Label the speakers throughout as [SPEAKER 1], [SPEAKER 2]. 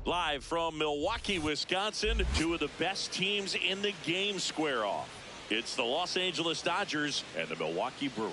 [SPEAKER 1] Live from Milwaukee, Wisconsin, two of the best teams in the game square off. It's the Los Angeles Dodgers and the Milwaukee Brewers.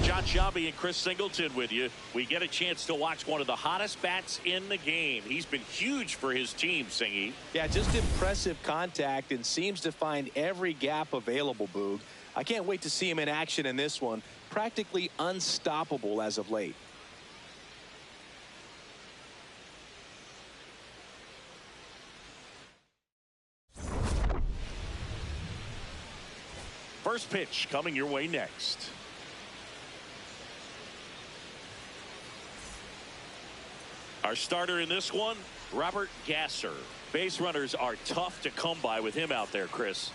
[SPEAKER 1] John Shelby and Chris Singleton with you. We get a chance to watch one of the hottest bats in the game. He's been huge for his team, Singy.
[SPEAKER 2] Yeah, just impressive contact and seems to find every gap available, Boog. I can't wait to see him in action in this one. Practically unstoppable as of late.
[SPEAKER 1] First pitch coming your way next. Our starter in this one, Robert Gasser. Base runners are tough to come by with him out there, Chris.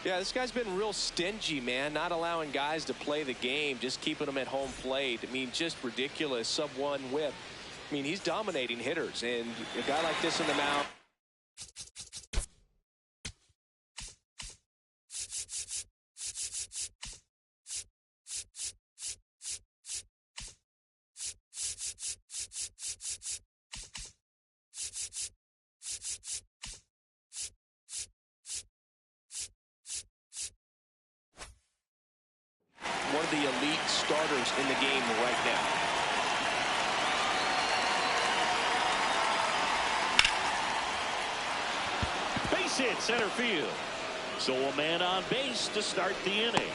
[SPEAKER 2] Yeah, this guy's been real stingy, man. Not allowing guys to play the game, just keeping them at home plate. I mean, just ridiculous sub-1 whip. I mean, he's dominating hitters, and a guy like this in the mound. One of the elite starters in the game right now.
[SPEAKER 1] Base hit center field. So a man on base to start the inning.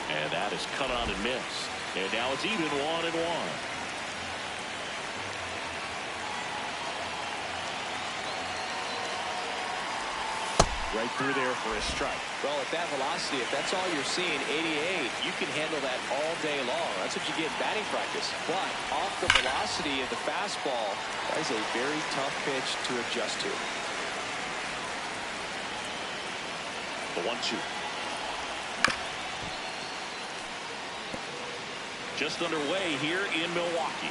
[SPEAKER 1] And that is cut on and missed. And now it's even 1-1. Right through there for a strike.
[SPEAKER 2] Well, at that velocity, if that's all you're seeing, 88, you can handle that all day long. That's what you get in batting practice. But off the velocity of the fastball, that is a very tough pitch to adjust to.
[SPEAKER 1] The 1-2. Just underway here in Milwaukee.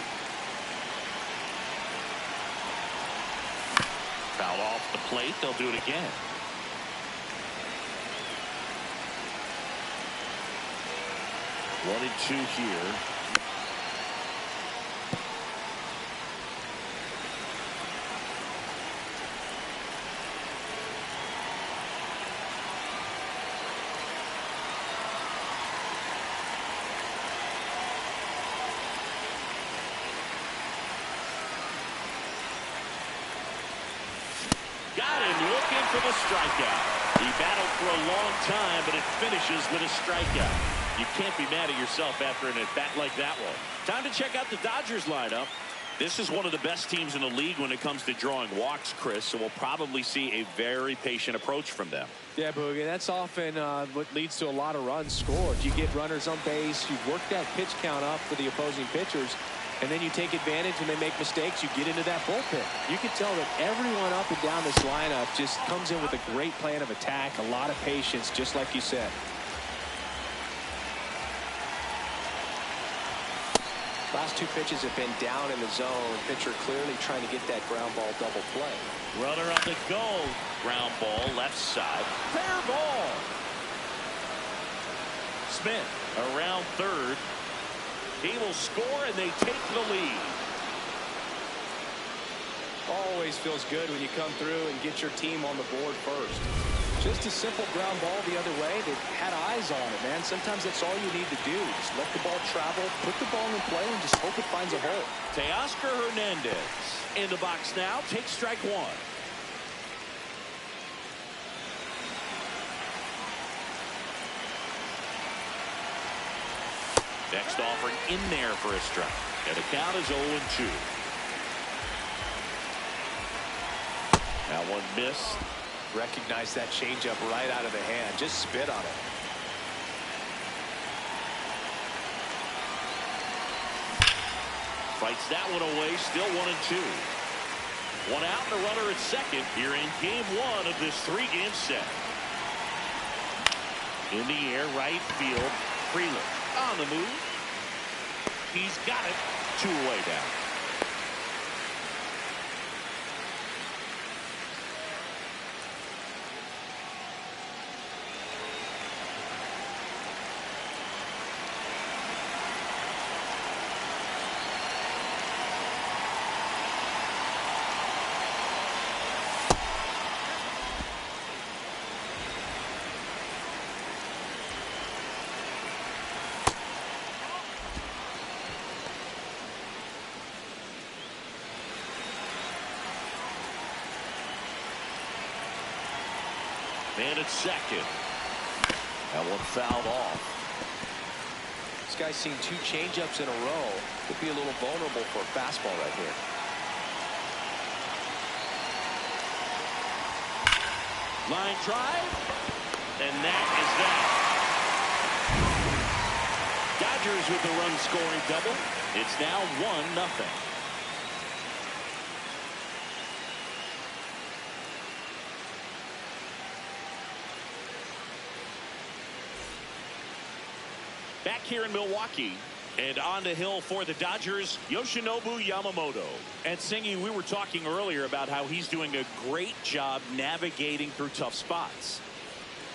[SPEAKER 1] Foul off the plate. They'll do it again. One and two here. Got him looking for the strikeout. He battled for a long time, but it finishes with a strikeout. You can't be mad at yourself after an at-bat like that one. Time to check out the Dodgers lineup. This is one of the best teams in the league when it comes to drawing walks, Chris, so we'll probably see a very patient approach from them.
[SPEAKER 2] Yeah, Boogie, that's often what leads to a lot of runs scored. You get runners on base, you work that pitch count up for the opposing pitchers, and then you take advantage and they make mistakes. You get into that bullpen. You can tell that everyone up and down this lineup just comes in with a great plan of attack, a lot of patience, just like you said. Last two pitches have been down in the zone. Pitcher clearly trying to get that ground ball double play.
[SPEAKER 1] Runner on the go. Ground ball left side. Fair ball. Smith around third. He will score and they take the lead.
[SPEAKER 2] Always feels good when you come through and get your team on the board first. Just a simple ground ball the other way. They had eyes on it, man. Sometimes that's all you need to do. Just let the ball travel, put the ball in play, and just hope it finds a hole.
[SPEAKER 1] Teoscar Hernandez in the box now. Takes strike one. Next offering in there for a strike. And the count is 0-2. That one missed.
[SPEAKER 2] Recognize that changeup right out of the hand. Just spit on it.
[SPEAKER 1] Fights that one away. Still 1-2. One out and a runner at second here in game one of this 3-game set. In the air, right field. Freeland on the move. He's got it. 2 away down. Man at second. That one fouled off.
[SPEAKER 2] This guy's seen 2 changeups in a row. Could be a little vulnerable for a fastball right here.
[SPEAKER 1] Line drive. And that is that. Dodgers with the run-scoring double. It's now 1-0. Back here in Milwaukee, and on the hill for the Dodgers, Yoshinobu Yamamoto. And Singy, we were talking earlier about how he's doing a great job navigating through tough spots.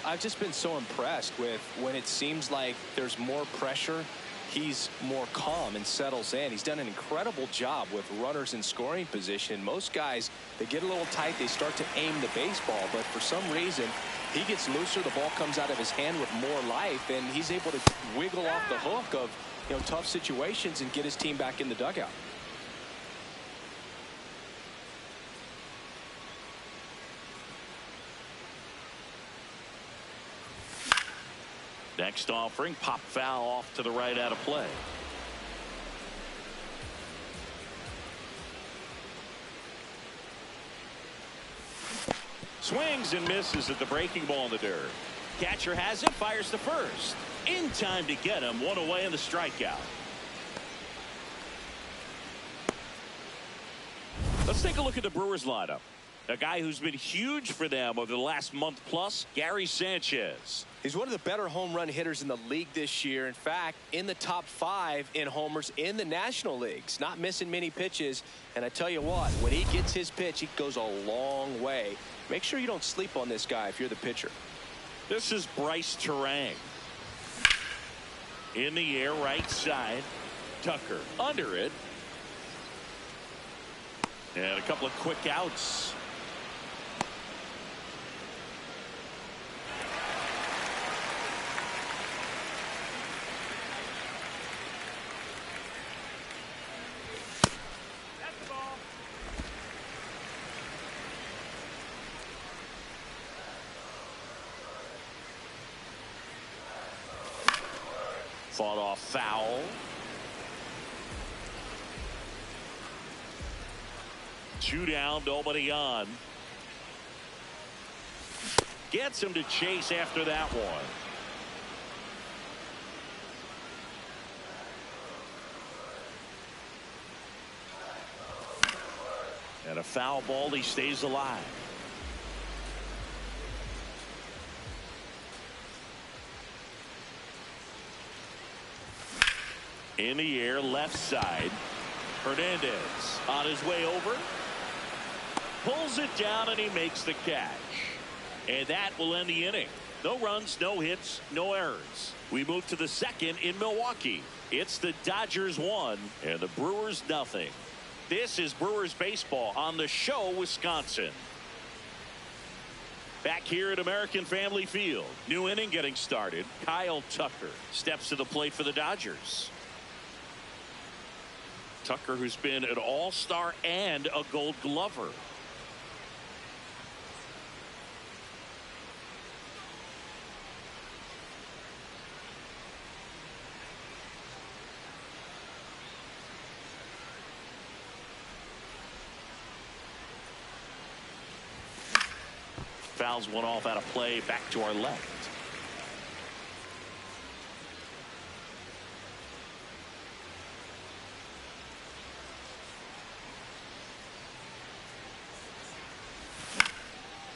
[SPEAKER 2] I've just been so impressed with when it seems like there's more pressure, he's more calm and settles in. He's done an incredible job with runners in scoring position. Most guys, they get a little tight, they start to aim the baseball, but for some reason, he gets looser, the ball comes out of his hand with more life, and he's able to wiggle off the hook of, you know, tough situations and get his team back in the dugout.
[SPEAKER 1] Next offering, pop foul off to the right out of play. Swings and misses at the breaking ball in the dirt. Catcher has it, fires to first. In time to get him. 1 away in the strikeout. Let's take a look at the Brewers lineup. A guy who's been huge for them over the last month plus, Gary Sanchez.
[SPEAKER 2] He's one of the better home run hitters in the league this year. In fact, in the top 5 in homers in the National Leagues. Not missing many pitches. And I tell you what, when he gets his pitch, he goes a long way. Make sure you don't sleep on this guy if you're the pitcher.
[SPEAKER 1] This is Bryce Terang. In the air, right side. Tucker under it. And a couple of quick outs. Fought off foul. Two down, nobody on. Gets him to chase after that one. And a foul ball, he stays alive. In the air, left side. Hernandez on his way over. Pulls it down and he makes the catch. And that will end the inning. No runs, no hits, no errors. We move to the second in Milwaukee. It's the Dodgers 1 and the Brewers 0. This is Brewers baseball on the show, Wisconsin. Back here at American Family Field. New inning getting started. Kyle Tucker steps to the plate for the Dodgers. Tucker, who's been an all-star and a Gold Glover. fouls one off out of play back to our left.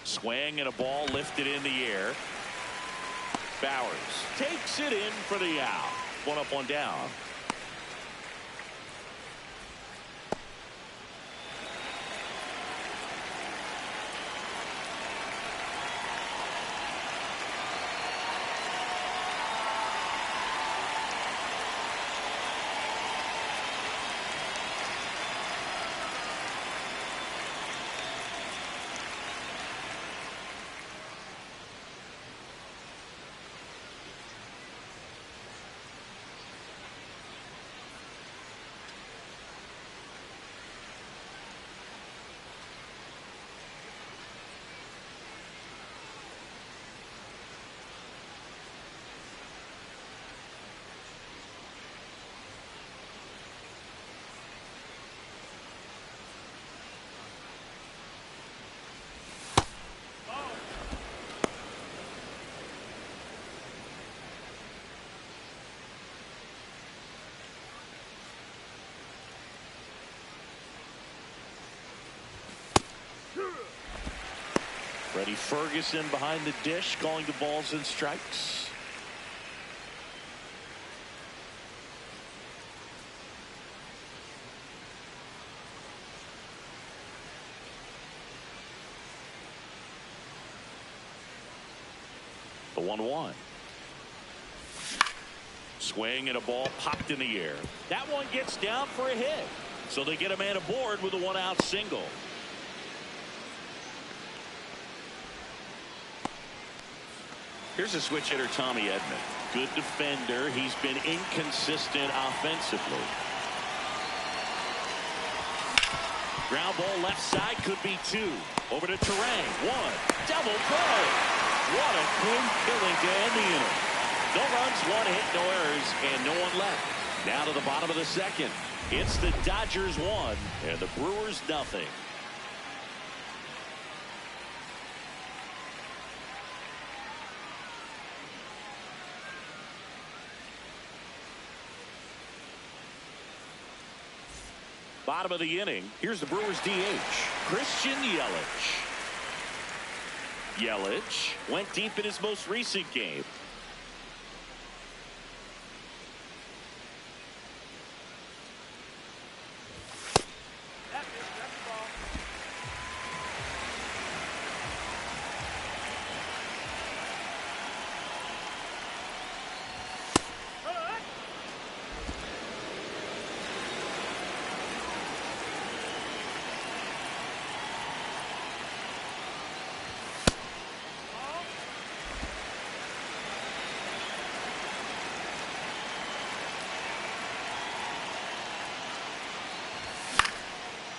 [SPEAKER 1] Swing and a ball lifted in the air. Bowers takes it in for the out. One up, one down. Freddie Ferguson behind the dish, calling the balls and strikes. The 1-1. Swing and a ball popped in the air. That one gets down for a hit. So they get a man aboard with a one-out single. Here's a switch hitter, Tommy Edman. Good defender. He's been inconsistent offensively. Ground ball left side, could be two. Over to Terang. One. Double play. What a clean killing to end the inning. No runs, one hit, no errors, and no one left. Now to the bottom of the second. It's the Dodgers 1 and the Brewers nothing. Bottom of the inning. Here's the Brewers DH, Christian Yelich. Yelich went deep in his most recent game.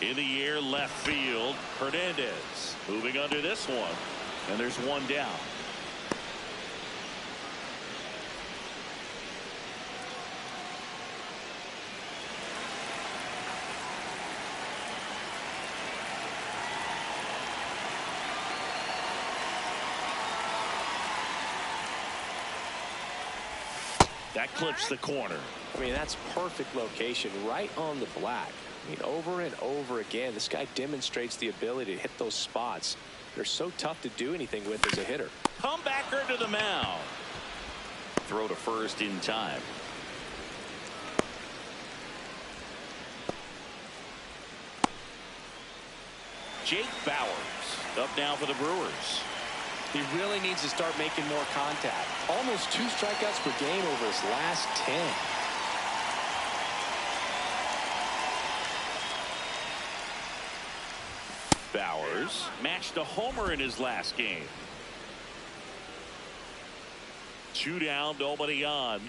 [SPEAKER 1] In the air, left field. Hernandez moving under this one. And there's one down. That clips the corner.
[SPEAKER 2] I mean, that's perfect location right on the black. I mean, over and over again, this guy demonstrates the ability to hit those spots. They're so tough to do anything with as a hitter.
[SPEAKER 1] Comebacker to the mound. Throw to first in time. Jake Bowers up now for the Brewers.
[SPEAKER 2] He really needs to start making more contact. Almost 2 strikeouts per game over his last 10.
[SPEAKER 1] Bowers matched a homer in his last game. 2 down, nobody on.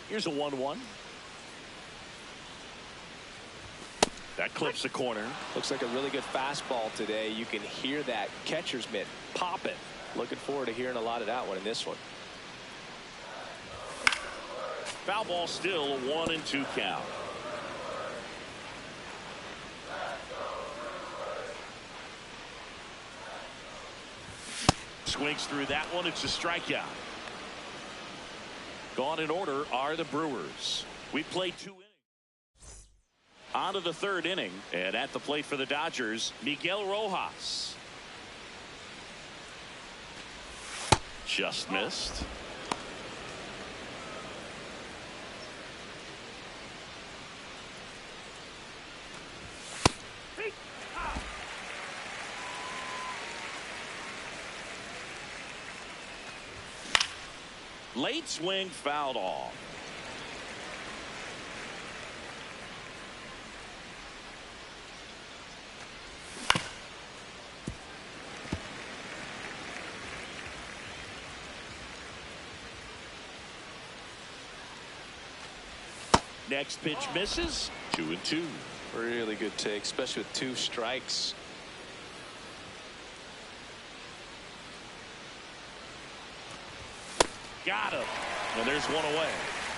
[SPEAKER 1] Here's a 1-1. That clips the corner.
[SPEAKER 2] Looks like a really good fastball today. You can hear that catcher's mitt popping. Looking forward to hearing a lot of that one in this one.
[SPEAKER 1] Foul ball, still a 1-2 count. Swings through that one. It's a strikeout. Gone in order are the Brewers. We played 2 innings. On to the 3rd inning. And at the plate for the Dodgers, Miguel Rojas. Just missed. Late swing, fouled off. Next pitch misses. 2-2.
[SPEAKER 2] Really good take, especially with 2 strikes.
[SPEAKER 1] Got him. And there's one away.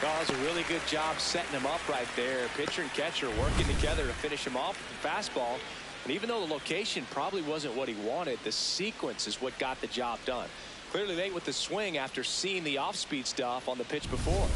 [SPEAKER 2] Does a really good job setting him up right there. Pitcher and catcher working together to finish him off with the fastball. And even though the location probably wasn't what he wanted, the sequence is what got the job done. Clearly late with the swing after seeing the off-speed stuff on the pitch before.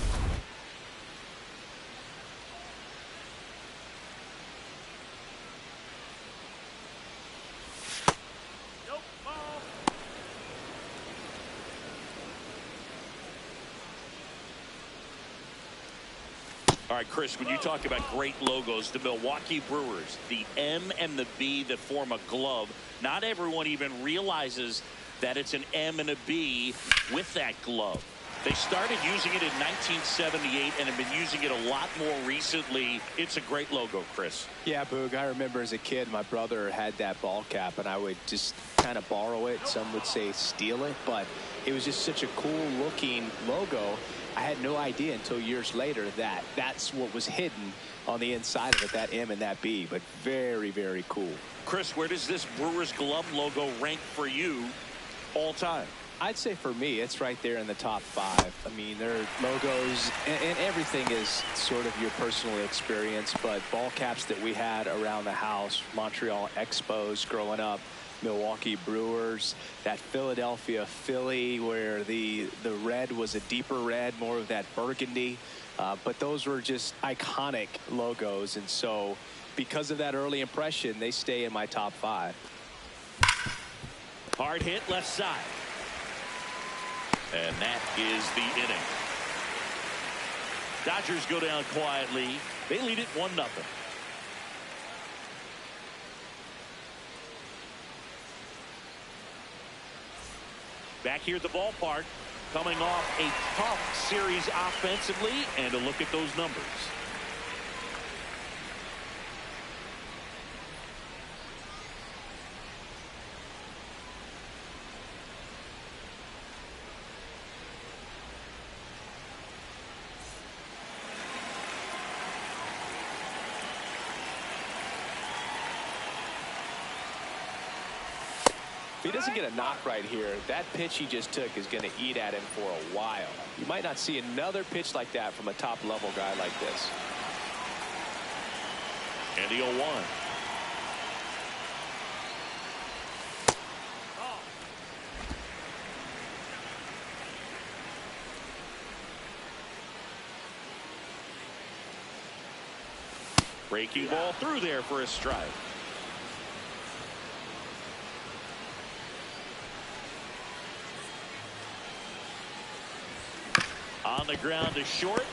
[SPEAKER 1] All right, Chris, when you talk about great logos, the Milwaukee Brewers, the M and the B that form a glove, not everyone even realizes that it's an M and a B with that glove. They started using it in 1978 and have been using it a lot more recently. It's a great logo, Chris.
[SPEAKER 2] Yeah, Boog, I remember as a kid, my brother had that ball cap, and I would just kind of borrow it. Some would say steal it, but it was just such a cool-looking logo. I had no idea until years later that that's what was hidden on the inside of it, that M and that B, but very, very cool.
[SPEAKER 1] Chris, where does this Brewers glove logo rank for you all time?
[SPEAKER 2] I'd say for me, it's right there in the top 5. I mean, their logos and everything is sort of your personal experience, but ball caps that we had around the house, Montreal Expos growing up, Milwaukee Brewers, that Philadelphia Philly where the red was a deeper red, more of that burgundy, but those were just iconic logos, and so because of that early impression, they stay in my top 5.
[SPEAKER 1] Hard hit left side. And that is the inning. Dodgers go down quietly. They lead it 1-0. Back here at the ballpark, coming off a tough series offensively, and a look at those numbers.
[SPEAKER 2] If he doesn't get a knock right here, that pitch he just took is going to eat at him for a while. You might not see another pitch like that from a top-level guy like this.
[SPEAKER 1] And the 0-1. Breaking ball through there for a strike. On the ground to short.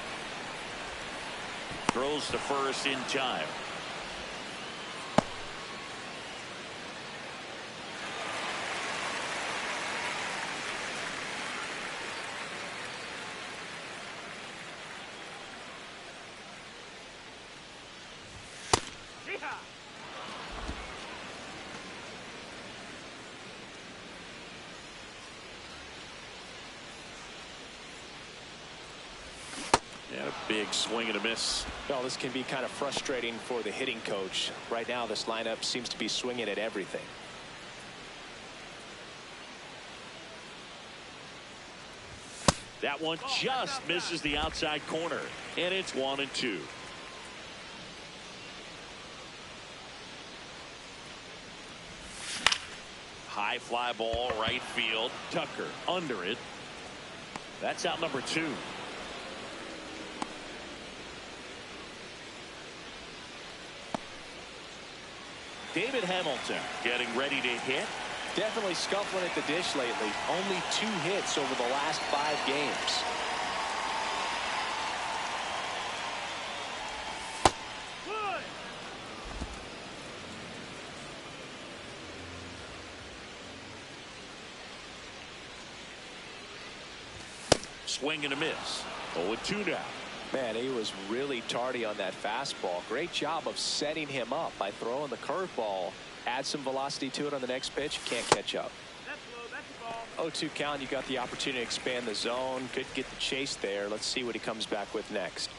[SPEAKER 1] Throws to first in time. And a big swing and a miss.
[SPEAKER 2] Well, this can be kind of frustrating for the hitting coach. Right now, this lineup seems to be swinging at everything.
[SPEAKER 1] That one just misses the outside corner, and it's 1-2. High fly ball, right field. Tucker under it. That's out number 2. David Hamilton getting ready to hit.
[SPEAKER 2] Definitely scuffling at the dish lately. Only 2 hits over the last 5 games.
[SPEAKER 1] Swing and a miss. 0-2 now.
[SPEAKER 2] Man, he was really tardy on that fastball. Great job of setting him up by throwing the curveball. Add some velocity to it on the next pitch. Can't catch up.
[SPEAKER 3] That's low. That's a ball.
[SPEAKER 2] 0-2 count. You got the opportunity to expand the zone. Could get the chase there. Let's see what he comes back with next.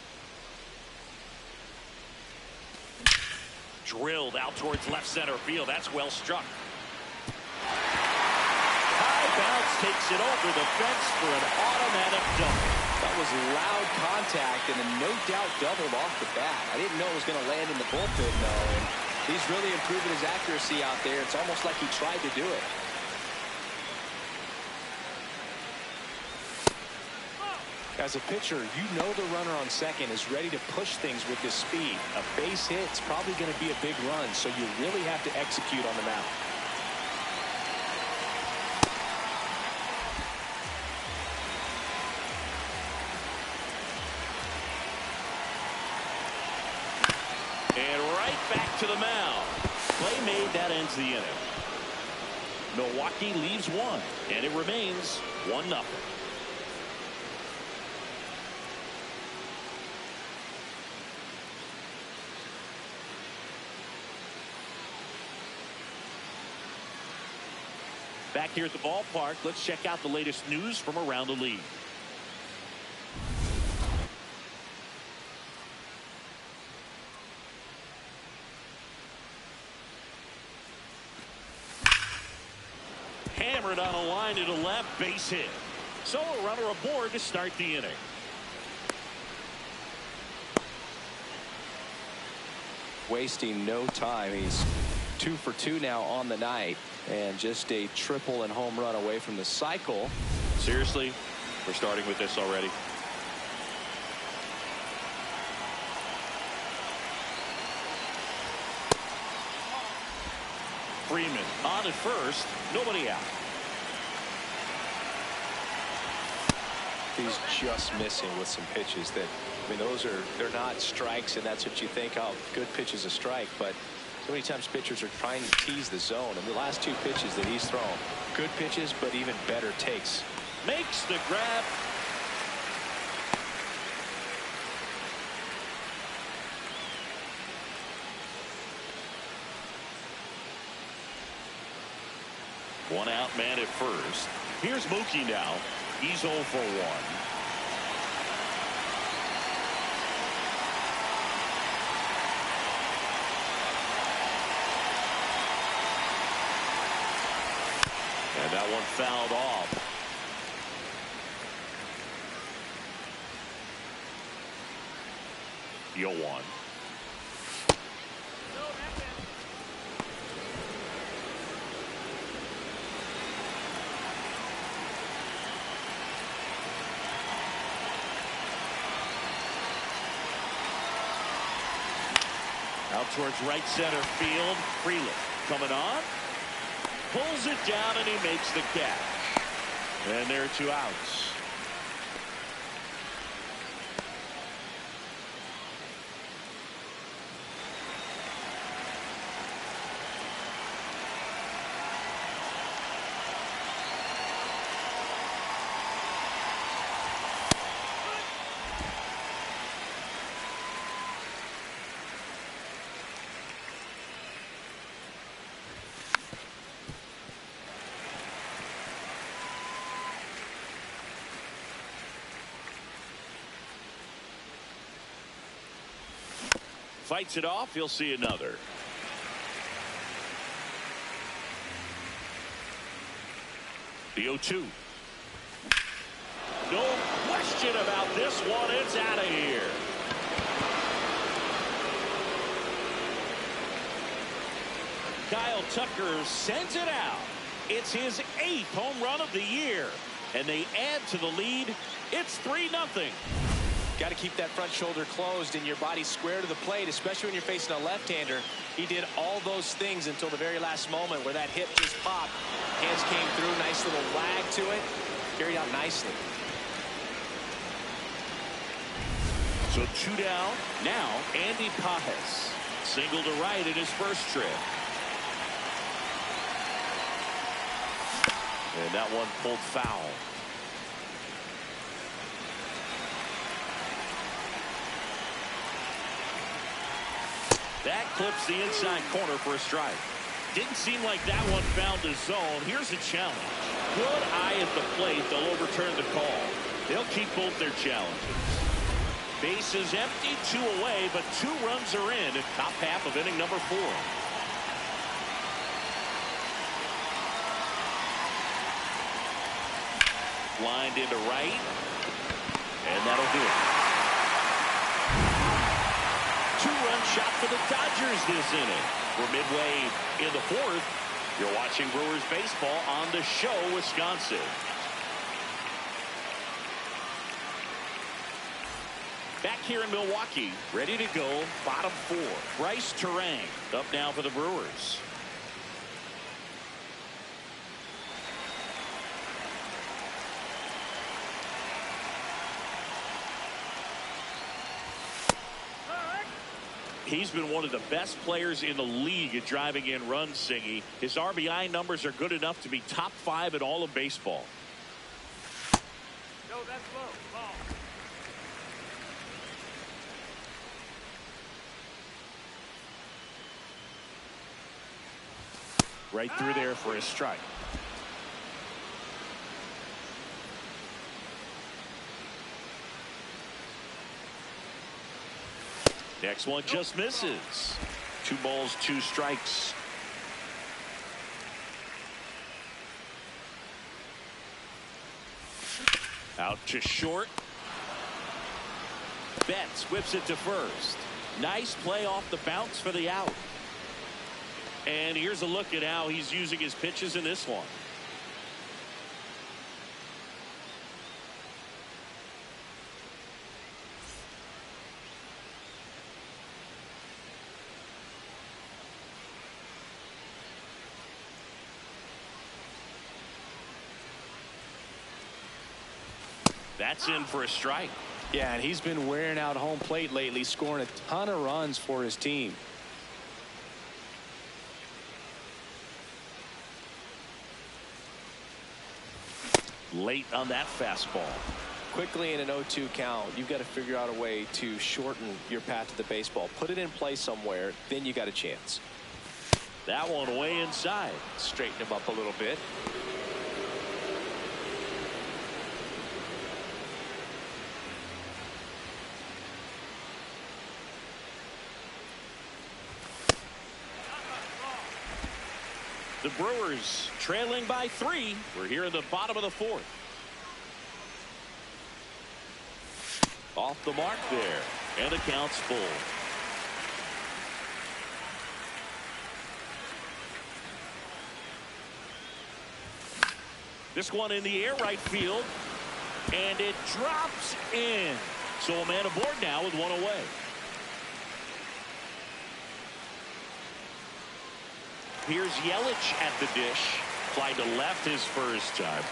[SPEAKER 1] Drilled out towards left center field. That's well struck. Bounce takes it over the fence for an automatic double.
[SPEAKER 2] That was loud contact and a no doubt double off the bat. I didn't know it was going to land in the bullpen though, and he's really improving his accuracy out there. It's almost like he tried to do it. As a pitcher, you know the runner on second is ready to push things with his speed. A base hit is probably going to be a big run, so you really have to execute on the mound.
[SPEAKER 1] And right back to the mound. Play made, that ends the inning. Milwaukee leaves 1, and it remains 1-0. Back here at the ballpark, let's check out the latest news from around the league. Hammered on a line to the left, base hit. So a runner aboard to start the inning.
[SPEAKER 2] Wasting no time. He's 2 for 2 now on the night, and just a triple and home run away from the cycle.
[SPEAKER 1] Seriously, we're starting with this already. Freeman on at first, nobody out.
[SPEAKER 2] He's just missing with some pitches that, I mean, they're not strikes, and that's what you think, oh, good pitch is a strike, but so many times pitchers are trying to tease the zone, and the last 2 pitches that he's thrown, good pitches, but even better takes.
[SPEAKER 1] Makes the grab. One out, man at first. Here's Mookie now. He's 0 for 1. And that one fouled off. The 0-1. Out towards right center field. Freeland coming on. Pulls it down and he makes the catch. And there are 2 outs. Fights it off. He'll see another. The 0-2. No. question about this one. It's out of here. Kyle Tucker sends it out. It's his 8th home run of the year. And they add to the lead. It's 3-0.
[SPEAKER 2] Got to keep that front shoulder closed and your body square to the plate, especially when you're facing a left-hander. He did all those things until the very last moment where that hip just popped. Hands came through, nice little wag to it. Carried out nicely.
[SPEAKER 1] So 2 down. Now Andy Pajes. Single to right in his first trip. And that one pulled foul. That clips the inside corner for a strike. Didn't seem like that one found the zone. Here's a challenge. Good eye at the plate. They'll overturn the call. They'll keep both their challenges. Bases empty, 2 away, but 2 runs are in at top half of inning number 4. Lined into right, and that'll do it. 2-run shot for the Dodgers this inning. We're midway in the 4th. You're watching Brewers baseball on the show, Wisconsin. Back here in Milwaukee, ready to go, bottom 4. Bryce Terang up now for the Brewers. He's been one of the best players in the league at driving in runs, Singy. His RBI numbers are good enough to be top 5 in all of baseball.
[SPEAKER 3] No, that's low. Ball.
[SPEAKER 1] Right through there for a strike. Next one just misses. 2 balls, 2 strikes. Out to short. Betts whips it to first. Nice play off the bounce for the out. And here's a look at how he's using his pitches in this one. That's in for a strike.
[SPEAKER 2] Yeah, and he's been wearing out home plate lately, scoring a ton of runs for his team.
[SPEAKER 1] Late on that fastball.
[SPEAKER 2] Quickly in an 0-2 count, you've got to figure out a way to shorten your path to the baseball. Put it in play somewhere, then you got a chance.
[SPEAKER 1] That one way inside.
[SPEAKER 2] Straighten him up a little bit.
[SPEAKER 1] The Brewers trailing by 3. We're here in the bottom of the 4th. Off the mark there, and the count's full. This one in the air, right field, and it drops in. So a man aboard now with 1 away. Here's Yelich at the dish. Fly to left his first time.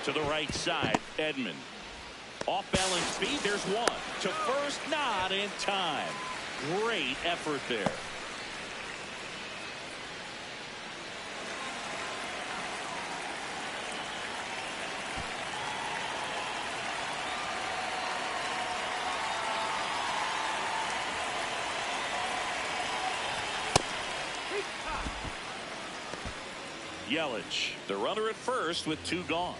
[SPEAKER 1] To the right side, Edman. Off balance speed, there's 1. To first, not in time. Great effort there. Yelich, the runner at first with 2 gone.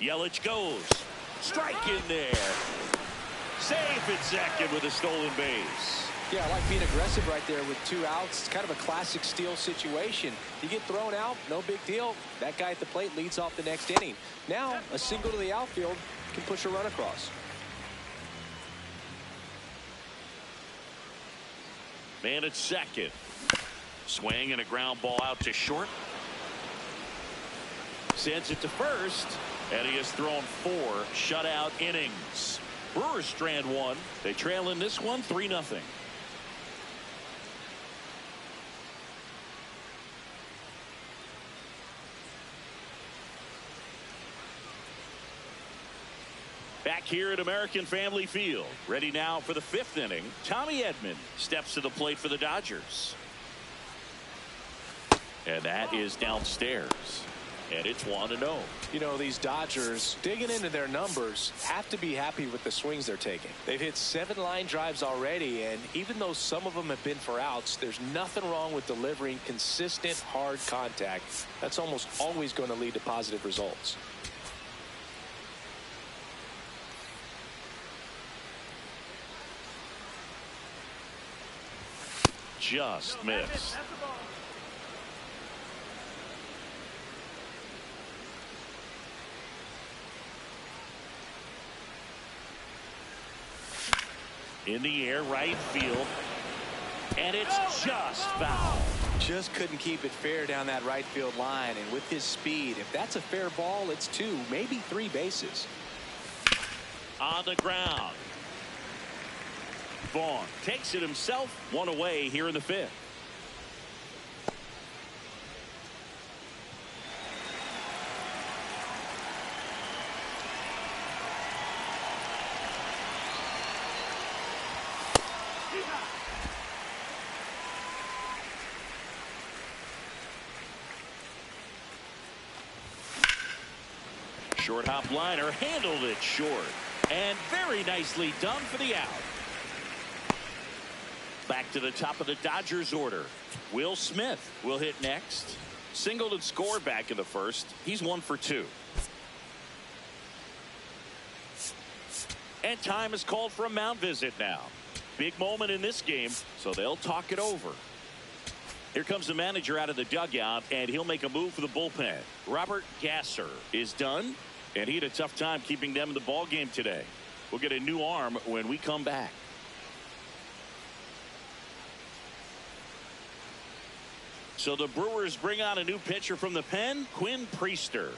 [SPEAKER 1] Yelich goes. Strike in there. Safe at second with a stolen base.
[SPEAKER 2] Yeah, I like being aggressive right there with 2 outs. It's kind of a classic steal situation. You get thrown out, no big deal. That guy at the plate leads off the next inning. Now, a single to the outfield can push a run across.
[SPEAKER 1] Man at second. Swing and a ground ball out to short. Sends it to first. And he has thrown 4 shutout innings. Brewers strand 1. They trail in this one 3-0. Back here at American Family Field. Ready now for the 5th inning. Tommy Edman steps to the plate for the Dodgers. And that is downstairs. And it's 1-0.
[SPEAKER 2] You know, these Dodgers, digging into their numbers, have to be happy with the swings they're taking. They've hit 7 line drives already, and even though some of them have been for outs, there's nothing wrong with delivering consistent, hard contact. That's almost always going to lead to positive results.
[SPEAKER 1] Just missed.
[SPEAKER 3] That's the ball.
[SPEAKER 1] In the air, right field. And it's just foul.
[SPEAKER 2] Just couldn't keep it fair down that right field line. And with his speed, if that's a fair ball, it's 2, maybe 3 bases.
[SPEAKER 1] On the ground. Vaughn takes it himself. 1 away here in the 5th. Short hop liner handled it short. And very nicely done for the out. Back to the top of the Dodgers order. Will Smith will hit next. Singled and scored back in the 1st. He's 1 for 2. And time is called for a mound visit now. Big moment in this game, so they'll talk it over. Here comes the manager out of the dugout, and he'll make a move for the bullpen. Robert Gasser is done, and he had a tough time keeping them in the ball game today. We'll get a new arm when we come back. So the Brewers bring on a new pitcher from the pen, Quinn Priester.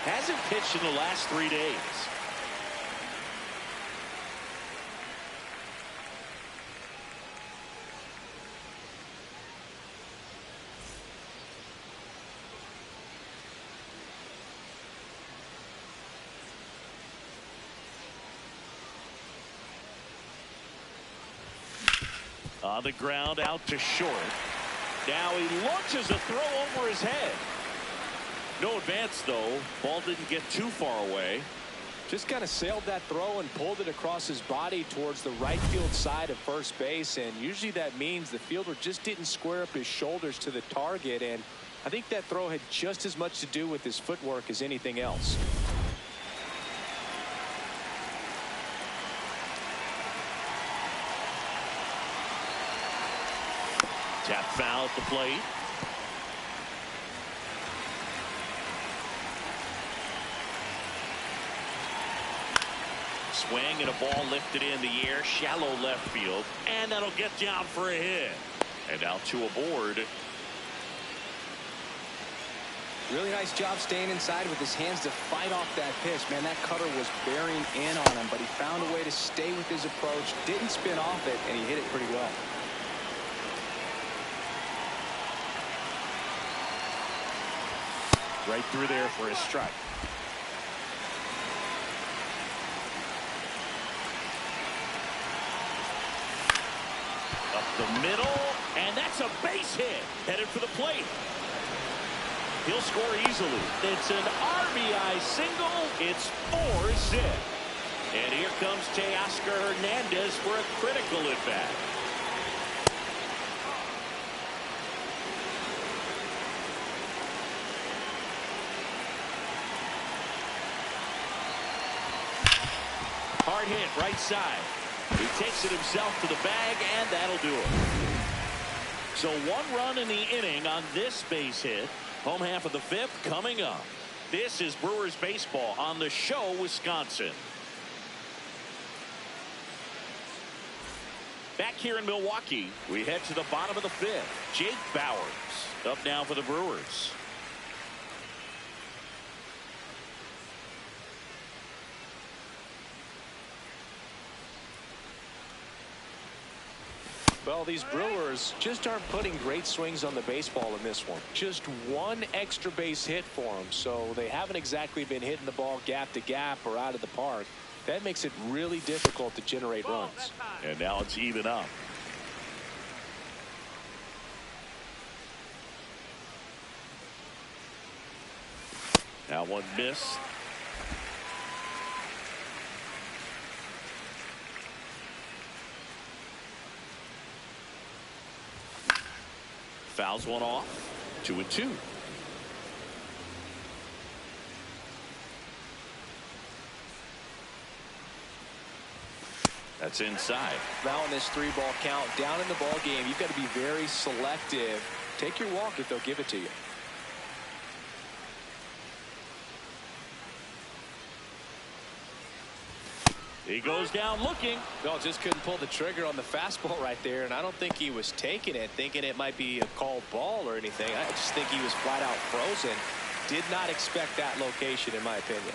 [SPEAKER 1] Hasn't pitched in the last 3 days. On the ground out to short. Now he launches a throw over his head. No advance though. Ball didn't get too far away.
[SPEAKER 2] Just kind of sailed that throw and pulled it across his body towards the right field side of first base. And usually that means the fielder just didn't square up his shoulders to the target. And I think that throw had just as much to do with his footwork as anything else.
[SPEAKER 1] Tap foul at the plate. Swing and a ball lifted in the air, shallow left field, and that'll get down for a hit. And now 2 aboard.
[SPEAKER 4] Really nice job staying inside with his hands to fight off that pitch. Man, that cutter was bearing in on him, but he found a way to stay with his approach, didn't spin off it, and he hit it pretty well.
[SPEAKER 1] Right through there for a strike. Up the middle, and that's a base hit. Headed for the plate. He'll score easily. It's an RBI single. It's 4-zip. And here comes Teoscar Hernandez for a critical at bat. Hard hit right side. He takes it himself to the bag, and that'll do it. So 1 run in the inning on this base hit. Home half of the 5th coming up. This is Brewers baseball on the show, Wisconsin. Back here in Milwaukee, we head to the bottom of the 5th. Jake Bauers up now for the Brewers.
[SPEAKER 2] Well, these Brewers just aren't putting great swings on the baseball in this one. Just 1 extra base hit for them, so they haven't exactly been hitting the ball gap to gap or out of the park. That makes it really difficult to generate runs.
[SPEAKER 1] And now it's even up. Now one missed. Fouls one off. 2-2. That's inside.
[SPEAKER 2] Now in this 3-ball count, down in the ball game, you've got to be very selective. Take your walk if they'll give it to you.
[SPEAKER 1] He goes down looking.
[SPEAKER 2] No, just couldn't pull the trigger on the fastball right there, and I don't think he was taking it, thinking it might be a called ball or anything. I just think he was flat out frozen. Did not expect that location, in my opinion.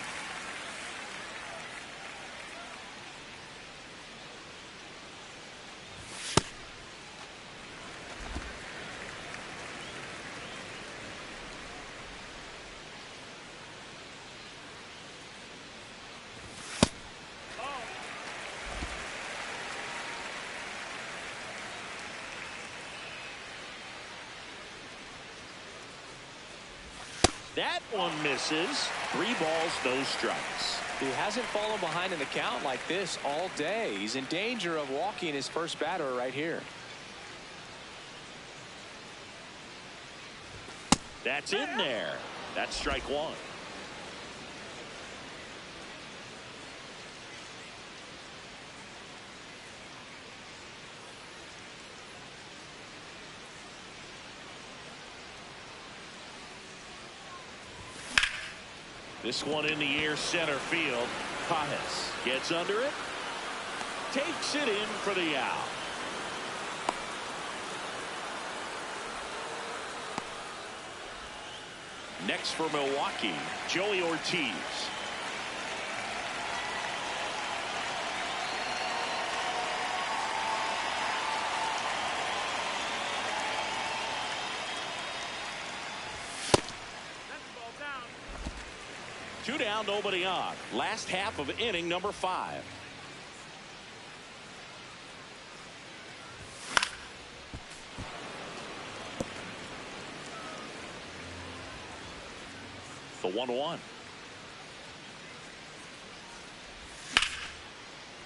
[SPEAKER 1] That one misses. 3 balls, no strikes.
[SPEAKER 2] He hasn't fallen behind in the count like this all day. He's in danger of walking his first batter right here.
[SPEAKER 1] That's in there. That's strike 1. This one in the air, center field. Pajes gets under it. Takes it in for the out. Next for Milwaukee, Joey Ortiz. Two down, nobody on. Last half of inning number 5. The 1-1.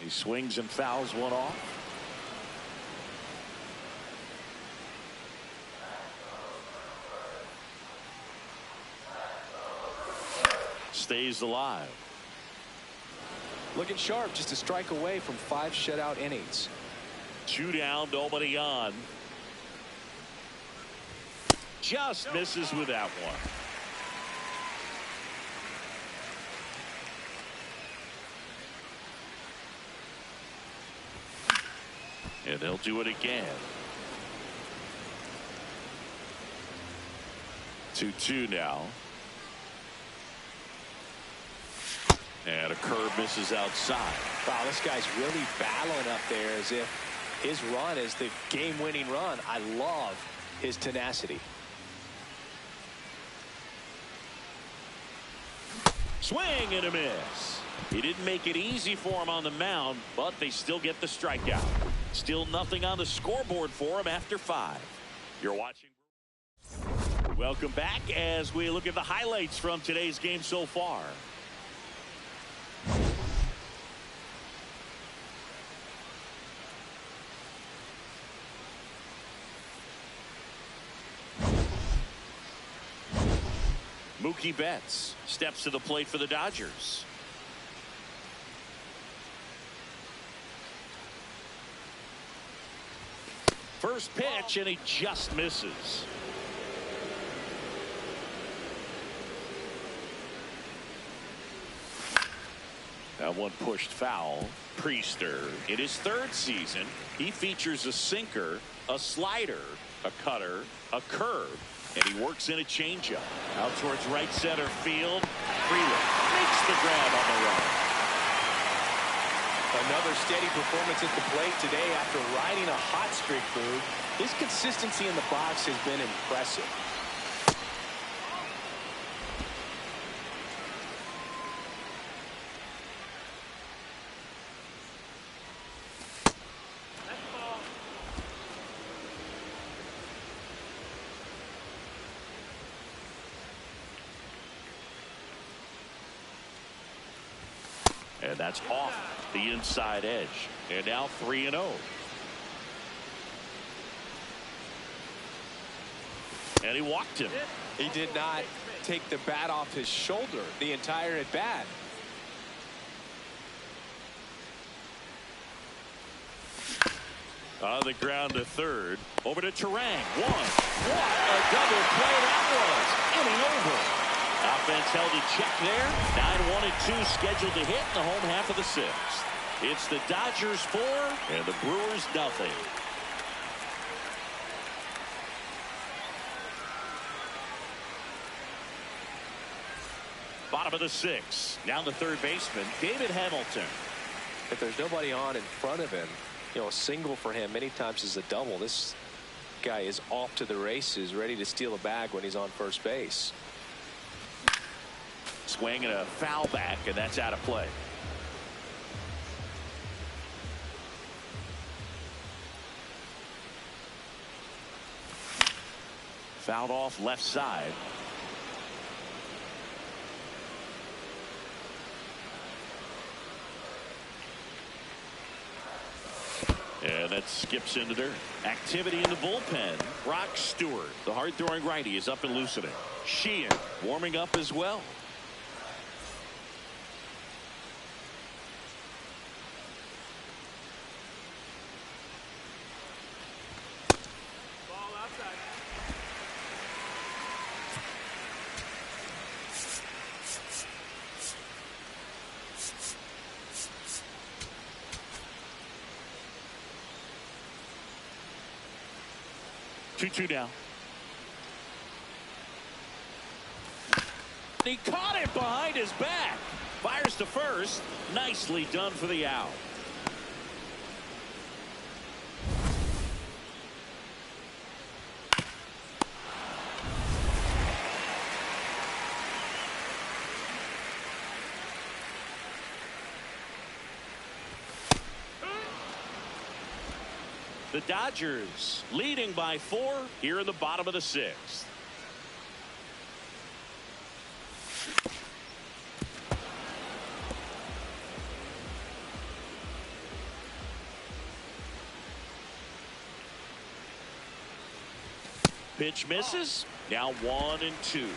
[SPEAKER 1] He swings and fouls one off. Stays alive.
[SPEAKER 2] Looking sharp, just a strike away from 5 shutout innings.
[SPEAKER 1] 2 down, nobody on. Just misses with that one. And they'll do it again. 2-2 now. And a curve misses outside.
[SPEAKER 2] Wow, this guy's really battling up there as if his run is the game-winning run. I love his tenacity.
[SPEAKER 1] Swing and a miss. He didn't make it easy for him on the mound, but they still get the strikeout. Still nothing on the scoreboard for him after 5. You're watching. Welcome back as we look at the highlights from today's game so far. Mookie Betts steps to the plate for the Dodgers. First pitch, and he just misses. That one pushed foul. Priester, in his third season, he features a sinker, a slider, a cutter, a curve, and he works in a changeup. Out towards right center field. Freeland makes the grab on the run.
[SPEAKER 2] Another steady performance at the plate today after riding a hot streak, Boog. His consistency in the box has been impressive.
[SPEAKER 1] And that's off the inside edge. And now 3-0. And he walked him.
[SPEAKER 2] He did not take the bat off his shoulder the entire at bat.
[SPEAKER 1] On the ground to third. Over to Turang. What a double play that was. Inning over. Offense held in check there. 9-1-2 scheduled to hit in the home half of the sixth. It's the Dodgers 4 and the Brewers nothing. Bottom of the sixth. Now the third baseman, David Hamilton.
[SPEAKER 2] If there's nobody on in front of him, you know, a single for him many times is a double. This guy is off to the races, ready to steal a bag when he's on first base.
[SPEAKER 1] Swing and a foul back, and that's out of play. Fouled off left side. And that skips into dirt. Activity in the bullpen. Brock Stewart, the hard-throwing righty, is up and loosening. Sheehan warming up as well.
[SPEAKER 3] Ball outside.
[SPEAKER 1] Two down. He caught it behind his back. Fires to first. Nicely done for the out. The Dodgers leading by 4 here in the bottom of the sixth. Pitch misses. Now 1-2.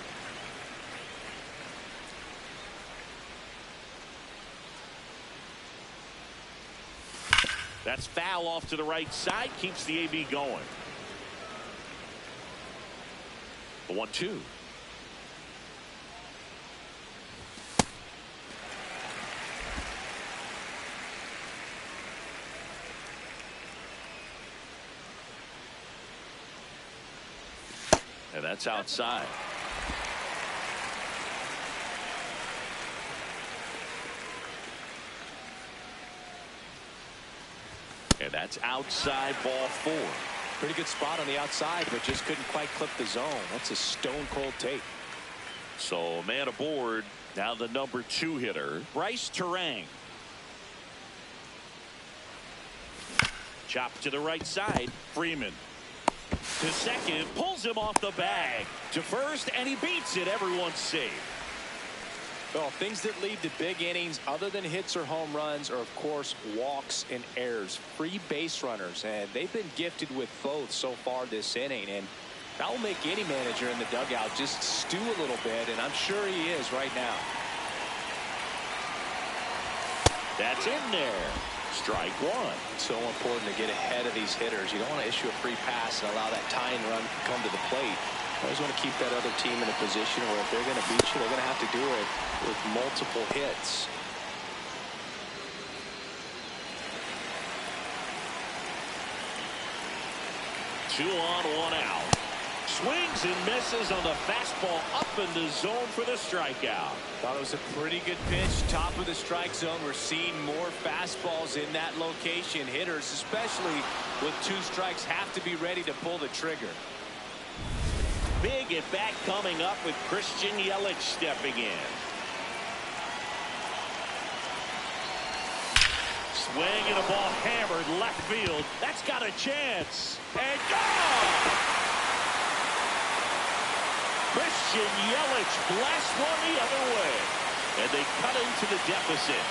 [SPEAKER 1] That's foul off to the right side. Keeps the AB going. The 1-2. And that's outside. And that's outside, ball 4.
[SPEAKER 2] Pretty good spot on the outside, but just couldn't quite clip the zone. That's a stone cold take.
[SPEAKER 1] So man aboard. Now the number 2 hitter, Bryce Turang. Chop to the right side. Freeman to second, pulls him off the bag to first, and he beats it. Everyone's safe.
[SPEAKER 2] Well, things that lead to big innings other than hits or home runs are, of course, walks and errors. Free base runners, and they've been gifted with both so far this inning. And that will make any manager in the dugout just stew a little bit, and I'm sure he is right now.
[SPEAKER 1] That's in there. Strike one.
[SPEAKER 2] So important to get ahead of these hitters. You don't want to issue a free pass and allow that tying run to come to the plate. You always want to keep that other team in a position where if they're going to beat you, they're going to have to do it with multiple hits.
[SPEAKER 1] 2 on, 1 out. Swings and misses on the fastball up in the zone for the strikeout.
[SPEAKER 2] Thought it was a pretty good pitch. Top of the strike zone. We're seeing more fastballs in that location. Hitters, especially with 2 strikes, have to be ready to pull the trigger.
[SPEAKER 1] Big at bat coming up with Christian Yelich stepping in. Swing and a ball hammered left field. That's got a chance. And gone! Christian Yelich blasts one the other way. And they cut into the deficit.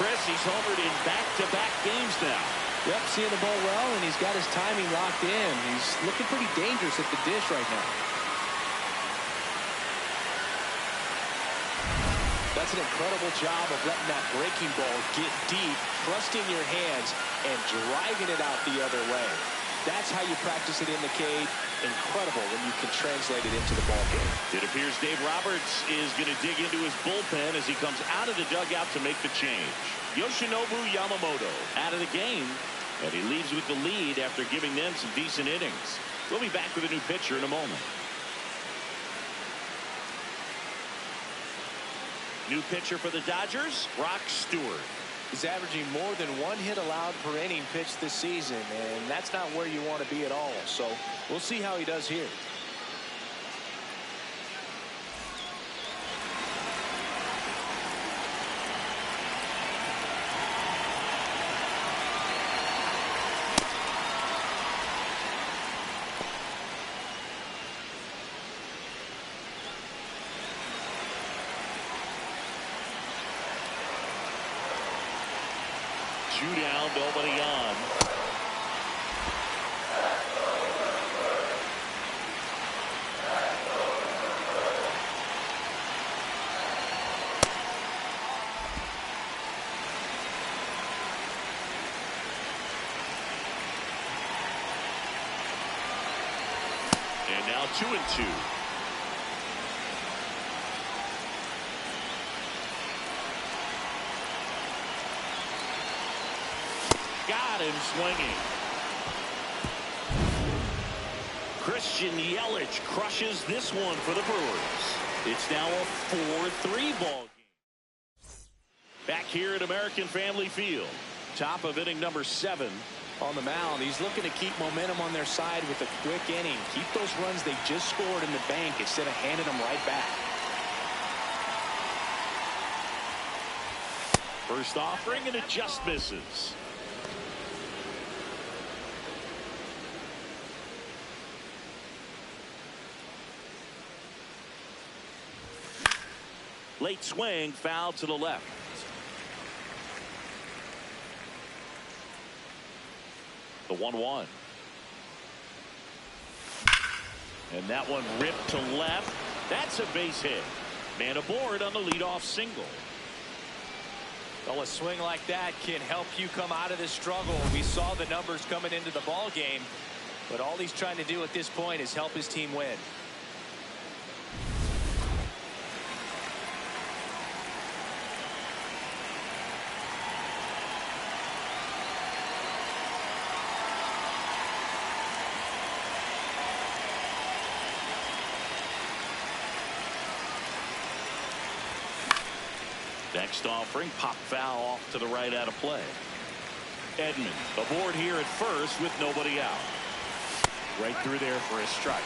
[SPEAKER 1] Chris, he's homered in back-to-back games now.
[SPEAKER 2] Yep, seeing the ball well, and he's got his timing locked in. He's looking pretty dangerous at the dish right now. That's an incredible job of letting that breaking ball get deep, trusting your hands, and driving it out the other way. That's how you practice it in the cage. Incredible when you can translate it into the ball game.
[SPEAKER 1] It appears Dave Roberts is going to dig into his bullpen as he comes out of the dugout to make the change. Yoshinobu Yamamoto out of the game, and he leaves with the lead after giving them some decent innings. We'll be back with a new pitcher in a moment. New pitcher for the Dodgers, Brock Stewart.
[SPEAKER 2] He's averaging more than 1 hit allowed per inning pitched this season, and that's not where you want to be at all. So we'll see how he does here.
[SPEAKER 1] Two down, nobody on. And now 2-2. Got him swinging. Christian Yelich crushes this one for the Brewers. It's now a 4-3 ball game. Back here at American Family Field. Top of inning number 7.
[SPEAKER 2] On the mound, he's looking to keep momentum on their side with a quick inning. Keep those runs they just scored in the bank instead of handing them right back.
[SPEAKER 1] First offering, and it just misses. Late swing, foul to the left. The 1-1. And that one ripped to left. That's a base hit. Man aboard on the leadoff single.
[SPEAKER 2] Well, a swing like that can help you come out of this struggle. We saw the numbers coming into the ball game, but all he's trying to do at this point is help his team win.
[SPEAKER 1] Next offering, pop foul off to the right out of play. Edman aboard here at first with nobody out. Right through there for a strike.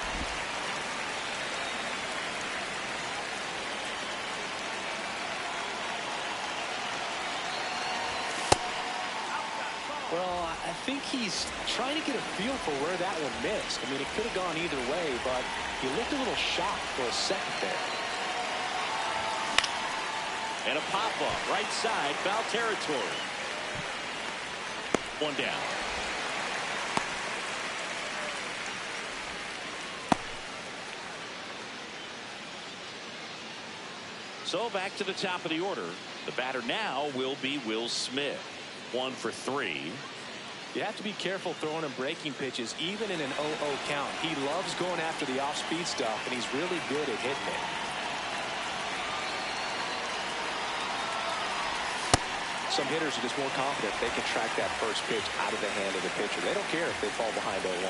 [SPEAKER 2] Well, I think he's trying to get a feel for where that one missed. I mean, it could have gone either way, but he looked a little shocked for a second there.
[SPEAKER 1] And a pop-up, right side, foul territory. One down. So back to the top of the order. The batter now will be Will Smith. 1 for 3.
[SPEAKER 2] You have to be careful throwing him breaking pitches, even in an 0-0 count. He loves going after the off-speed stuff, and he's really good at hitting it. Some hitters are just more confident they can track that first pitch out of the hand of the pitcher. They don't care if they fall behind 0-1.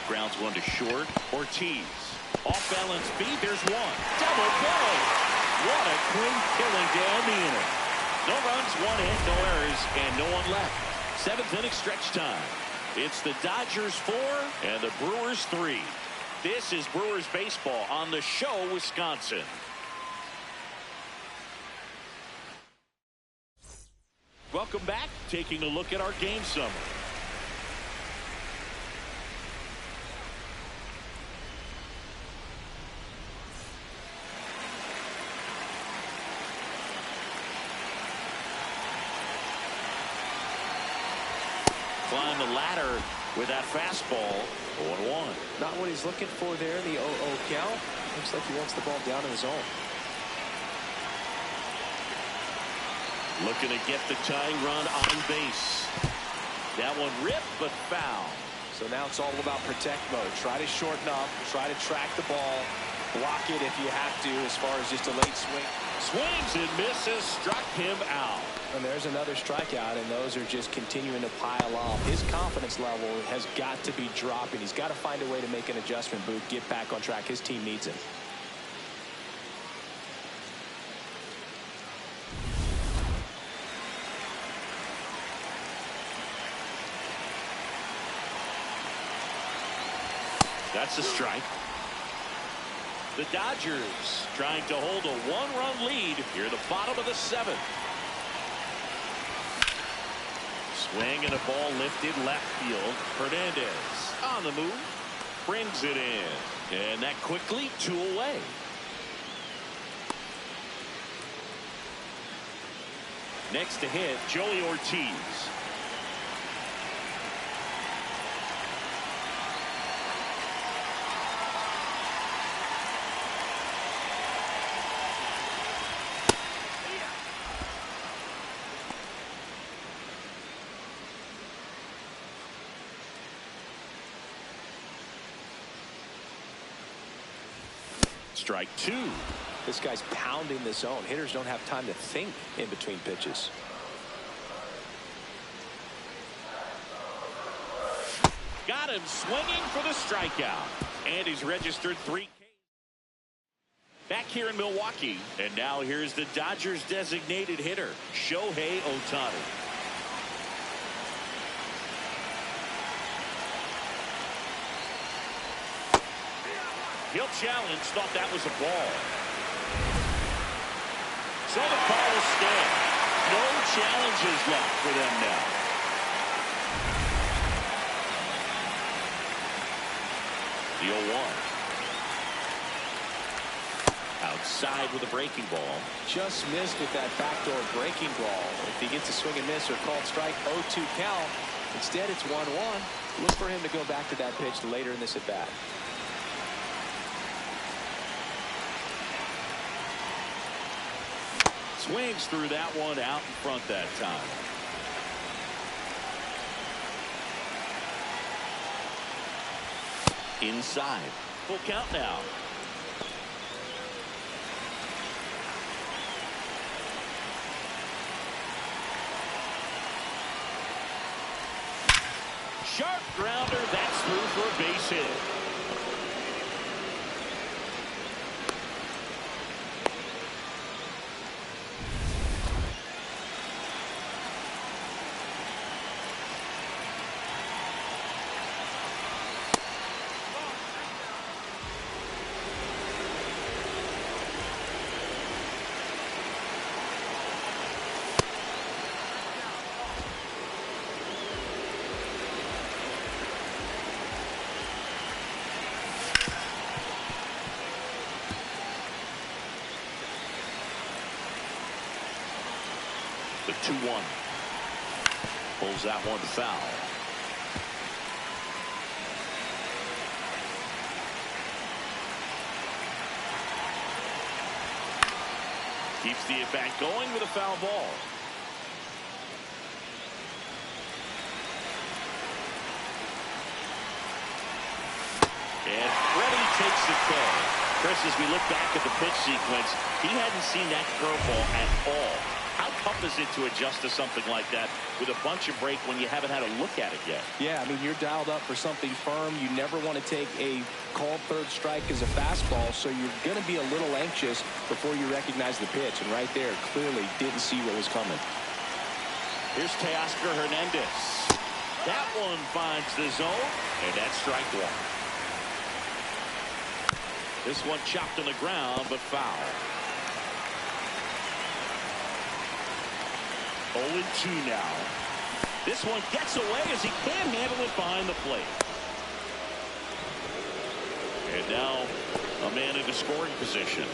[SPEAKER 1] Grounds one to short. Ortiz. Off balance beat. There's one. Double play. What a clean killing down the inning. No runs, 1 hit, no errors, and no one left. 7th inning stretch time. It's the Dodgers 4 and the Brewers 3. This is Brewers baseball on the show, Wisconsin. Welcome back. Taking a look at our game summary. Climb the ladder with that fastball. 0-1.
[SPEAKER 2] Not what he's looking for there in the 0-0 count. Looks like he wants the ball down in the zone.
[SPEAKER 1] Looking to get the tying run on base. That one ripped, but foul.
[SPEAKER 2] So now it's all about protect mode. Try to shorten up. Try to track the ball. Block it if you have to, as far as just a late swing.
[SPEAKER 1] Swings and misses. Struck him out.
[SPEAKER 2] And there's another strikeout, and those are just continuing to pile up. His confidence level has got to be dropping. He's got to find a way to make an adjustment, Boot, get back on track. His team needs him.
[SPEAKER 1] That's a strike. The Dodgers trying to hold a 1-run lead here in the bottom of the 7th. Swing and a ball lifted left field. Hernandez on the move. Brings it in. And that quickly 2 away. Next to hit, Joey Ortiz. Strike 2.
[SPEAKER 2] This guy's pounding the zone. Hitters don't have time to think in between pitches.
[SPEAKER 1] Got him swinging for the strikeout. And he's registered 3 Ks. Back here in Milwaukee. And now here's the Dodgers designated hitter, Shohei Ohtani. He'll challenge. Thought that was a ball. So the call will stand. No challenges left for them now. The 0-1. Outside with a breaking ball.
[SPEAKER 2] Just missed with that backdoor breaking ball. If he gets a swing and miss or called strike, 0-2 count. Instead, it's 1-1. Look for him to go back to that pitch later in this at bat.
[SPEAKER 1] Swings through that one out in front that time. Inside. Full count now. Sharp grounder. That's through for a base hit. The 2-1. Pulls that one foul. Keeps the at-bat going with a foul ball. And Freddie takes the call. Chris, as we look back at the pitch sequence, he hadn't seen that curveball at all. How tough is it to adjust to something like that with a bunch of break when you haven't had a look at it yet?
[SPEAKER 2] Yeah, I mean, you're dialed up for something firm. You never want to take a called third strike as a fastball, so you're going to be a little anxious before you recognize the pitch. And right there, clearly didn't see what was coming.
[SPEAKER 1] Here's Teoscar Hernandez. That one finds the zone, and that's strike one. This one chopped on the ground, but foul. 0-2 now. This one gets away as he can't handle it behind the plate. And now a man in the scoring position.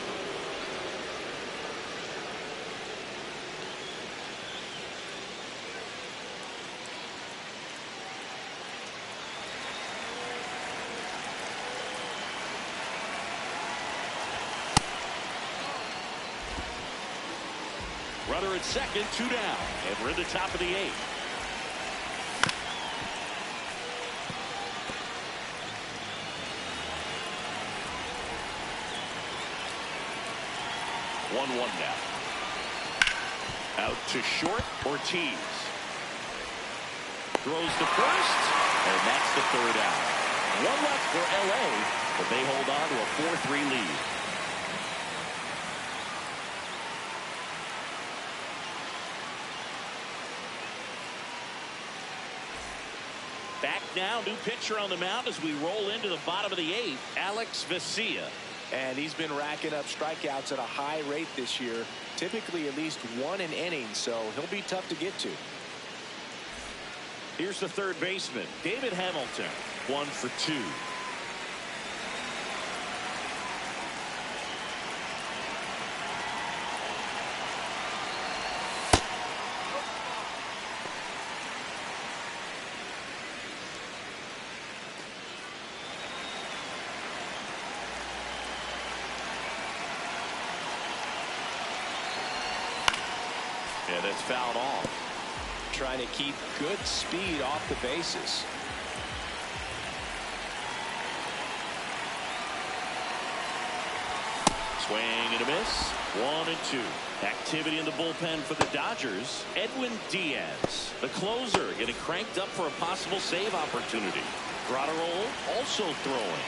[SPEAKER 1] Runner at second, 2 down, and we're in the top of the 8th. One now. Out to short, Ortiz. Throws to first, and that's the 3rd out. 1 left for LA, but they hold on to a 4-3 lead. Back now, new pitcher on the mound as we roll into the bottom of the 8th, Alex Vesia.
[SPEAKER 2] And he's been racking up strikeouts at a high rate this year, typically at least 1 an inning, so he'll be tough to get to.
[SPEAKER 1] Here's the third baseman, David Hamilton, 1 for 2. Yeah, that's fouled off.
[SPEAKER 2] Trying to keep good speed off the bases.
[SPEAKER 1] Swing and a miss. 1-2. Activity in the bullpen for the Dodgers. Edwin Diaz, the closer, getting cranked up for a possible save opportunity. Grotterol also throwing.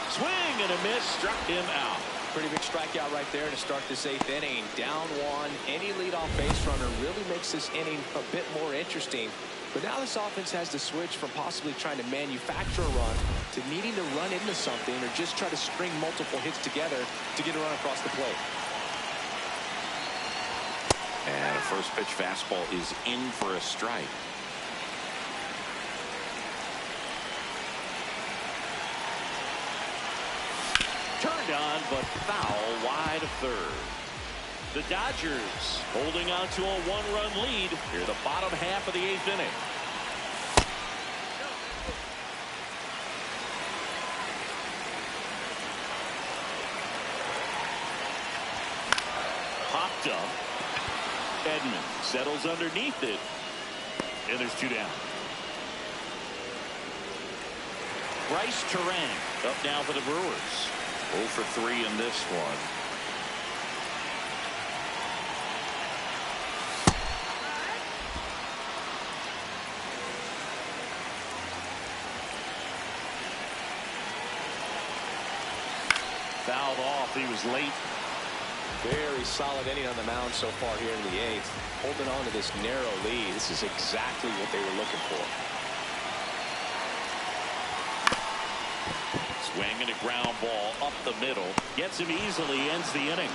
[SPEAKER 1] Swing and a miss, struck him out.
[SPEAKER 2] Pretty big strikeout right there to start this 8th inning. Down 1. Any leadoff base runner really makes this inning a bit more interesting. But now this offense has to switch from possibly trying to manufacture a run to needing to run into something or just try to string multiple hits together to get a run across the plate.
[SPEAKER 1] And a first pitch fastball is in for a strike. Turned on, but foul wide of third. The Dodgers holding on to a 1-run lead here, the bottom half of the 8th inning. Popped up. Edman settles underneath it, and there's 2 down. Bryce Terang up now for the Brewers. 0 for 3 in this one. Fouled off. He was late.
[SPEAKER 2] Very solid inning on the mound so far here in the 8th. Holding on to this narrow lead. This is exactly what they were looking for.
[SPEAKER 1] Swing and a ground ball up the middle. Gets him easily, ends the inning.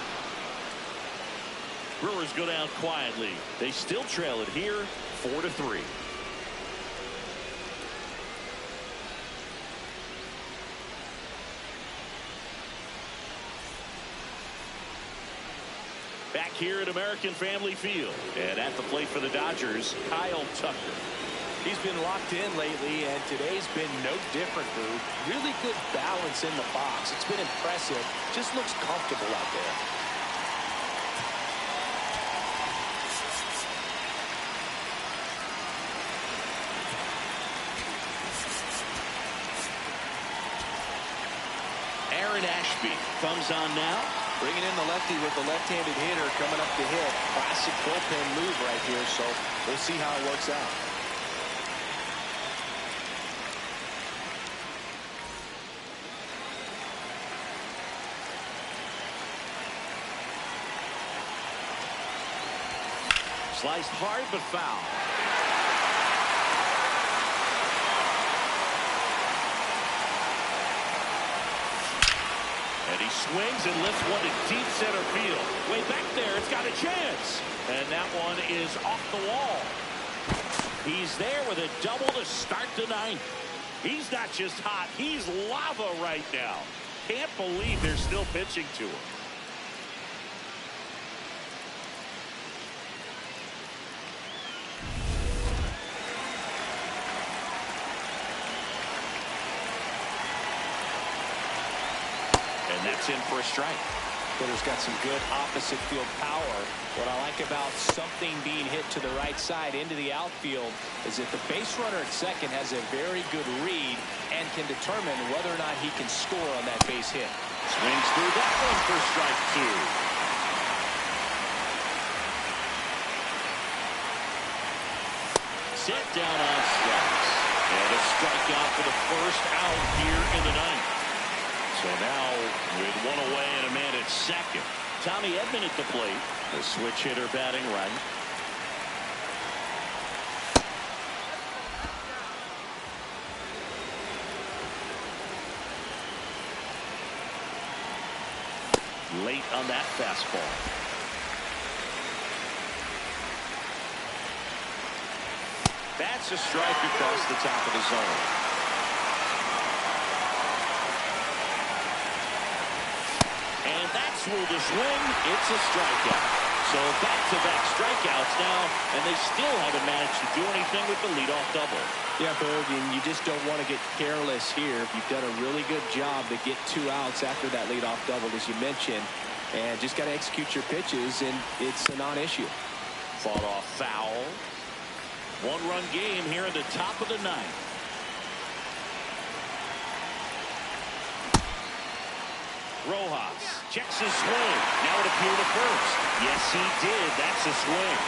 [SPEAKER 1] Brewers go down quietly. They still trail it here, 4-3. Back here at American Family Field. And at the plate for the Dodgers, Kyle Tucker.
[SPEAKER 2] He's been locked in lately, and today's been no different, Boog. Really good balance in the box. It's been impressive. Just looks comfortable out there.
[SPEAKER 1] Aaron Ashby comes on now.
[SPEAKER 2] Bringing in the lefty with the left-handed hitter coming up to hit. Classic bullpen move right here, so we'll see how it works out.
[SPEAKER 1] Sliced hard but foul. And he swings and lifts one to deep center field. Way back there, it's got a chance. And that one is off the wall. He's there with a double to start the ninth. He's not just hot, he's lava right now. Can't believe they're still pitching to him. That's in for a strike.
[SPEAKER 2] Hitter's got some good opposite field power. What I like about something being hit to the right side into the outfield is that the base runner at second has a very good read and can determine whether or not he can score on that base hit.
[SPEAKER 1] Swings through that one for strike two. Set down on strikes. And a strikeout for the first out here in the ninth. So now with one away and a man at second. Tommy Edman at the plate. The switch hitter batting right. Late on that fastball. That's a strike across the top of the zone. And that's ruled a swing. It's a strikeout. So back-to-back strikeouts now, and they still haven't managed to do anything with the leadoff double.
[SPEAKER 2] Yeah, Boog, and you just don't want to get careless here. You've done a really good job to get 2 outs after that leadoff double, as you mentioned, and just got to execute your pitches, and it's a non-issue.
[SPEAKER 1] Fought off foul. One-run game here in the top of the ninth. Rojas checks his swing. Now it appeared to first. Yes, he did. That's a swing.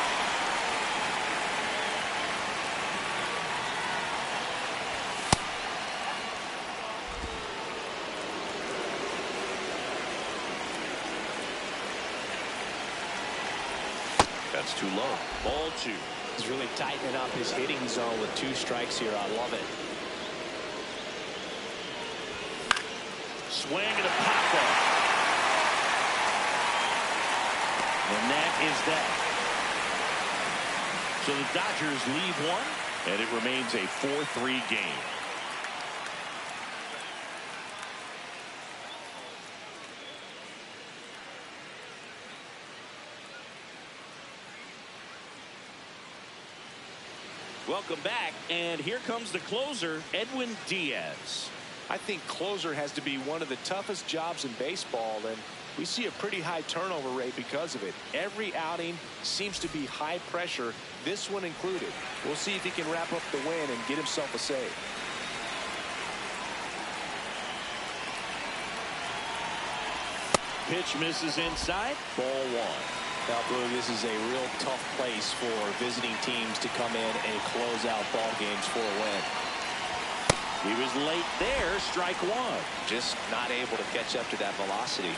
[SPEAKER 1] That's too low. Ball 2.
[SPEAKER 2] He's really tightening up his hitting zone with 2 strikes here. I love it.
[SPEAKER 1] Swing and a pop off. And that is that. So the Dodgers lead one, and it remains a 4-3 game. Welcome back, and here comes the closer, Edwin Diaz.
[SPEAKER 2] I think closer has to be one of the toughest jobs in baseball, and we see a pretty high turnover rate because of it. Every outing seems to be high pressure, this one included. We'll see if he can wrap up the win and get himself a save.
[SPEAKER 1] Pitch misses inside, ball 1.
[SPEAKER 2] Now, Blue, this is a real tough place for visiting teams to come in and close out ball games for a win.
[SPEAKER 1] He was late there, strike 1.
[SPEAKER 2] Just not able to catch up to that velocity.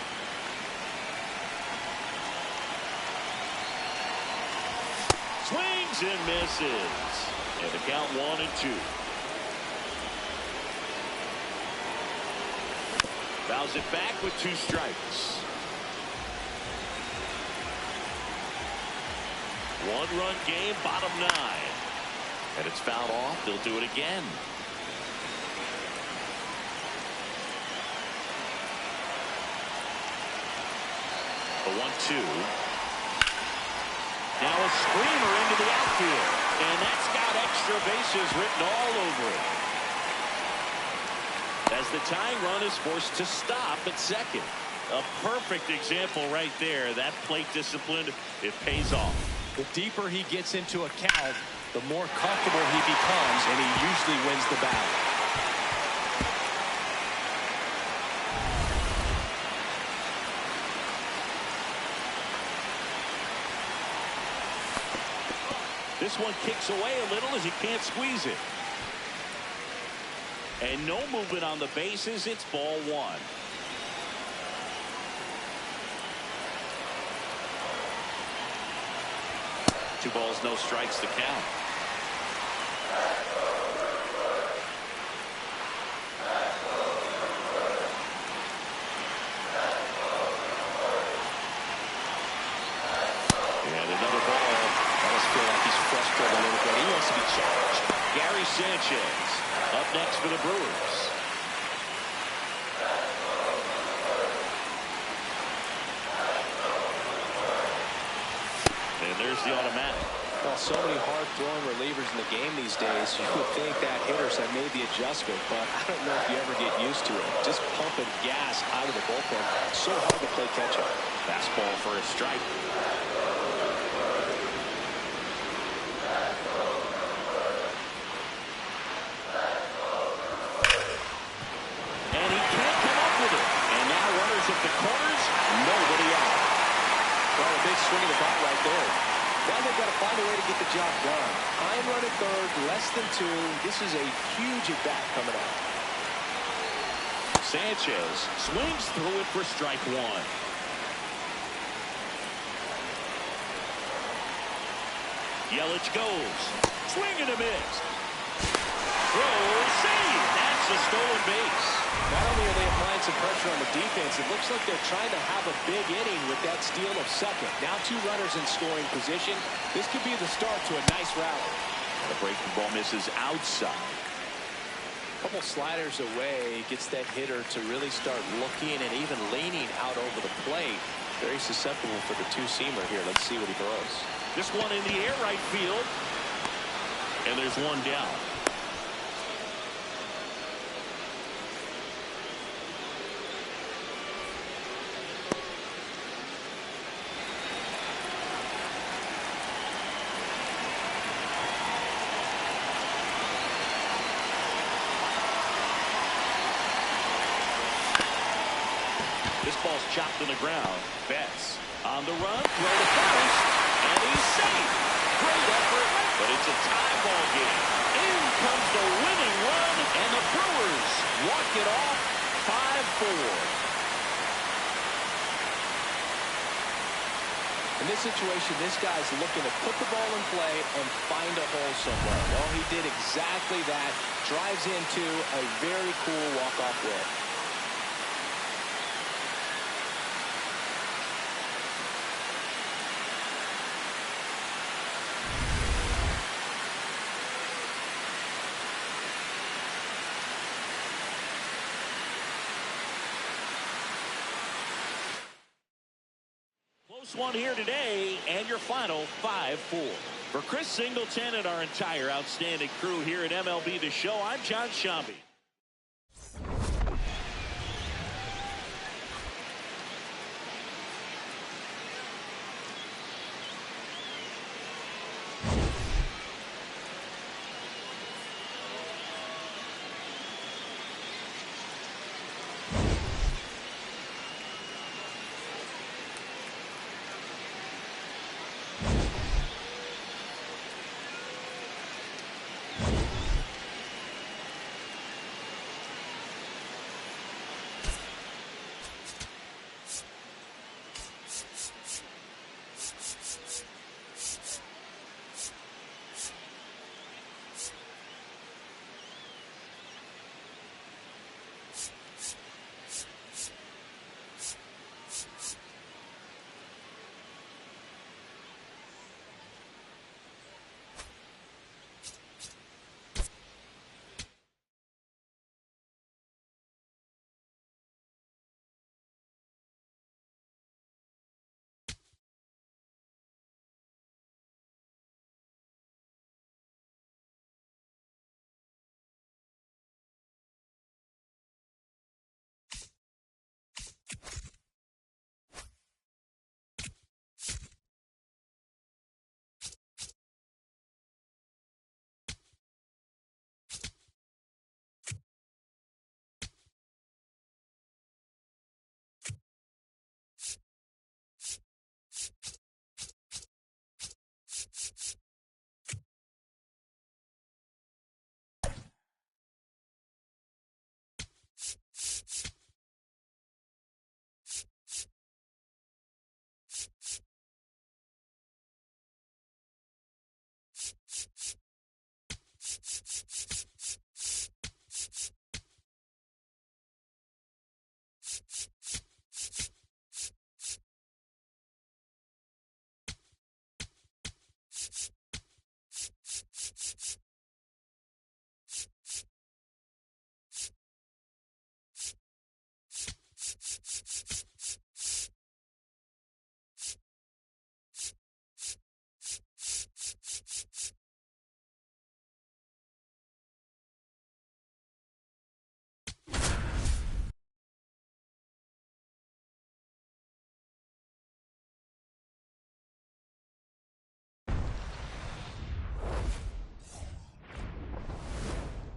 [SPEAKER 1] Swings and misses. And the count 1-2. Fouls it back with 2 strikes. 1-run game, bottom 9. And it's fouled off. They'll do it again. The 1-2. Now a screamer into the outfield. And that's got extra bases written all over it. As the tying run is forced to stop at second. A perfect example right there. That plate discipline, it pays off.
[SPEAKER 2] The deeper he gets into a count, the more comfortable he becomes, and he usually wins the battle.
[SPEAKER 1] This one kicks away a little as he can't squeeze it. And no movement on the bases. It's ball one. Two balls, no strikes to count. And another ball.
[SPEAKER 2] I feel like he's frustrated a little bit. He wants to be challenged.
[SPEAKER 1] Gary Sanchez up next for the Brewers. And there's the automatic.
[SPEAKER 2] Well, so many hard-throwing relievers in the game these days. You would think that hitters have made the adjustment, but I don't know if you ever get used to it. Just pumping gas out of the bullpen. So hard to play catch-up.
[SPEAKER 1] Fastball for a strike. And he can't come up with it. And now runners at the corners, nobody out.
[SPEAKER 2] Well, a big swing of the bat right there. Now they've got to find a way to get the job done. Tying run at third, less than two. This is a huge at-bat coming up.
[SPEAKER 1] Sanchez swings through it for strike one. Yelich goes. Swing and a miss. Throw, save. That's a stolen base.
[SPEAKER 2] Not only are they applying some pressure on the defense, it looks like they're trying to have a big inning with that steal of second. Now two runners in scoring position. This could be the start to a nice rally.
[SPEAKER 1] The breaking ball misses outside.
[SPEAKER 2] A couple sliders away gets that hitter to really start looking and even leaning out over the plate. Very susceptible for the two-seamer here. Let's see what he throws.
[SPEAKER 1] This one in the air right field. And there's one down. This ball's chopped to the ground. Betts on the run, throw to first, and he's safe. Great effort, but it's a tie ball game. In comes the winning run, and the Brewers walk it off 5-4.
[SPEAKER 2] In this situation, this guy's looking to put the ball in play and find a hole somewhere. Well, he did exactly that. Drives into a very cool walk-off win.
[SPEAKER 1] Close one here today, and your final 5-4. For Chris Singleton and our entire outstanding crew here at MLB The Show, I'm John Shambi.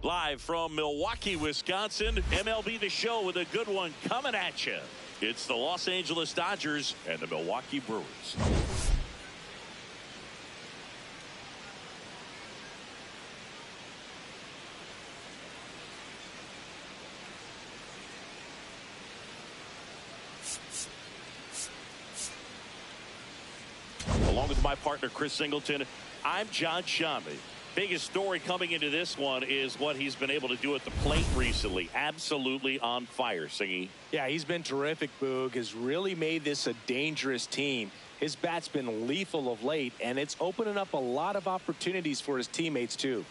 [SPEAKER 1] Live from Milwaukee, Wisconsin, MLB The Show with a good one coming at you. It's the Los Angeles Dodgers and the Milwaukee Brewers. Along with my partner, Chris Singleton, I'm John Shammy. Biggest story coming into this one is what he's been able to do at the plate recently. Absolutely on fire, Singy.
[SPEAKER 2] Yeah, he's been terrific, Boog. Has really made this a dangerous team. His bat's been lethal of late, and it's opening up a lot of opportunities for his teammates, too.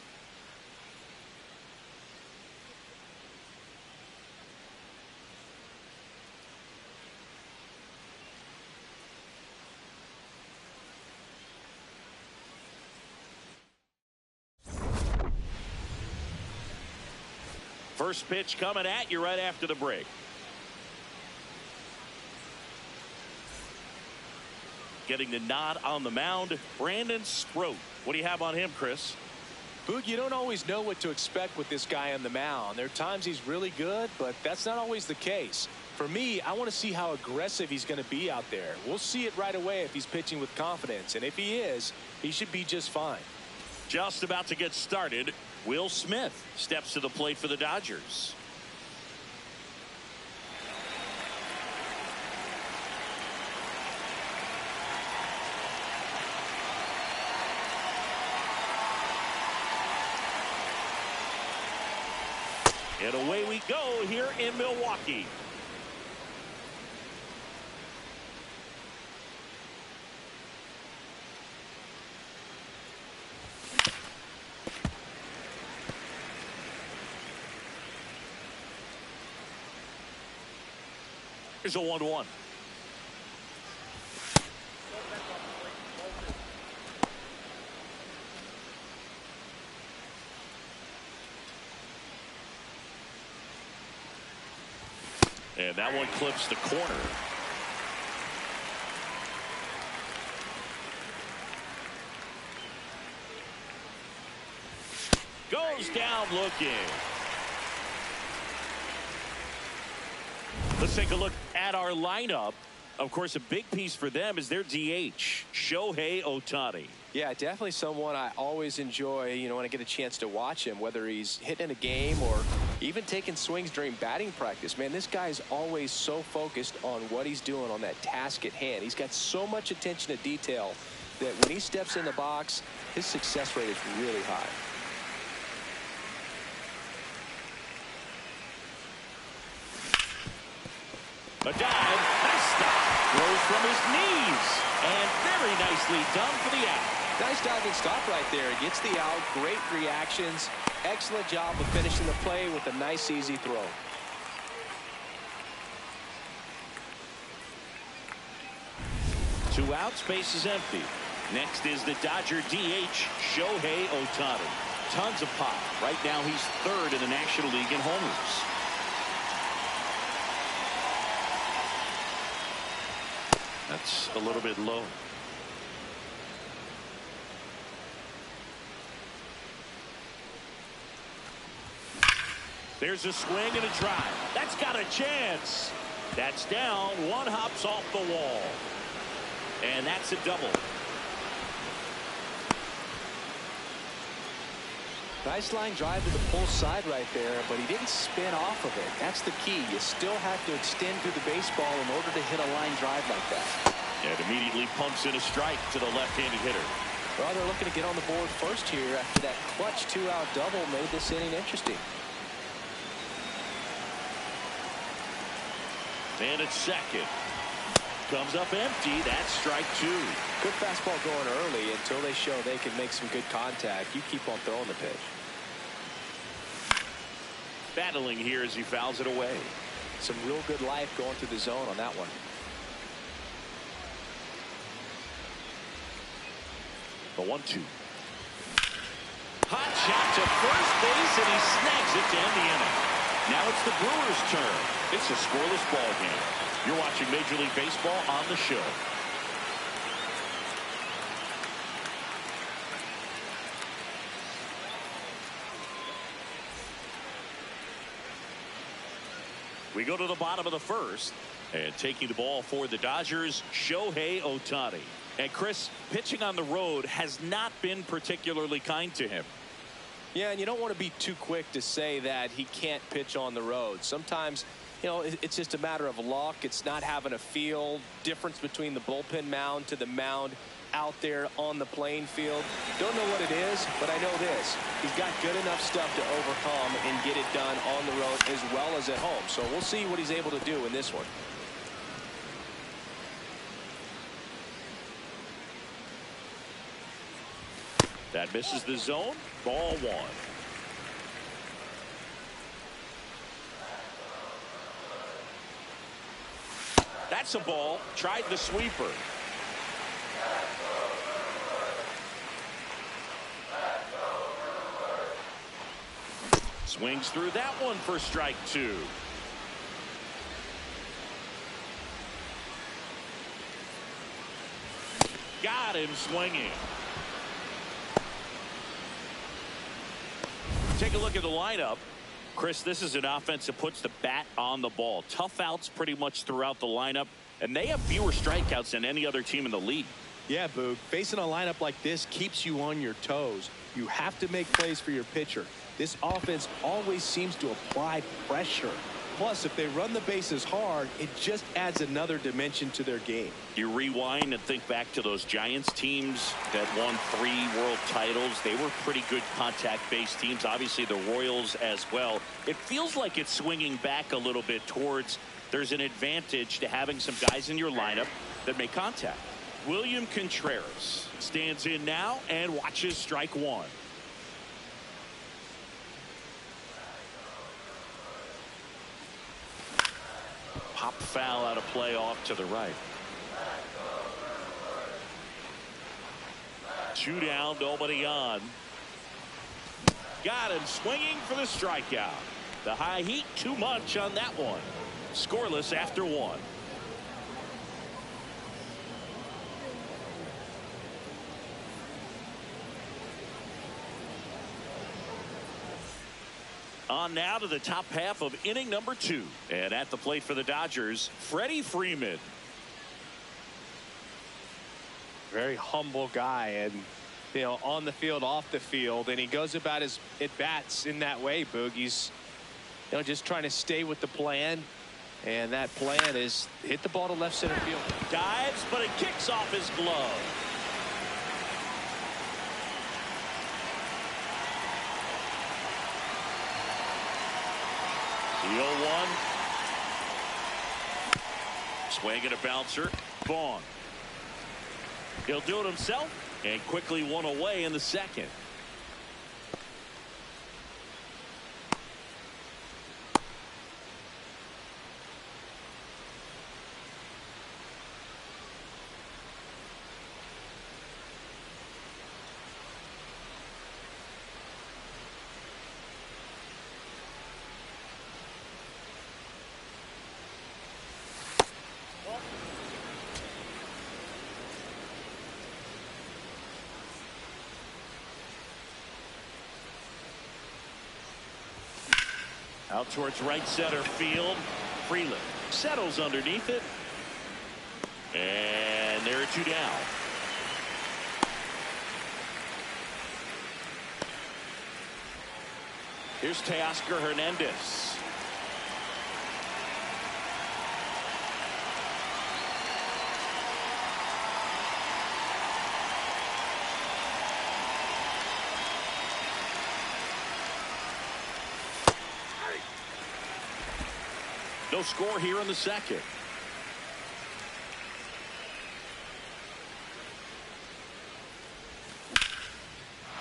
[SPEAKER 1] First pitch coming at you right after the break. Getting the nod on the mound, Brandon Stroh. What do you have on him, Chris?
[SPEAKER 2] Boog, you don't always know what to expect with this guy on the mound. There are times he's really good, but that's not always the case. For me, I want to see how aggressive he's going to be out there. We'll see it right away if he's pitching with confidence, and if he is, he should be just fine.
[SPEAKER 1] Just about to get started. Will Smith steps to the plate for the Dodgers. And away we go here in Milwaukee. Here's a 1-1. And that one clips the corner. Goes down looking. Let's take a look at our lineup. Of course, a big piece for them is their DH, Shohei Ohtani.
[SPEAKER 2] Yeah, definitely someone I always enjoy, when I get a chance to watch him, whether he's hitting in a game or even taking swings during batting practice. Man, this guy is always so focused on what he's doing on that task at hand. He's got so much attention to detail that when he steps in the box, his success rate is really high.
[SPEAKER 1] A dive, nice stop, throws from his knees, and very nicely done for the out.
[SPEAKER 2] Nice diving stop right there. Gets the out, great reactions, excellent job of finishing the play with a nice, easy throw.
[SPEAKER 1] Two outs, base is empty. Next is the Dodger DH, Shohei Ohtani. Tons of pop. Right now he's third in the National League in homers. That's a little bit low. There's a swing and a drive. That's got a chance. That's down. One hops off the wall. And that's a double.
[SPEAKER 2] Nice line drive to the pull side right there, but he didn't spin off of it. That's the key. You still have to extend through the baseball in order to hit a line drive like that.
[SPEAKER 1] And immediately pumps in a strike to the left-handed hitter.
[SPEAKER 2] Well, they're looking to get on the board first here after that clutch two-out double made this inning interesting.
[SPEAKER 1] And it's second. Comes up empty. That's strike two.
[SPEAKER 2] Good fastball going early until they show they can make some good contact. You keep on throwing the pitch.
[SPEAKER 1] Battling here as he fouls it away.
[SPEAKER 2] Some real good life going through the zone on that one.
[SPEAKER 1] The 1-2. Hot shot to first base, and he snags it to end the inning. Now it's the Brewers' turn. It's a scoreless ball game. You're watching Major League Baseball on the show. We go to the bottom of the first, and taking the ball for the Dodgers, Shohei Ohtani. And Chris, pitching on the road has not been particularly kind to him.
[SPEAKER 2] Yeah, and you don't want to be too quick to say that he can't pitch on the road. Sometimes, you know, it's just a matter of luck. It's not having a feel. Difference between the bullpen mound to the mound out there on the playing field. Don't know what it is, but I know this. He's got good enough stuff to overcome and get it done on the road as well as at home. So we'll see what he's able to do in this one.
[SPEAKER 1] That misses the zone. Ball one. That's a ball. Tried the sweeper. Swings through that one for strike two. Got him swinging. Take a look at the lineup. Chris, this is an offense that puts the bat on the ball. Tough outs pretty much throughout the lineup, and they have fewer strikeouts than any other team in the league.
[SPEAKER 5] Yeah, Boog. Facing a lineup like this keeps you on your toes. You have to make plays for your pitcher. This offense always seems to apply pressure. Plus, if they run the bases hard, it just adds another dimension to their game.
[SPEAKER 1] You rewind and think back to those Giants teams that won 3 world titles. They were pretty good contact-based teams. Obviously, the Royals as well. It feels like it's swinging back a little bit towards there's an advantage to having some guys in your lineup that make contact. William Contreras stands in now and watches strike one. Pop foul out of play off to the right. 2 down, nobody on. Got him swinging for the strikeout. The high heat too much on that one. Scoreless after 1. On now to the top half of inning number 2. And at the plate for the Dodgers, Freddie Freeman.
[SPEAKER 2] Very humble guy, and you know, on the field, off the field, and he goes about his at-bats in that way, Boog. He's, you know, just trying to stay with the plan, and that plan is hit the ball to left center field.
[SPEAKER 1] Dives, but it kicks off his glove. The 0-1. Swing and a bouncer. Vaughn. He'll do it himself and quickly one away in the second. Out towards right center field. Freeland settles underneath it. And there are two down. Here's Teoscar Hernandez. No score here in the second.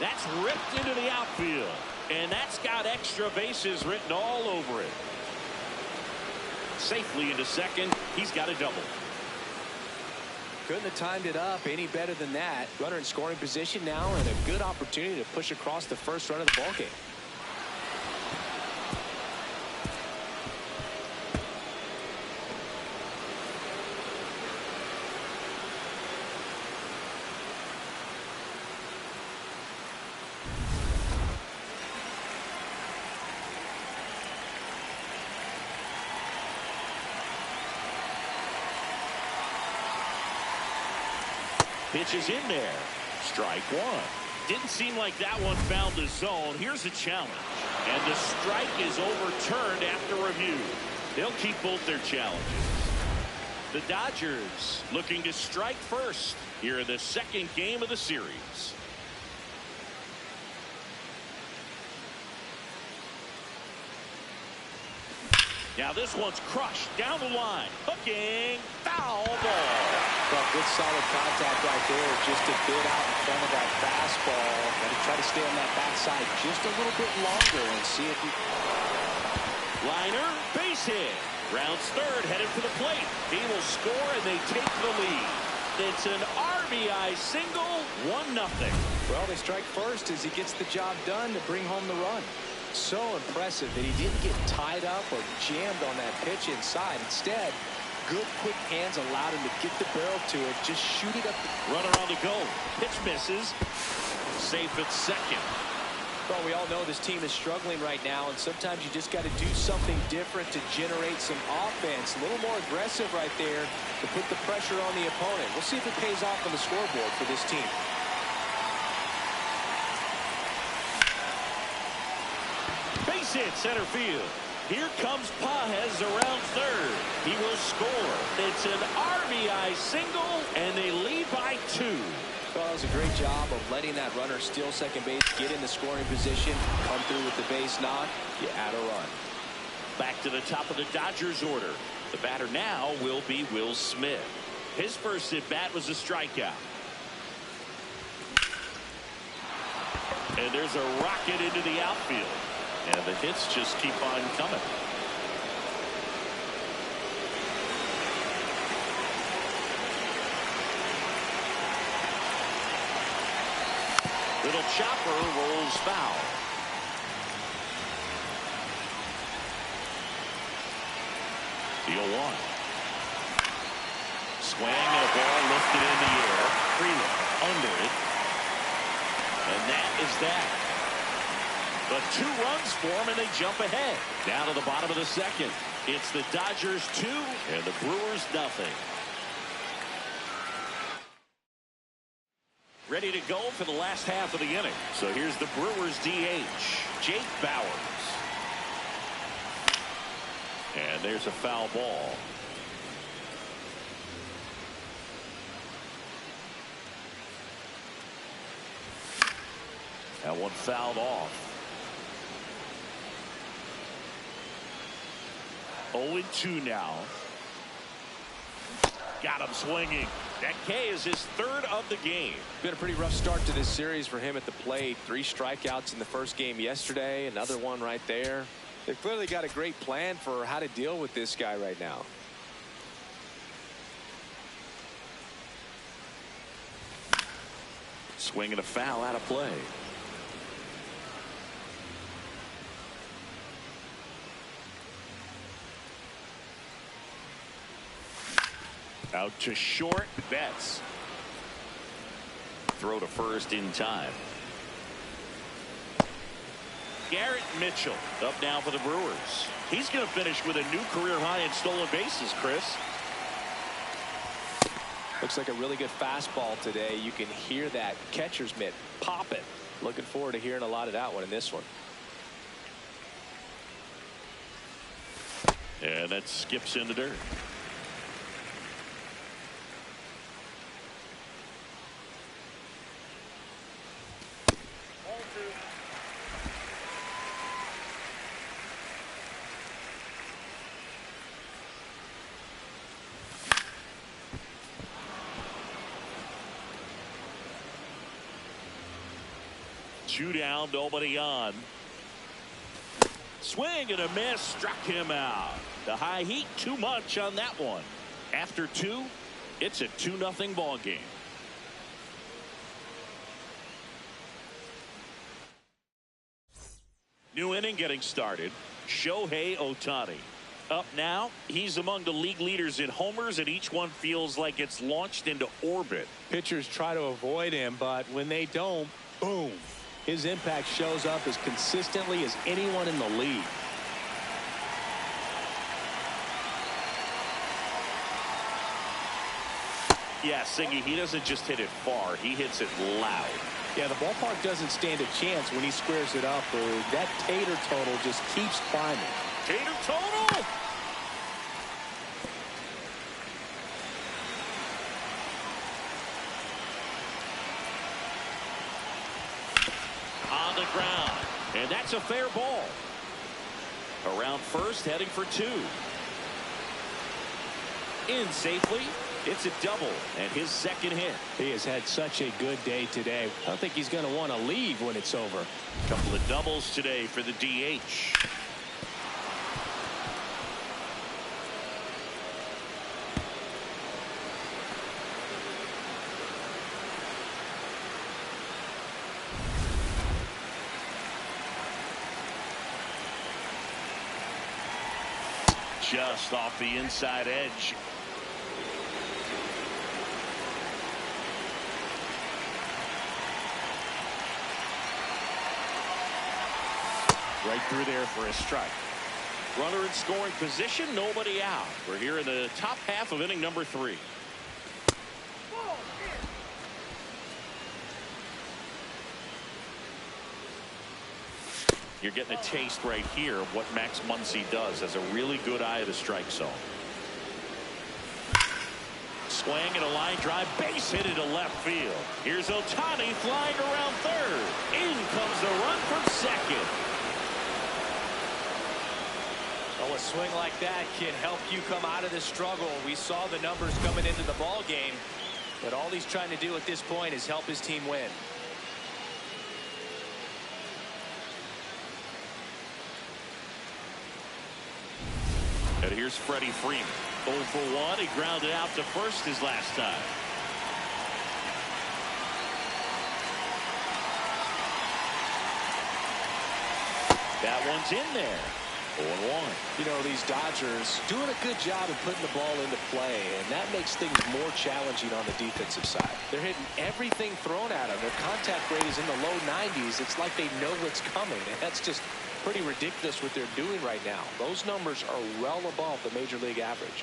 [SPEAKER 1] That's ripped into the outfield. And that's got extra bases written all over it. Safely into second. He's got a double.
[SPEAKER 2] Couldn't have timed it up any better than that. Runner in scoring position now and a good opportunity to push across the first run of the ballgame.
[SPEAKER 1] Pitch is in there. Strike one. Didn't seem like that one found the zone. Here's a challenge. And the strike is overturned after review. They'll keep both their challenges. The Dodgers looking to strike first here in the second game of the series. Now this one's crushed down the line. Hooking. Foul ball.
[SPEAKER 2] Well, good solid contact right there. Just a bit out in front of that fastball. Got to try to stay on that backside just a little bit longer and see if he...
[SPEAKER 1] Liner, base hit. Rounds third, headed for the plate. He will score and they take the lead. It's an RBI single, 1-0.
[SPEAKER 2] Well, they strike first as he gets the job done to bring home the run. So impressive that he didn't get tied up or jammed on that pitch inside. Instead, good quick hands allowed him to get the barrel to it, just shoot it up.
[SPEAKER 1] Runner on the go. Pitch misses. Safe at second.
[SPEAKER 2] Well, we all know this team is struggling right now, and sometimes you just got to do something different to generate some offense. A little more aggressive right there to put the pressure on the opponent. We'll see if it pays off on the scoreboard for this team.
[SPEAKER 1] Base hit center field. Here comes Pages around third. He will score. It's an RBI single, and they lead by 2.
[SPEAKER 2] Well, that was a great job of letting that runner steal second base, get in the scoring position, come through with the base knock. You add a run.
[SPEAKER 1] Back to the top of the Dodgers order. The batter now will be Will Smith. His first at bat was a strikeout. And there's a rocket into the outfield. And the hits just keep on coming. Little chopper rolls foul. The 0-1. Swing and a ball lifted in the air. Freeland under it. And that is that. But 2 runs for him, and they jump ahead. Down to the bottom of the second. It's the Dodgers 2 and the Brewers nothing. Ready to go for the last half of the inning. So here's the Brewers DH, Jake Bauers. And there's a foul ball. That one fouled off. 0-2 now. Got him swinging. That K is his 3rd of the game.
[SPEAKER 2] Been a pretty rough start to this series for him at the plate. 3 strikeouts in the first game yesterday. Another one right there. They've clearly got a great plan for how to deal with this guy right now.
[SPEAKER 1] Swinging a foul out of play. Out to short. Betts. Throw to first in time. Garrett Mitchell up now for the Brewers. He's going to finish with a new career high in stolen bases, Chris.
[SPEAKER 2] Looks like a really good fastball today. You can hear that catcher's mitt popping. Looking forward to hearing a lot of that one in this one.
[SPEAKER 1] And that skips in the dirt. Two down, nobody on. Swing and a miss, struck him out. The high heat, too much on that one. After two, it's a 2-0 ball game. New inning getting started. Shohei Ohtani. Up now, he's among the league leaders in homers, and each one feels like it's launched into orbit.
[SPEAKER 5] Pitchers try to avoid him, but when they don't, boom. His impact shows up as consistently as anyone in the league.
[SPEAKER 1] Yeah, Singy, he doesn't just hit it far. He hits it loud.
[SPEAKER 5] Yeah, the ballpark doesn't stand a chance when he squares it up. That tater total just keeps climbing.
[SPEAKER 1] Tater total! On the ground, and that's a fair ball. Around first, heading for two. In safely. It's a double and his second hit.
[SPEAKER 2] He has had such a good day today. I don't think he's going to want to leave when it's over.
[SPEAKER 1] Couple of doubles today for the DH. Just off the inside edge. Right through there for a strike. Runner in scoring position, nobody out. We're here in the top half of inning number 3. You're getting a taste right here of what Max Muncy does. Has a really good eye of the strike zone. Swing and a line drive, base hit into left field. Here's Ohtani flying around third. In comes the run from second.
[SPEAKER 2] Oh, a swing like that can help you come out of the struggle. We saw the numbers coming into the ball game, but all he's trying to do at this point is help his team win.
[SPEAKER 1] And here's Freddie Freeman. 0 for 1. He grounded out to first his last time. That one's in there. 0-1.
[SPEAKER 2] You know, these Dodgers doing a good job of putting the ball into play, and that makes things more challenging on the defensive side. They're hitting everything thrown at them. Their contact rate is in the low 90s. It's like they know what's coming, and that's just pretty ridiculous what they're doing right now. Those numbers are well above the major league average.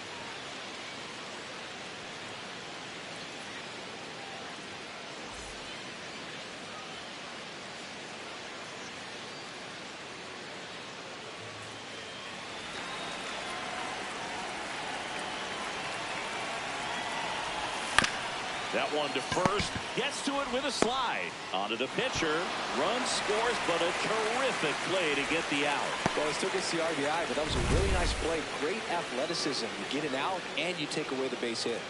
[SPEAKER 1] That one to first, gets to it with a slide. Onto the pitcher, run scores, but a terrific play to get the out.
[SPEAKER 2] Well, it still gets the RBI, but that was a really nice play. Great athleticism. You get it out, and you take away the base hit.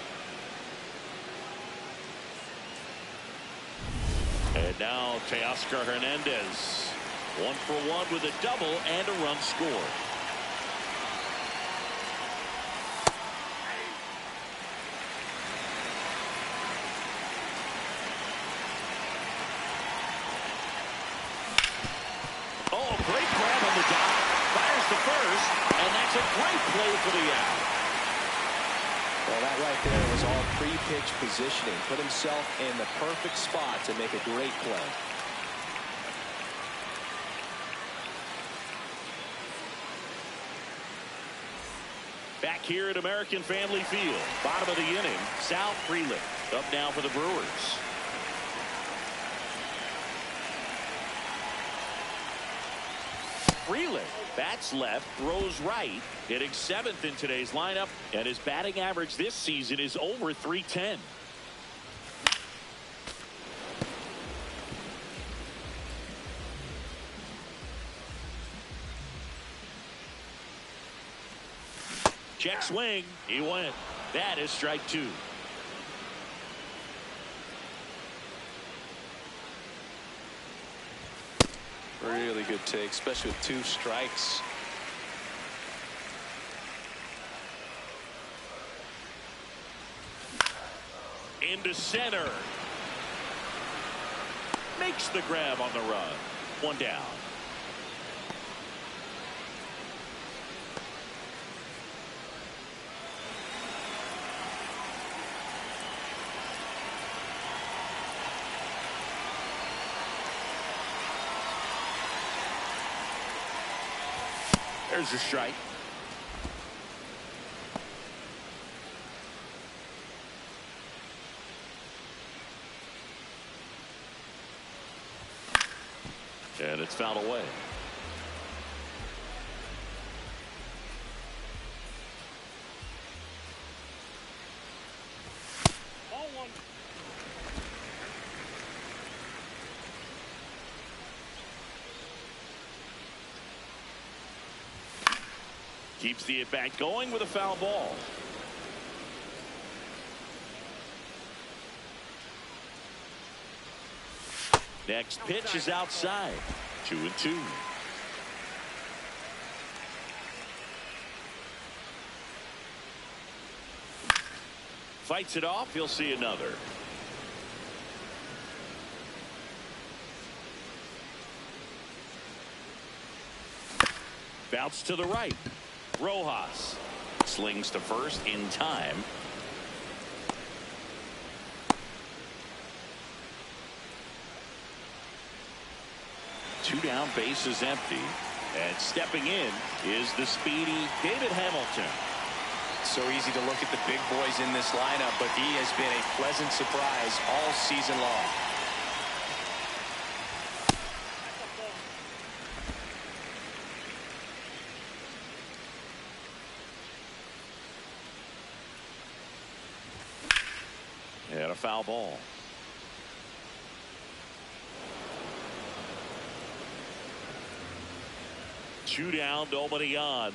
[SPEAKER 1] And now Teoscar Hernandez. 1 for 1 with a double and a run scored. Play for the out.
[SPEAKER 2] Well, that right there was all pre-pitch positioning. Put himself in the perfect spot to make a great play.
[SPEAKER 1] Back here at American Family Field, bottom of the inning, Sal Frelick up now for the Brewers. Frelick bats left, throws right, hitting 7th in today's lineup, and his batting average this season is over .310. Check swing. He went. That is strike 2.
[SPEAKER 2] Really good take, especially with 2 strikes.
[SPEAKER 1] Into center. Makes the grab on the run. 1 down. There's a strike. And it's fouled away.
[SPEAKER 3] Ball 1.
[SPEAKER 1] Keeps the at-bat going with a foul ball. Next pitch is outside. 2-2. Fights it off. He'll see another. Bounce to the right. Rojas slings to first in time. Two down, base is empty. And stepping in is the speedy David Hamilton.
[SPEAKER 4] So easy to look at the big boys in this lineup, but he has been a pleasant surprise all season long.
[SPEAKER 1] And a foul ball. Two down, nobody on.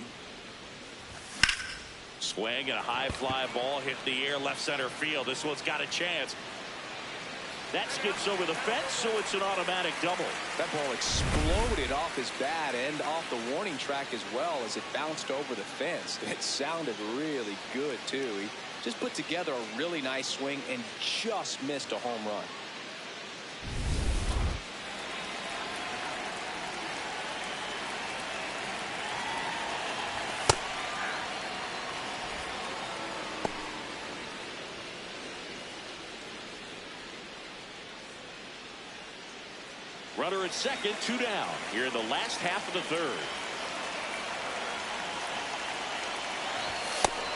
[SPEAKER 1] Swing and a high fly ball hit the air left center field. This one's got a chance. That skips over the fence, so it's an automatic double.
[SPEAKER 4] That ball exploded off his bat and off the warning track as well as it bounced over the fence. It sounded really good, too. He just put together a really nice swing and just missed a home run.
[SPEAKER 1] Runner at second, two down here in the last half of the third.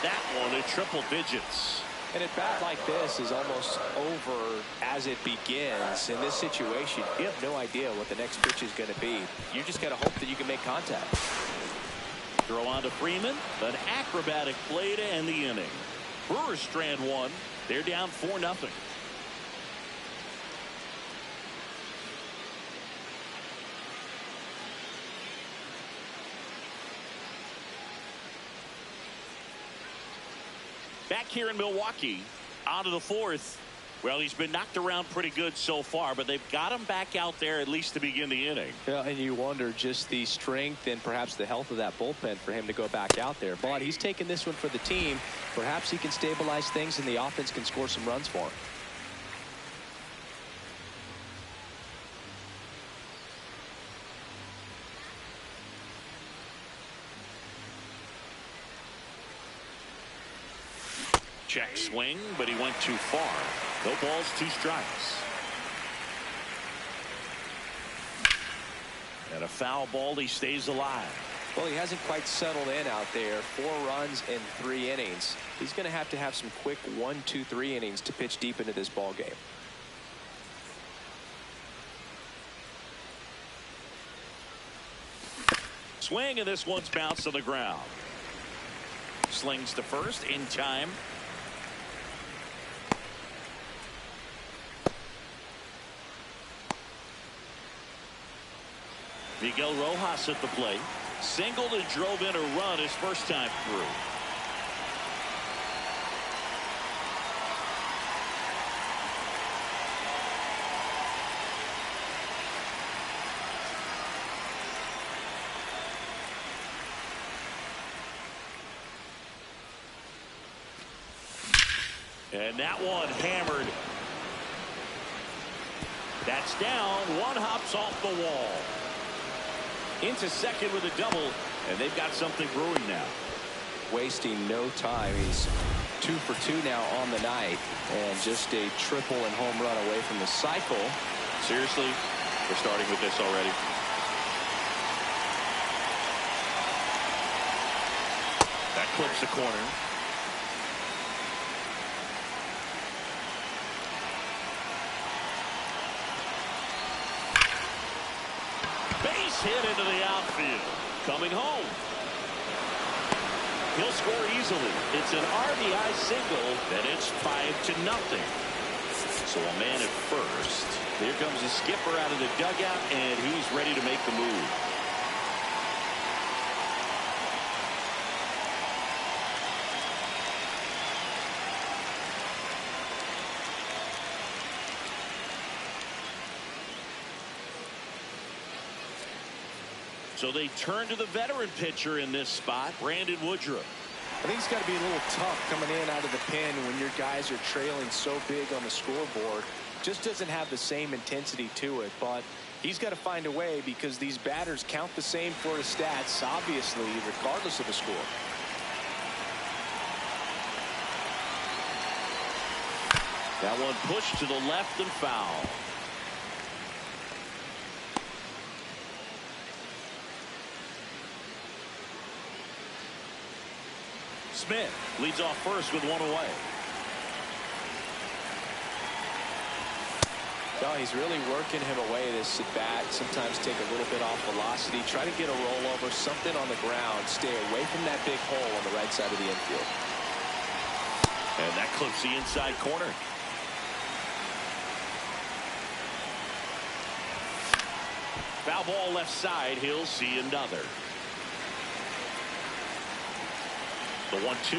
[SPEAKER 1] That one in triple digits.
[SPEAKER 2] And at bat like this is almost over as it begins. In this situation, you have no idea what the next pitch is going to be. You just got to hope that you can make contact.
[SPEAKER 1] Throw on to Freeman. An acrobatic play to end the inning. Brewers strand one. They're down 4-0. Back here in Milwaukee, out of the fourth. Well, he's been knocked around pretty good so far, but they've got him back out there at least to begin the inning.
[SPEAKER 2] Yeah, and you wonder just the strength and perhaps the health of that bullpen for him to go back out there. But he's taking this one for the team. Perhaps he can stabilize things and the offense can score some runs for him.
[SPEAKER 1] Check swing, but he went too far. No balls, 2 strikes. And a foul ball, he stays alive.
[SPEAKER 4] Well, he hasn't quite settled in out there. 4 runs in 3 innings. He's going to have some quick 1, 2, 3 innings to pitch deep into this ball game.
[SPEAKER 1] Swing, and this one's bounced to the ground. Slings to first in time. Miguel Rojas at the plate. Singled and drove in a run his first time through. And that one hammered. That's down. One hops off the wall. Into second with a double, and they've got something brewing now.
[SPEAKER 4] Wasting no time. He's 2 for 2 now on the night, and just a triple and home run away from the cycle.
[SPEAKER 1] Seriously, we're starting with this already. That clips the corner. Base hit into the outfield. Coming home. He'll score easily. It's an RBI single, and it's 5-0. So a man at first. Here comes the skipper out of the dugout, and he's ready to make the move. So they turn to the veteran pitcher in this spot, Brandon Woodruff.
[SPEAKER 2] I think it's got to be a little tough coming in out of the pen when your guys are trailing so big on the scoreboard. Just doesn't have the same intensity to it, but he's got to find a way because these batters count the same for his stats, obviously, regardless of the score.
[SPEAKER 1] That one pushed to the left and foul. Smith leads off first with one away.
[SPEAKER 2] Well, he's really working him away this at bat. Sometimes take a little bit off velocity. Try to get a rollover, something on the ground. Stay away from that big hole on the right side of the infield.
[SPEAKER 1] And that clips the inside corner. Foul ball left side. He'll see another. The 1-2.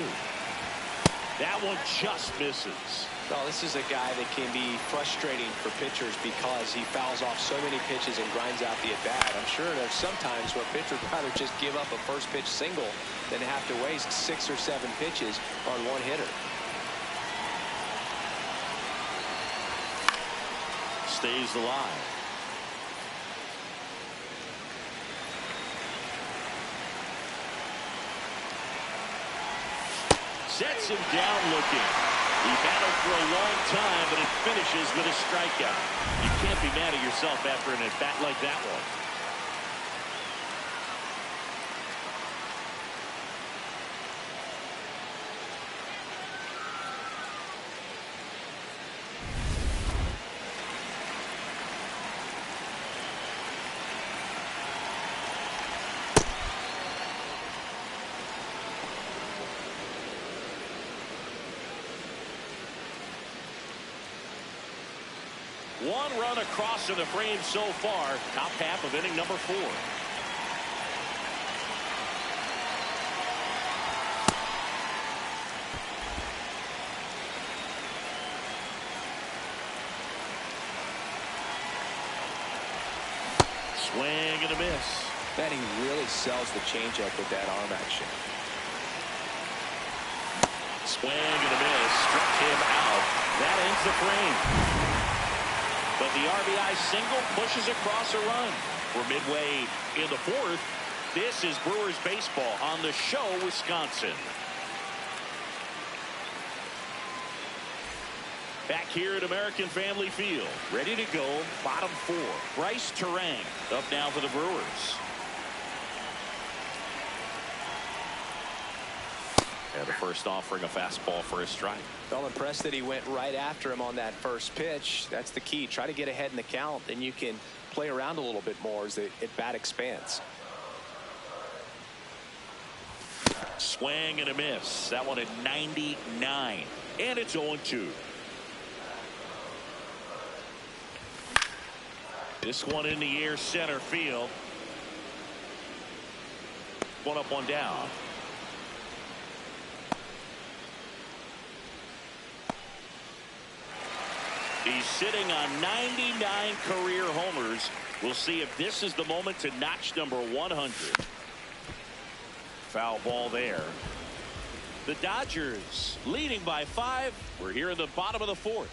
[SPEAKER 1] That one just misses.
[SPEAKER 2] Well, this is a guy that can be frustrating for pitchers because he fouls off so many pitches and grinds out the at-bat. I'm sure there's some times where pitchers would rather just give up a first pitch single than have to waste 6 or 7 pitches on one hitter.
[SPEAKER 1] Stays alive. Sets him down looking. He battled for a long time, but it finishes with a strikeout. You can't be mad at yourself after an at-bat like that one. One run across in the frame so far. Top half of inning number 4. Swing and a miss.
[SPEAKER 2] Man, he really sells the changeup with that arm action.
[SPEAKER 1] Swing and a miss. Struck him out. That ends the frame. But the RBI single pushes across a run. We're midway in the 4th. This is Brewers baseball on the show, Wisconsin. Back here at American Family Field. Ready to go. Bottom 4. Bryce Terang up now for the Brewers. And the first offering a fastball for a strike.
[SPEAKER 2] Well, impressed that he went right after him on that first pitch. That's the key. Try to get ahead in the count, then you can play around a little bit more as the at-bat expands.
[SPEAKER 1] Swing and a miss. That one at 99. And it's 0-2. This one in the air, center field. One up, one down. He's sitting on 99 career homers. We'll see if this is the moment to notch number 100. Foul ball there. The Dodgers leading by 5. We're here in the bottom of the 4th.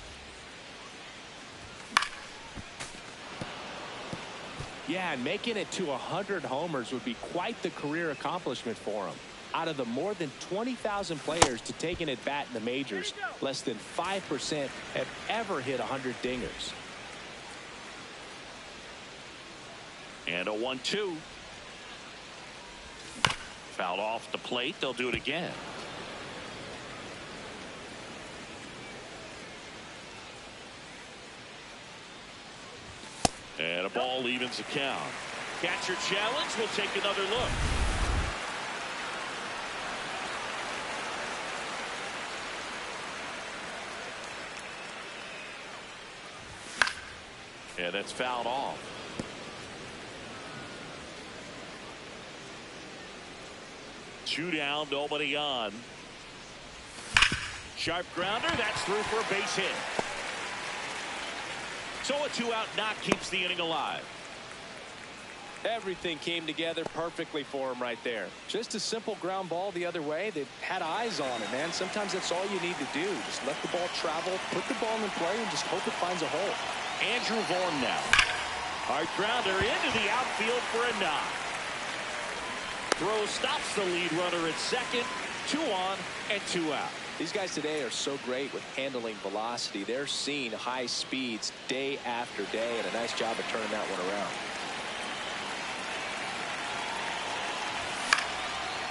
[SPEAKER 2] Yeah, and making it to 100 homers would be quite the career accomplishment for him. Out of the more than 20,000 players to take an at-bat in the majors, less than 5% have ever hit 100 dingers.
[SPEAKER 1] And a 1-2. Fouled off the plate. They'll do it again. And a ball evens the count. Catcher challenge. We'll take another look. Yeah, that's fouled off. Two down, nobody on. Sharp grounder. That's through for a base hit. So a 2-out knock keeps the inning alive.
[SPEAKER 2] Everything came together perfectly for him right there. Just a simple ground ball the other way that had eyes on it, man. Sometimes that's all you need to do. Just let the ball travel, put the ball in play, and just hope it finds a hole.
[SPEAKER 1] Andrew Vaughn now. Hard grounder into the outfield for a knock. Throw stops the lead runner at second. 2 on and 2 out.
[SPEAKER 2] These guys today are so great with handling velocity. They're seeing high speeds day after day, and a nice job of turning that one around.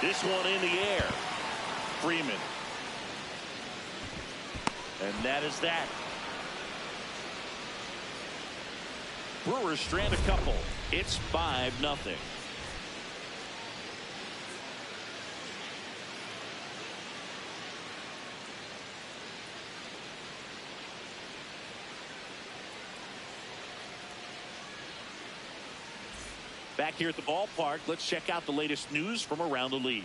[SPEAKER 1] This one in the air. Freeman. And that is that. Brewers strand a couple. It's 5-0. Back here at the ballpark, let's check out the latest news from around the league.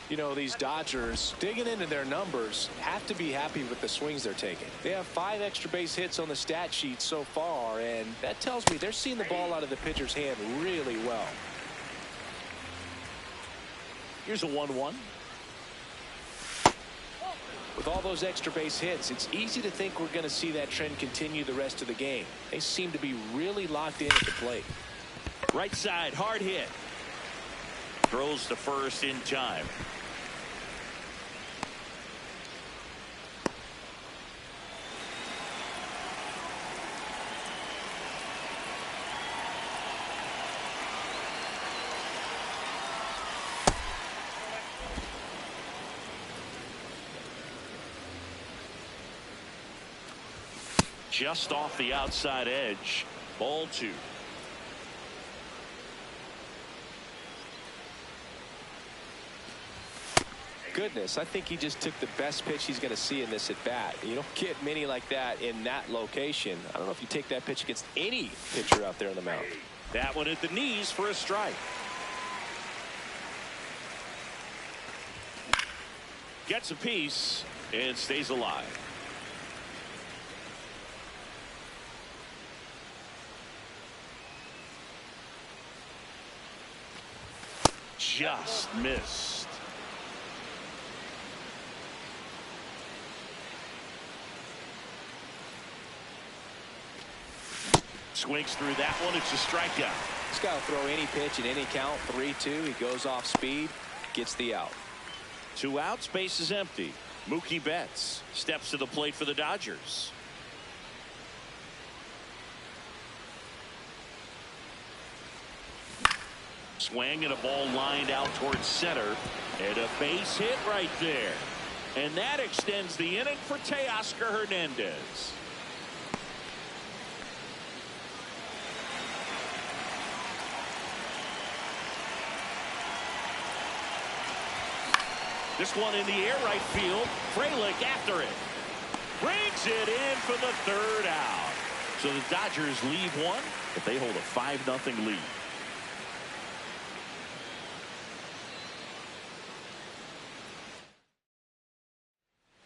[SPEAKER 2] You know, these Dodgers, digging into their numbers, have to be happy with the swings they're taking. They have 5 extra base hits on the stat sheet so far, and that tells me they're seeing the ball out of the pitcher's hand really well.
[SPEAKER 1] Here's a 1-1.
[SPEAKER 2] With all those extra base hits, it's easy to think we're going to see that trend continue the rest of the game. They seem to be really locked in at the plate.
[SPEAKER 1] Right side, hard hit. Throws to first in time. Just off the outside edge. Ball 2.
[SPEAKER 2] Goodness, I think he just took the best pitch he's going to see in this at bat. You don't get many like that in that location. I don't know if you take that pitch against any pitcher out there on the mound.
[SPEAKER 1] That one at the knees for a strike. Gets a piece and stays alive. Just missed. Swings through that one. It's a strikeout.
[SPEAKER 2] He's got to throw any pitch at any count. 3-2. He goes off speed, gets the out.
[SPEAKER 1] 2 outs, base is empty. Mookie Betts steps to the plate for the Dodgers. Swing and a ball lined out towards center. And a base hit right there. And that extends the inning for Teoscar Hernandez. This one in the air, right field. Frelick after it. Brings it in for the 3rd out. So the Dodgers leave one, but they hold a 5-0 lead.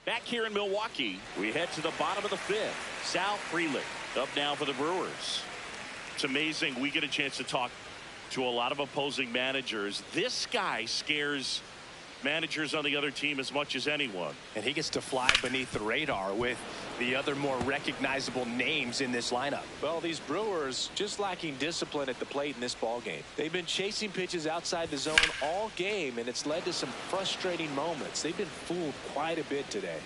[SPEAKER 1] Back here in Milwaukee, we head to the bottom of the 5th. Sal Frelick up now for the Brewers. It's amazing. We get a chance to talk to a lot of opposing managers. This guy scares managers on the other team as much as anyone.
[SPEAKER 5] And he gets to fly beneath the radar with the other more recognizable names in this lineup.
[SPEAKER 2] Well, these Brewers just lacking discipline at the plate in this ball game. They've been chasing pitches outside the zone all game, and it's led to some frustrating moments. They've been fooled quite a bit today.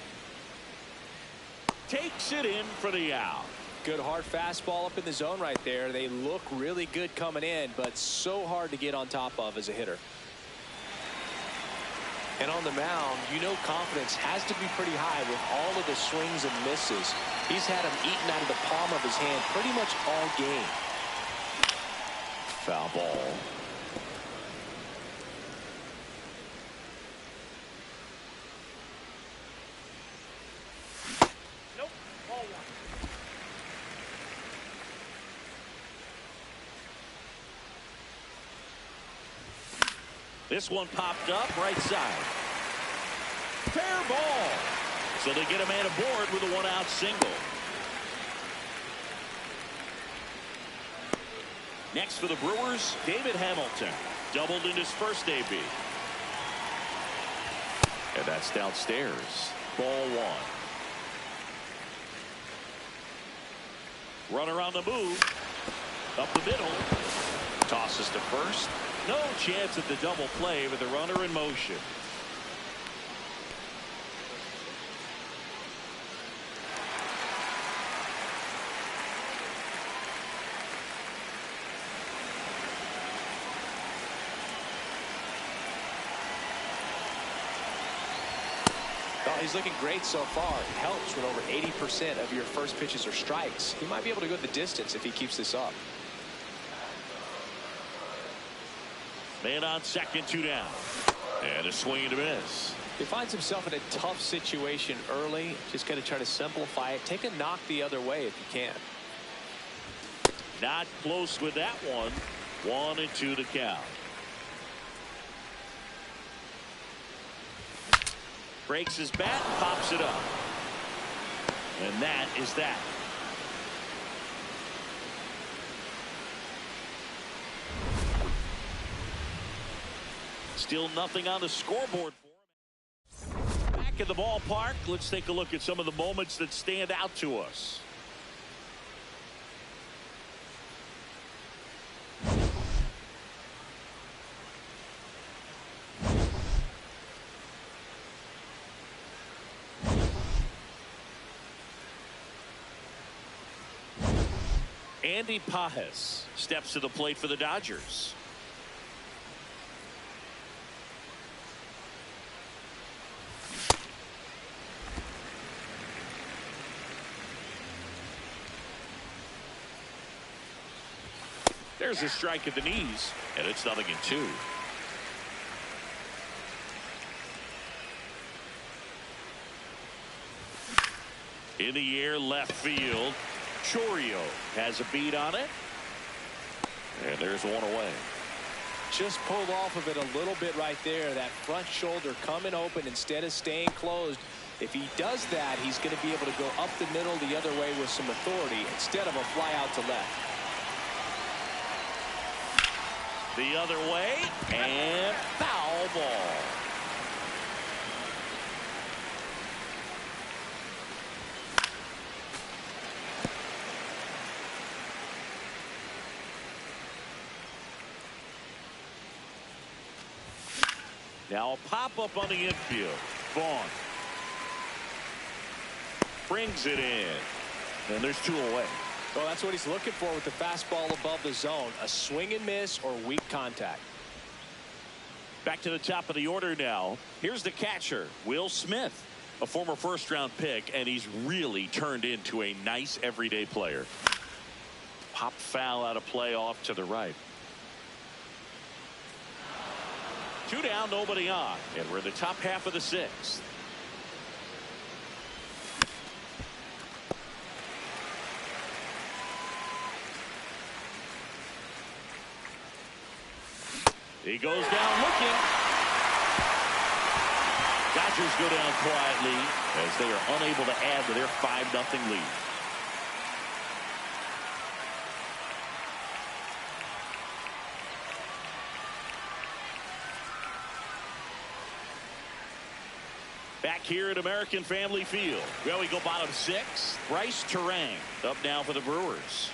[SPEAKER 1] Takes it in for the out.
[SPEAKER 2] Good hard fastball up in the zone right there. They look really good coming in, but so hard to get on top of as a hitter. And on the mound, you know confidence has to be pretty high with all of the swings and misses. He's had them eaten out of the palm of his hand pretty much all game.
[SPEAKER 1] Foul ball.
[SPEAKER 3] Nope. Ball 1.
[SPEAKER 1] This one popped up right side. Fair ball. So they get a man aboard with a 1-out single. Next for the Brewers, David Hamilton. Doubled in his first AB. And that's downstairs. Ball 1. Runner on the move. Up the middle. Tosses to first. No chance at the double play with the runner in motion.
[SPEAKER 2] Well, he's looking great so far. It helps when over 80% of your first pitches are strikes. He might be able to go the distance if he keeps this up.
[SPEAKER 1] Man on second, 2 down. And a swing and a miss.
[SPEAKER 2] He finds himself in a tough situation early. Just got to try to simplify it. Take a knock the other way if you can.
[SPEAKER 1] Not close with that one. 1-2 to count. Breaks his bat, pops it up. And that is that. Still nothing on the scoreboard for him. Back in the ballpark, let's take a look at some of the moments that stand out to us. Andy Pajes steps to the plate for the Dodgers. There's a strike at the knees, and it's 0-2. In the air, left field. Chourio has a beat on it. And there's one away.
[SPEAKER 2] Just pulled off of it a little bit right there. That front shoulder coming open instead of staying closed. If he does that, he's going to be able to go up the middle the other way with some authority instead of a fly out to left.
[SPEAKER 1] The other way, and foul ball. Now a pop-up on the infield. Vaughn brings it in. And there's 2 away.
[SPEAKER 2] Well, that's what he's looking for with the fastball above the zone. A swing and miss or weak contact.
[SPEAKER 1] Back to the top of the order now. Here's the catcher, Will Smith, a former first-round pick, and he's really turned into a nice everyday player. Pop foul out of play off to the right. 2 down, nobody on, and we're in the top half of the 6th. He goes down looking. Dodgers go down quietly as they are unable to add to their 5-0 lead. Back here at American Family Field. Well, we go bottom 6. Bryce Terang up now for the Brewers.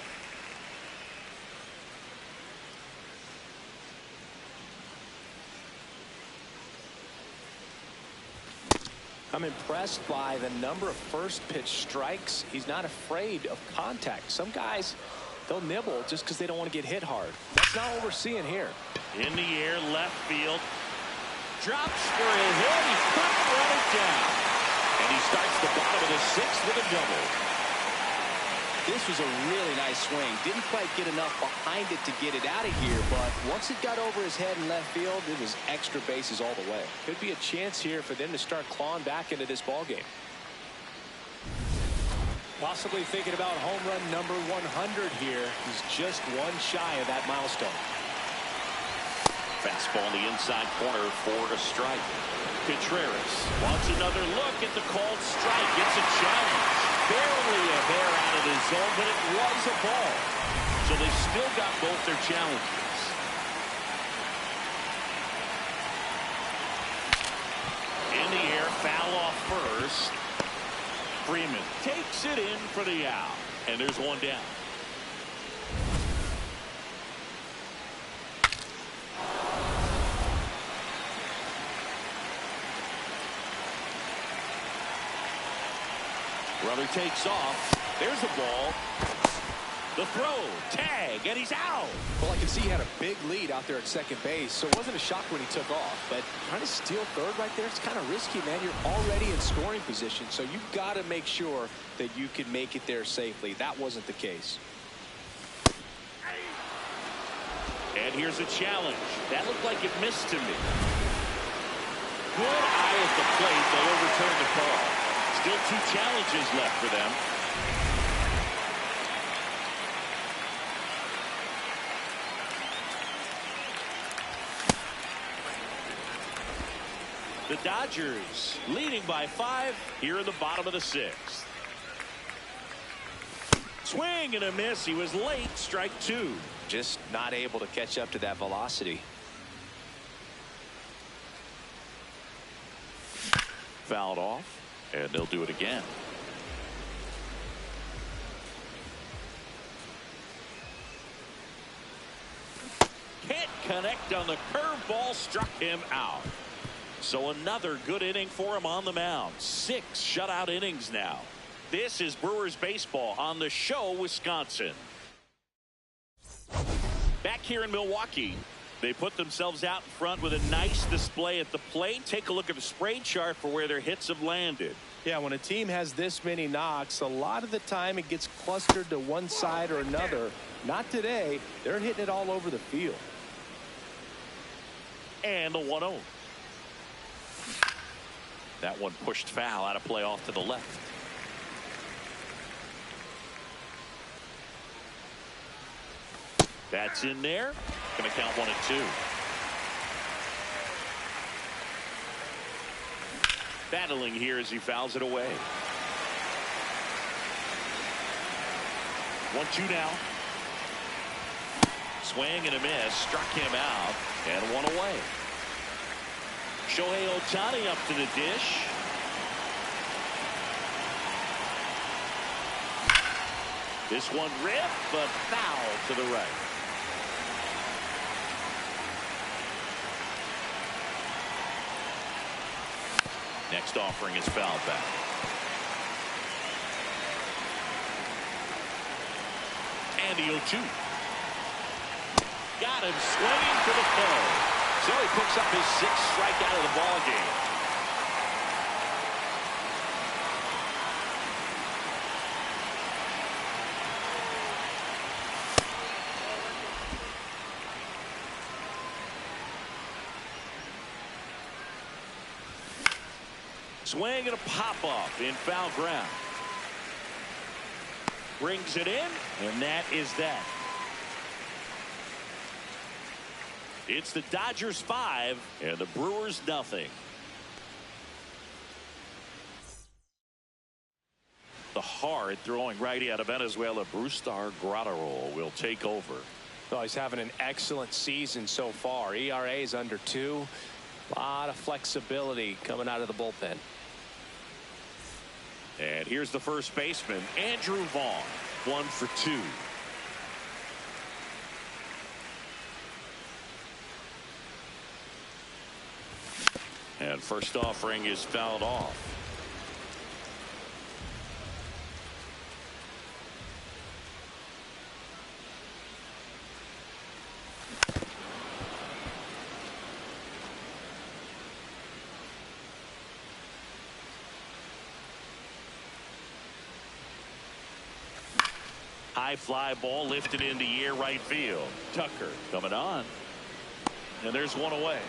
[SPEAKER 2] I'm impressed by the number of first pitch strikes. He's not afraid of contact. Some guys, they'll nibble just because they don't want to get hit hard. That's not what we're seeing here.
[SPEAKER 1] In the air, left field. Drops for a hit. He couldn't run it down. And he starts the bottom of the 6th with a double.
[SPEAKER 4] This was a really nice swing. Didn't quite get enough behind it to get it out of here, but once it got over his head in left field, it was extra bases all the way.
[SPEAKER 2] Could be a chance here for them to start clawing back into this ball game. Possibly thinking about home run number 100 here. He's just 1 shy of that milestone.
[SPEAKER 1] Fastball in the inside corner for a strike. Contreras wants another look at the called strike. Gets a challenge. Barely a hair out of the zone, but it was a ball. So they still got both their challenges. In the air, foul off first. Freeman takes it in for the out. And there's 1 down. Runner takes off. There's a ball. The throw, tag, and he's out.
[SPEAKER 2] Well, I can see he had a big lead out there at second base, so it wasn't a shock when he took off. But trying to steal third right there, it's kind of risky, man. You're already in scoring position, so you've got to make sure that you can make it there safely. That wasn't the case.
[SPEAKER 1] And here's a challenge. That looked like it missed to me. Good eye at the plate. They overturned the call. Still 2 challenges left for them. The Dodgers leading by 5 here in the bottom of the 6th. Swing and a miss. He was late. Strike 2.
[SPEAKER 2] Just not able to catch up to that velocity.
[SPEAKER 1] Fouled off, and they'll do it again. Can't connect on the curveball, struck him out. So another good inning for him on the mound. 6 shutout innings now. This is Brewers baseball on the show, Wisconsin. Back here in Milwaukee, they put themselves out in front with a nice display at the plate. Take a look at the spray chart for where their hits have landed.
[SPEAKER 5] Yeah, when a team has this many knocks, a lot of the time it gets clustered to one side or another. Not today. They're hitting it all over the field.
[SPEAKER 1] And the 1-0. That one pushed foul out of play off to the left. That's in there. Going to count 1-2. Battling here as he fouls it away. 1-2 now. Swing and a miss. Struck him out. And 1 away. Shohei Ohtani up to the dish. This one ripped, but foul to the right. Next offering is fouled back. And the 0-2. Got him swinging for the third. So he picks up his 6th strikeout of the ball game. Swing and a pop-off in foul ground. Brings it in, and that is that. It's the Dodgers 5 and the Brewers nothing. The hard-throwing righty out of Venezuela, Brustar Graterol, will take over.
[SPEAKER 2] Oh, he's having an excellent season so far. ERA is under 2. A lot of flexibility coming out of the bullpen.
[SPEAKER 1] And here's the first baseman, Andrew Vaughn, 1 for 2. And first offering is fouled off. High fly ball lifted in the air right field. Tucker coming on. And there's one away.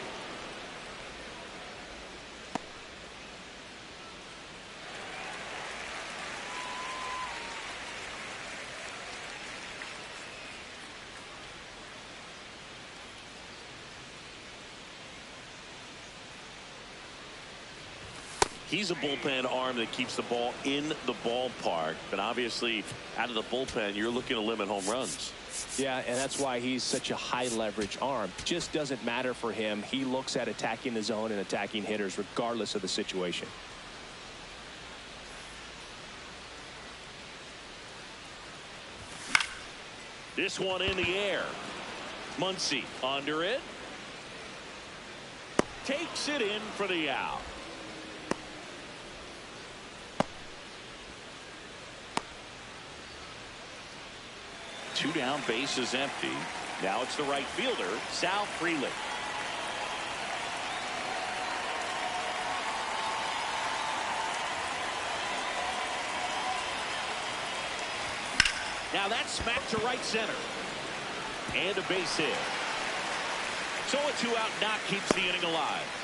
[SPEAKER 1] He's a bullpen arm that keeps the ball in the ballpark, but obviously out of the bullpen you're looking to limit home runs.
[SPEAKER 2] Yeah, and that's why he's such a high leverage arm. Just doesn't matter for him. He looks at attacking the zone and attacking hitters regardless of the situation.
[SPEAKER 1] This one in the air. Muncy under it. Takes it in for the out. Two down, base is empty. Now it's the right fielder, Sal Frelick. Now that's smacked to right center. And a base hit. So a 2-out knock keeps the inning alive.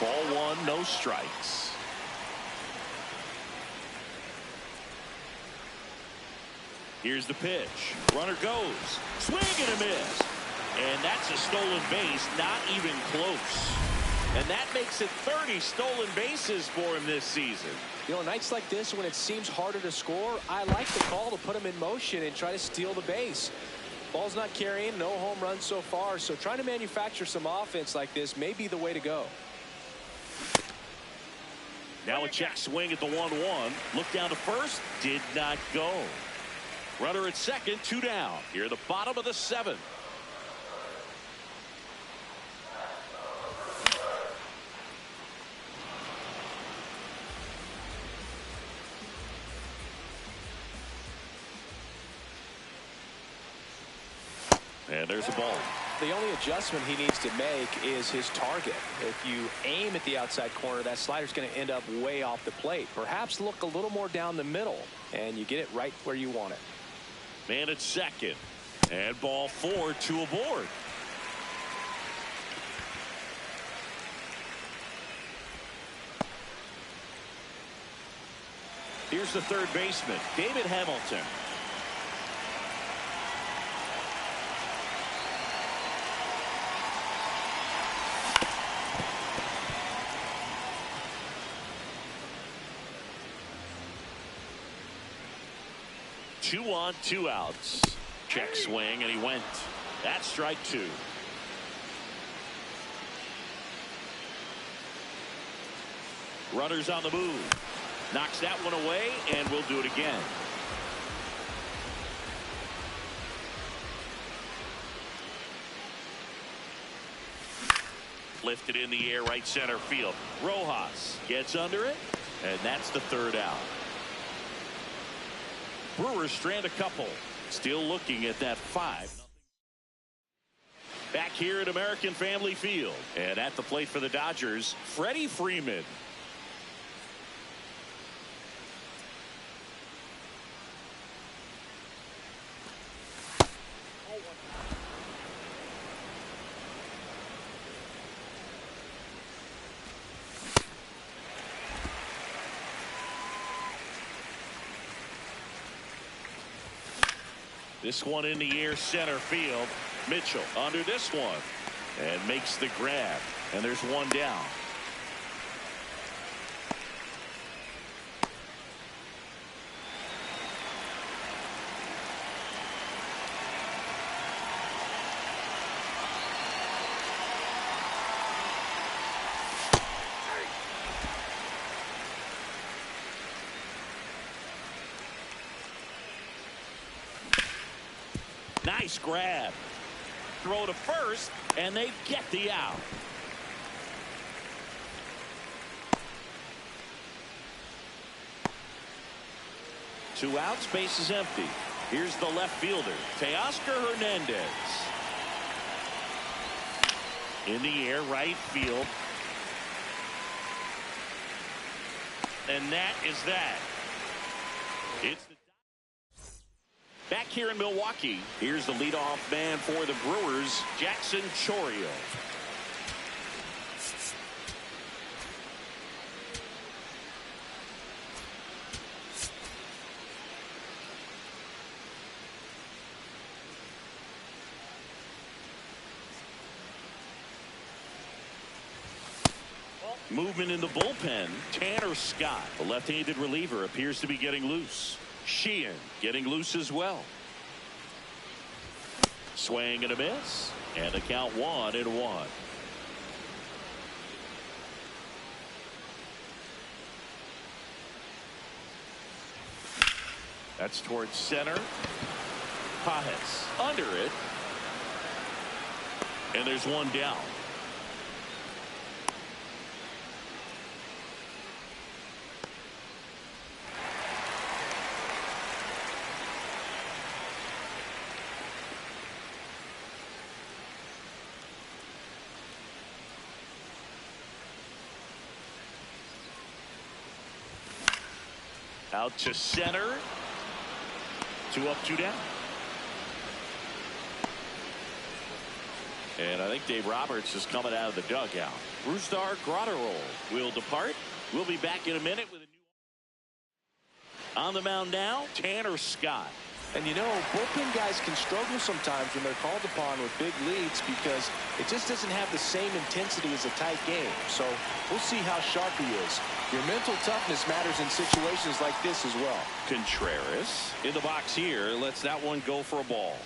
[SPEAKER 1] Ball 1, no strikes. Here's the pitch. Runner goes. Swing and a miss. And that's a stolen base, not even close. And that makes it 30 stolen bases for him this season.
[SPEAKER 2] You know, nights like this when it seems harder to score, I like the call to put him in motion and try to steal the base. Ball's not carrying, no home runs so far, so trying to manufacture some offense like this may be the way to go.
[SPEAKER 1] Now a check swing at the 1-1. Look down to first. Did not go. Runner at second, 2 down. Here at the bottom of the 7th. And there's the ball.
[SPEAKER 2] The only adjustment he needs to make is his target. If you aim at the outside corner, that slider's going to end up way off the plate. Perhaps look a little more down the middle, and you get it right where you want it.
[SPEAKER 1] Man at second. And ball 4, 2 aboard. Here's the third baseman, David Hamilton. Two on, 2 outs. Check swing, and he went. That's strike 2. Runners on the move. Knocks that one away, and we'll do it again. Lifted in the air, right center field. Rojas gets under it, and that's the third out. Brewers strand a couple. Still looking at that 5. Back here at American Family Field. And at the plate for the Dodgers, Freddie Freeman. This one in the air, center field. Mitchell under this one and makes the grab, and there's one down. Nice grab. Throw to first, and they get the out. Two outs, base is empty. Here's the left fielder, Teoscar Hernandez. In the air, right field. And that is that. It's the back here in Milwaukee, here's the leadoff man for the Brewers, Jackson Chourio. Movement in the bullpen. Tanner Scott, the left-handed reliever, appears to be getting loose. Sheehan getting loose as well. Swing and a miss, and the count 1-1. That's towards center. Pajes under it, and there's one down. Out to center. 2 up, 2 down. And I think Dave Roberts is coming out of the dugout. Brusdar Graterol will depart. We'll be back in a minute with a new. On the mound now, Tanner Scott.
[SPEAKER 2] And you know, bullpen guys can struggle sometimes when they're called upon with big leads because it just doesn't have the same intensity as a tight game. So we'll see how sharp he is. Your mental toughness matters in situations like this as well.
[SPEAKER 1] Contreras in the box here. Lets that one go for a ball.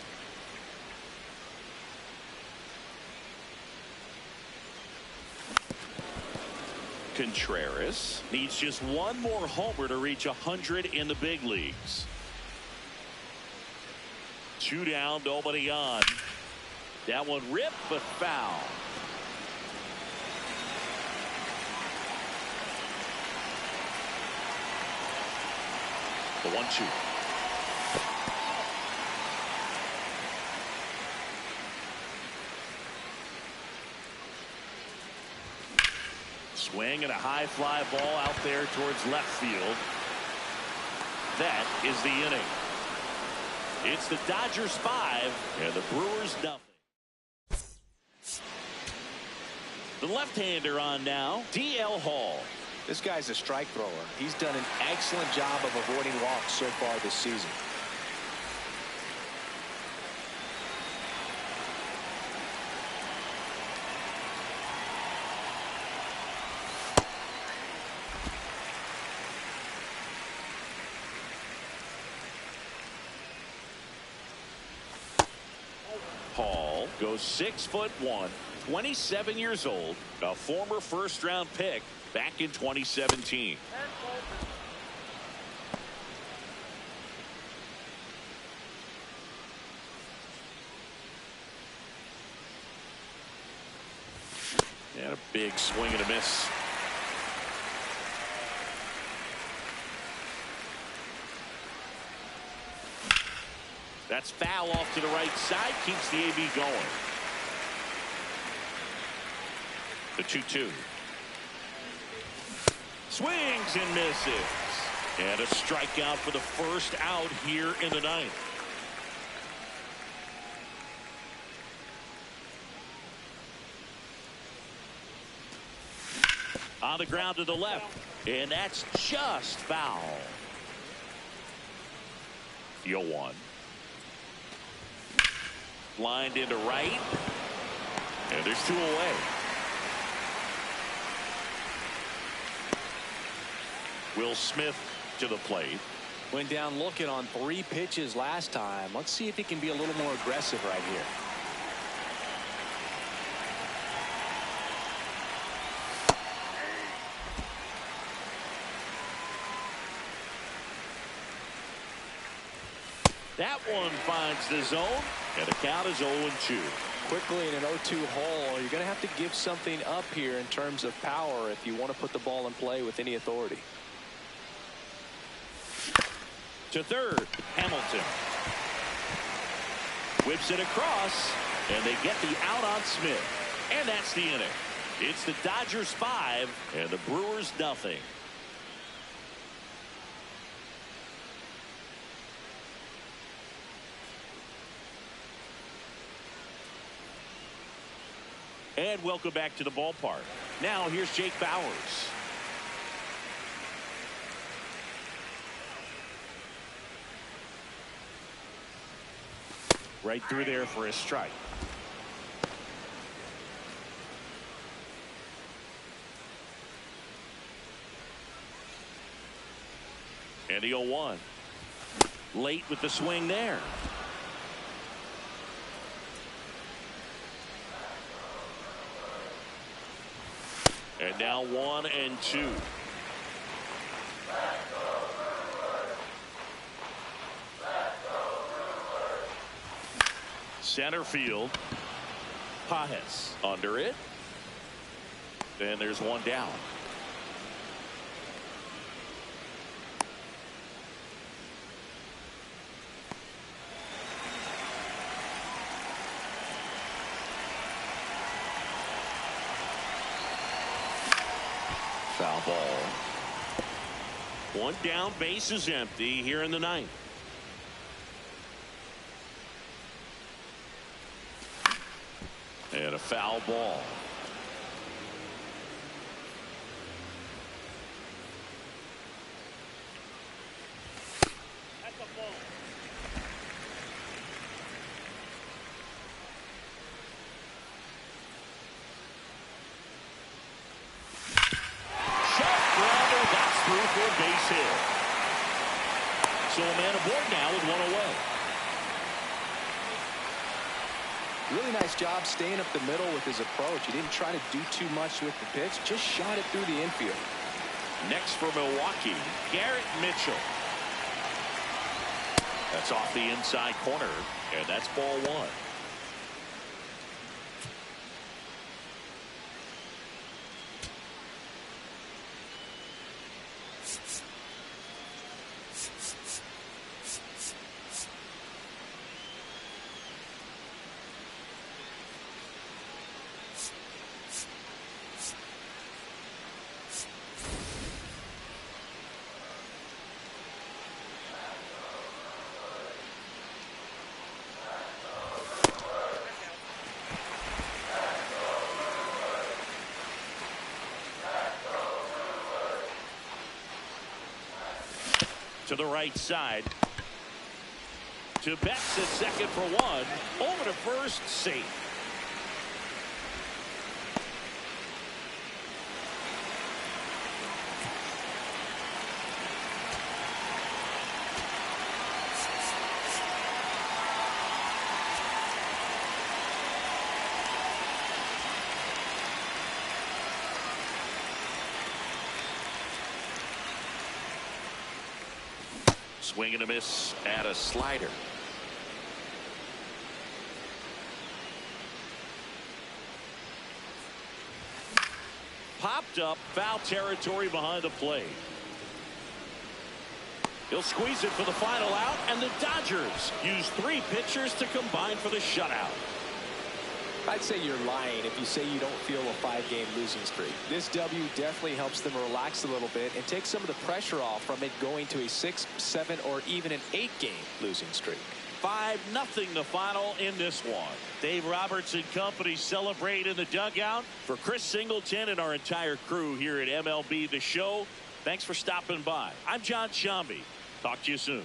[SPEAKER 1] Contreras needs just one more homer to reach 100 in the big leagues. 2 down, nobody on. That one ripped, but foul. The 1-2. Swing and a high fly ball out there towards left field. That is the inning. It's the Dodgers 5 and the Brewers nothing. The left-hander on now, D.L. Hall.
[SPEAKER 2] This guy's a strike thrower. He's done an excellent job of avoiding walks so far this season.
[SPEAKER 1] Hall goes 6'1", 27 years old, a former first-round pick back in 2017. A big swing and a miss. That's foul off to the right side. Keeps the AB going. The 2-2. Swings and misses. And a strikeout for the first out here in the ninth. On the ground to the left. And that's just foul. 0-1. Lined into right. And there's 2 away. Will Smith to the plate.
[SPEAKER 2] Went down looking on 3 pitches last time. Let's see if he can be a little more aggressive right here.
[SPEAKER 1] That one finds the zone, and the count is 0-2.
[SPEAKER 2] Quickly in an 0-2 hole, you're going to have to give something up here in terms of power if you want to put the ball in play with any authority.
[SPEAKER 1] To third, Hamilton. Whips it across, and they get the out on Smith. And that's the inning. It's the Dodgers 5 and the Brewers nothing. And welcome back to the ballpark. Now here's Jake Bauers. Right through there for a strike. And the 0-1. Late with the swing there. And now 1-2. Center field. Pajes under it. And there's 1 down. Foul ball. 1 down, base is empty here in the ninth. And a foul ball.
[SPEAKER 3] That's a ball.
[SPEAKER 1] Through for a base hit. So a man aboard now with 1 away.
[SPEAKER 2] Really nice job staying up the middle with his approach. He didn't try to do too much with the pitch, just shot it through the infield.
[SPEAKER 1] Next for Milwaukee, Garrett Mitchell. That's off the inside corner, and that's ball 1. To the right side. To Betts at second for 1. Over to first, safe. Swing and a miss at a slider. wrapped up. Foul territory behind the plate. He'll squeeze it for the final out, and the Dodgers use 3 pitchers to combine for the shutout.
[SPEAKER 4] I'd say you're lying if you say you don't feel a 5-game losing streak. This W definitely helps them relax a little bit and take some of the pressure off from it going to a 6, 7, or even an 8-game losing streak.
[SPEAKER 1] 5-0 the final in this one. Dave Roberts and company celebrate in the dugout. For Chris Singleton and our entire crew here at MLB The Show, thanks for stopping by. I'm John Shambi. Talk to you soon.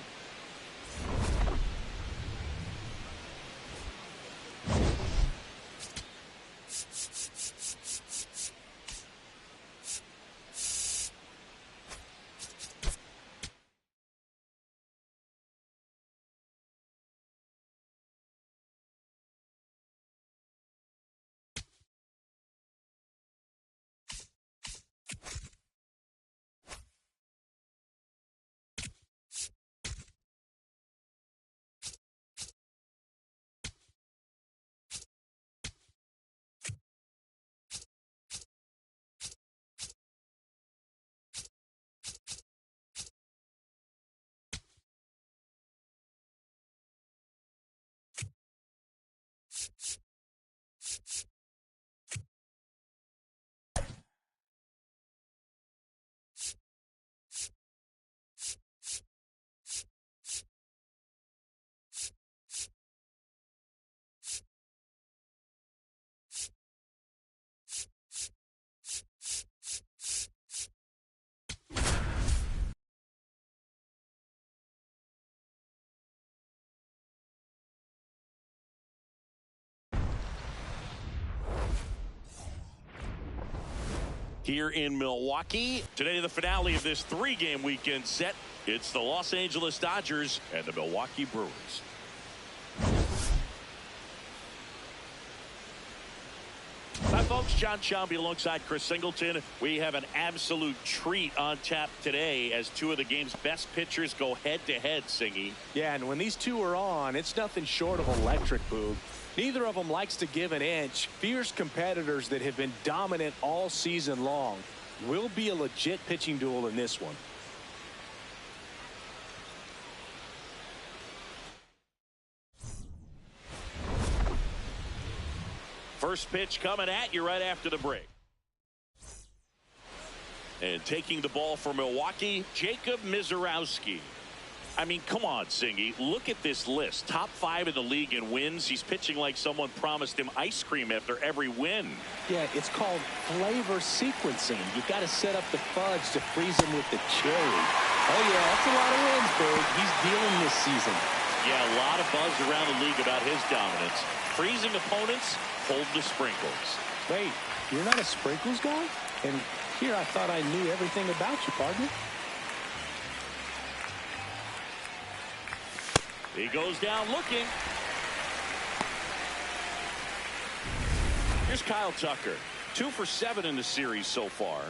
[SPEAKER 1] Here in Milwaukee today, the finale of this 3-game weekend set. It's the Los Angeles Dodgers and the Milwaukee Brewers. Hi folks, John Shambi alongside Chris Singleton. We have an absolute treat on tap today as 2 of the game's best pitchers go head-to-head, Singy.
[SPEAKER 5] Yeah, and when these 2 are on, it's nothing short of electric, Boog. Neither of them likes to give an inch. Fierce competitors that have been dominant all season long. Will be a legit pitching duel in this one.
[SPEAKER 1] First pitch coming at you right after the break. And taking the ball for Milwaukee, Jacob Misiorowski. I mean, come on, Singy. Look at this list. Top 5 in the league in wins. He's pitching like someone promised him ice cream after every win.
[SPEAKER 5] Yeah, it's called flavor sequencing. You got to set up the fudge to freeze him with the cherry. Oh, yeah, that's a lot of wins, Berg. He's dealing this season.
[SPEAKER 1] Yeah, a lot of buzz around the league about his dominance. Freezing opponents, hold the sprinkles.
[SPEAKER 5] Wait, you're not a sprinkles guy? And here I thought I knew everything about you, partner.
[SPEAKER 1] He goes down looking. Here's Kyle Tucker. 2 for 7 in the series so far.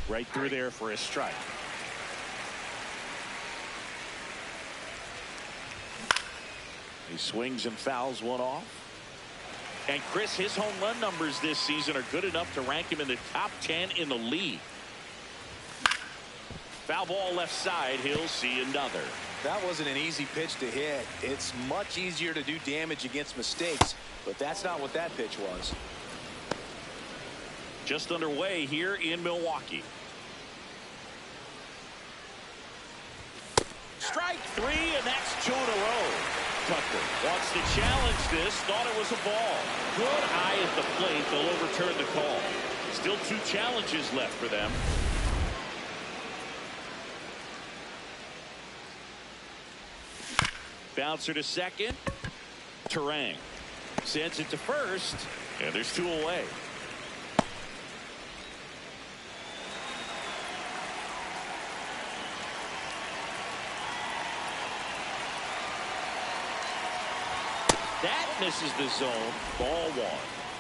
[SPEAKER 1] Right through there for a strike. He swings and fouls one off. And Chris, his home run numbers this season are good enough to rank him in the top 10 in the league. Foul ball left side. He'll see another.
[SPEAKER 5] That wasn't an easy pitch to hit. It's much easier to do damage against mistakes, but that's not what that pitch was.
[SPEAKER 1] Just underway here in Milwaukee. Strike 3, and that's 2 in a row. Tucker wants to challenge this. Thought it was a ball. Good eye at the plate. They'll overturn the call. Still 2 challenges left for them. Bouncer to second. Terang sends it to first, and there's 2 away. That misses the zone. Ball 1.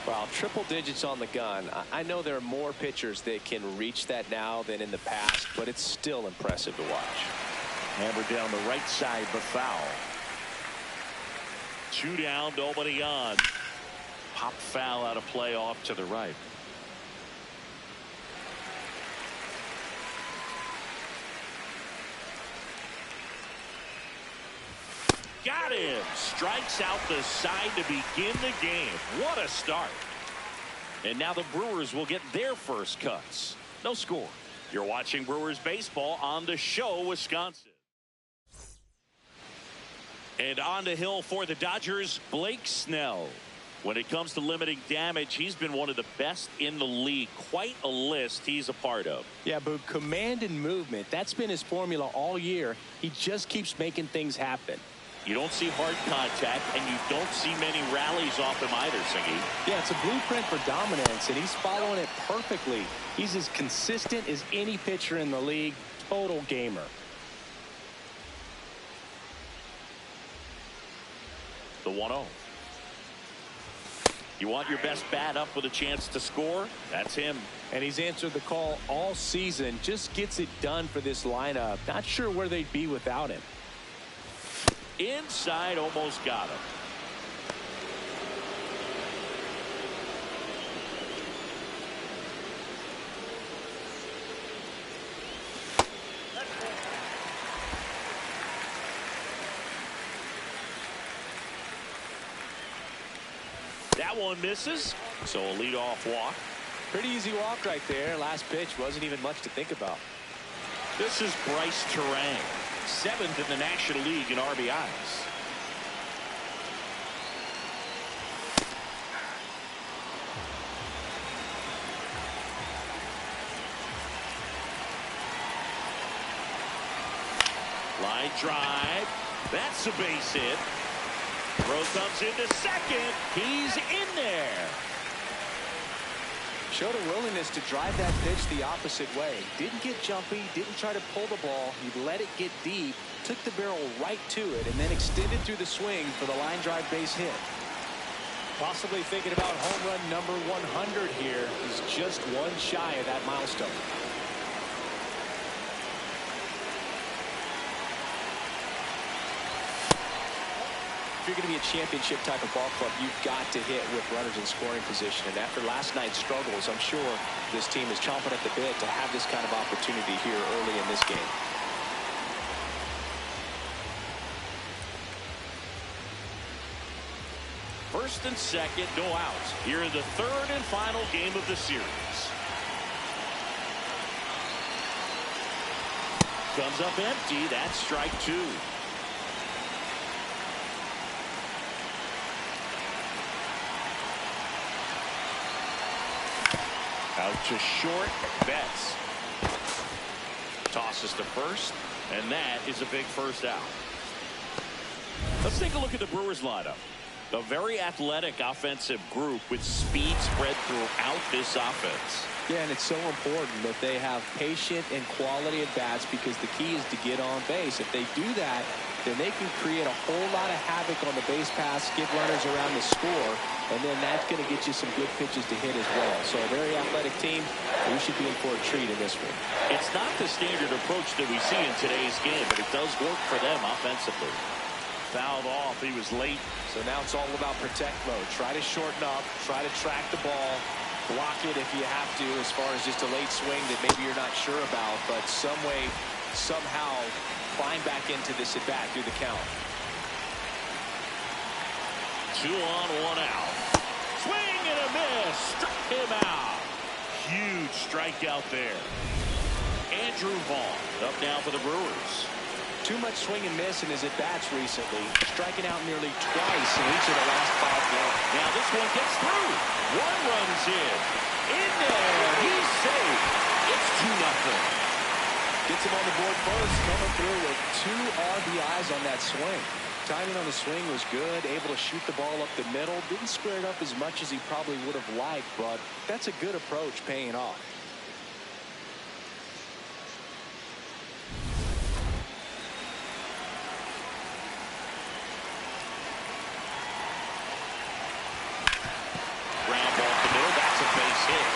[SPEAKER 4] Wow, triple digits on the gun. I know there are more pitchers that can reach that now than in the past, but it's still impressive to watch.
[SPEAKER 1] Hammered down the right side, but foul. 2 down, nobody on. Pop foul out of play off to the right. Got him. Strikes out the side to begin the game. What a start. And now the Brewers will get their first cuts. No score. You're watching Brewers baseball on the show, Wisconsin. And on the hill for the Dodgers, Blake Snell. When it comes to limiting damage, he's been one of the best in the league. Quite a list he's a part of.
[SPEAKER 2] Yeah, but command and movement, that's been his formula all year. He just keeps making things happen.
[SPEAKER 1] You don't see hard contact, and you don't see many rallies off him either, Singy.
[SPEAKER 2] Yeah, it's a blueprint for dominance, and he's following it perfectly. He's as consistent as any pitcher in the league. Total gamer.
[SPEAKER 1] The 1-0. You want your best bat up with a chance to score? That's him.
[SPEAKER 2] And he's answered the call all season. Just gets it done for this lineup. Not sure where they'd be without him.
[SPEAKER 1] Inside, almost got him. That one misses, so a leadoff walk.
[SPEAKER 2] Pretty easy walk right there. Last pitch wasn't even much to think about.
[SPEAKER 1] This is Bryce Terang, 7th in the National League in RBIs. Line drive. That's a base hit. Throw comes into second. He's in there.
[SPEAKER 2] Showed a willingness to drive that pitch the opposite way. Didn't get jumpy, didn't try to pull the ball. He let it get deep, took the barrel right to it, and then extended through the swing for the line drive base hit. Possibly thinking about home run number 100 here. He's just one shy of that milestone. If you're going to be a championship type of ball club, you've got to hit with runners in scoring position. And after last night's struggles, I'm sure this team is chomping at the bit to have this kind of opportunity here early in this game.
[SPEAKER 1] First and second, no outs. Here in the third and final game of the series. Comes up empty. That's strike 2. Out to short. Betts tosses to first, and that is a big first out. Let's take a look at the Brewers lineup. A very athletic offensive group with speed spread throughout this offense.
[SPEAKER 2] Yeah, and it's so important that they have patient and quality at bats, because the key is to get on base. If they do that, then they can create a whole lot of havoc on the base pass, get runners around the score, and then that's going to get you some good pitches to hit as well. So a very athletic team. We should be in for a treat in this one.
[SPEAKER 1] It's not the standard approach that we see in today's game, but it does work for them offensively. Fouled off. He was late.
[SPEAKER 2] So now it's all about protect mode. Try to shorten up. Try to track the ball. Block it if you have to, as far as just a late swing that maybe you're not sure about. But some way, somehow, climb back into this at bat through the count.
[SPEAKER 1] 2 on, 1 out. Swing and a miss. Struck him out. Huge strikeout there. Andrew Vaughn up now for the Brewers.
[SPEAKER 2] Too much swing and miss in his at-bats recently. Striking out nearly twice in each of the last 5 games.
[SPEAKER 1] Now this one gets through. 1 runs in. In there. He's safe. It's 2-0.
[SPEAKER 2] Gets him on the board first, coming through with 2 RBIs on that swing. Timing on the swing was good, able to shoot the ball up the middle. Didn't square it up as much as he probably would have liked, but that's a good approach paying off.
[SPEAKER 1] Ground ball up the middle. That's a base hit.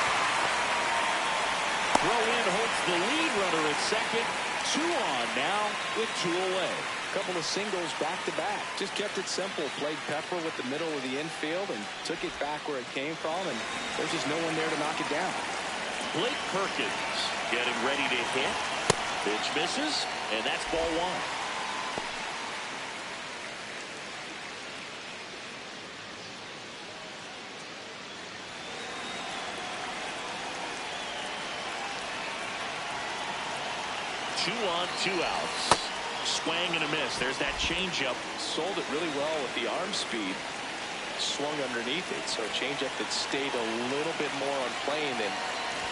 [SPEAKER 1] Throw in hopes the lead runner at second. 2 on now with 2 away.
[SPEAKER 2] Couple of singles back-to-back. Just kept it simple. Played pepper with the middle of the infield and took it back where it came from, and there's just no one there to knock it down.
[SPEAKER 1] Blake Perkins getting ready to hit. Pitch misses, and that's ball 1. 2 on 2 outs. Swing and a miss. There's that changeup.
[SPEAKER 4] Sold it really well with the arm speed. Swung underneath it, so a changeup that stayed a little bit more on plane than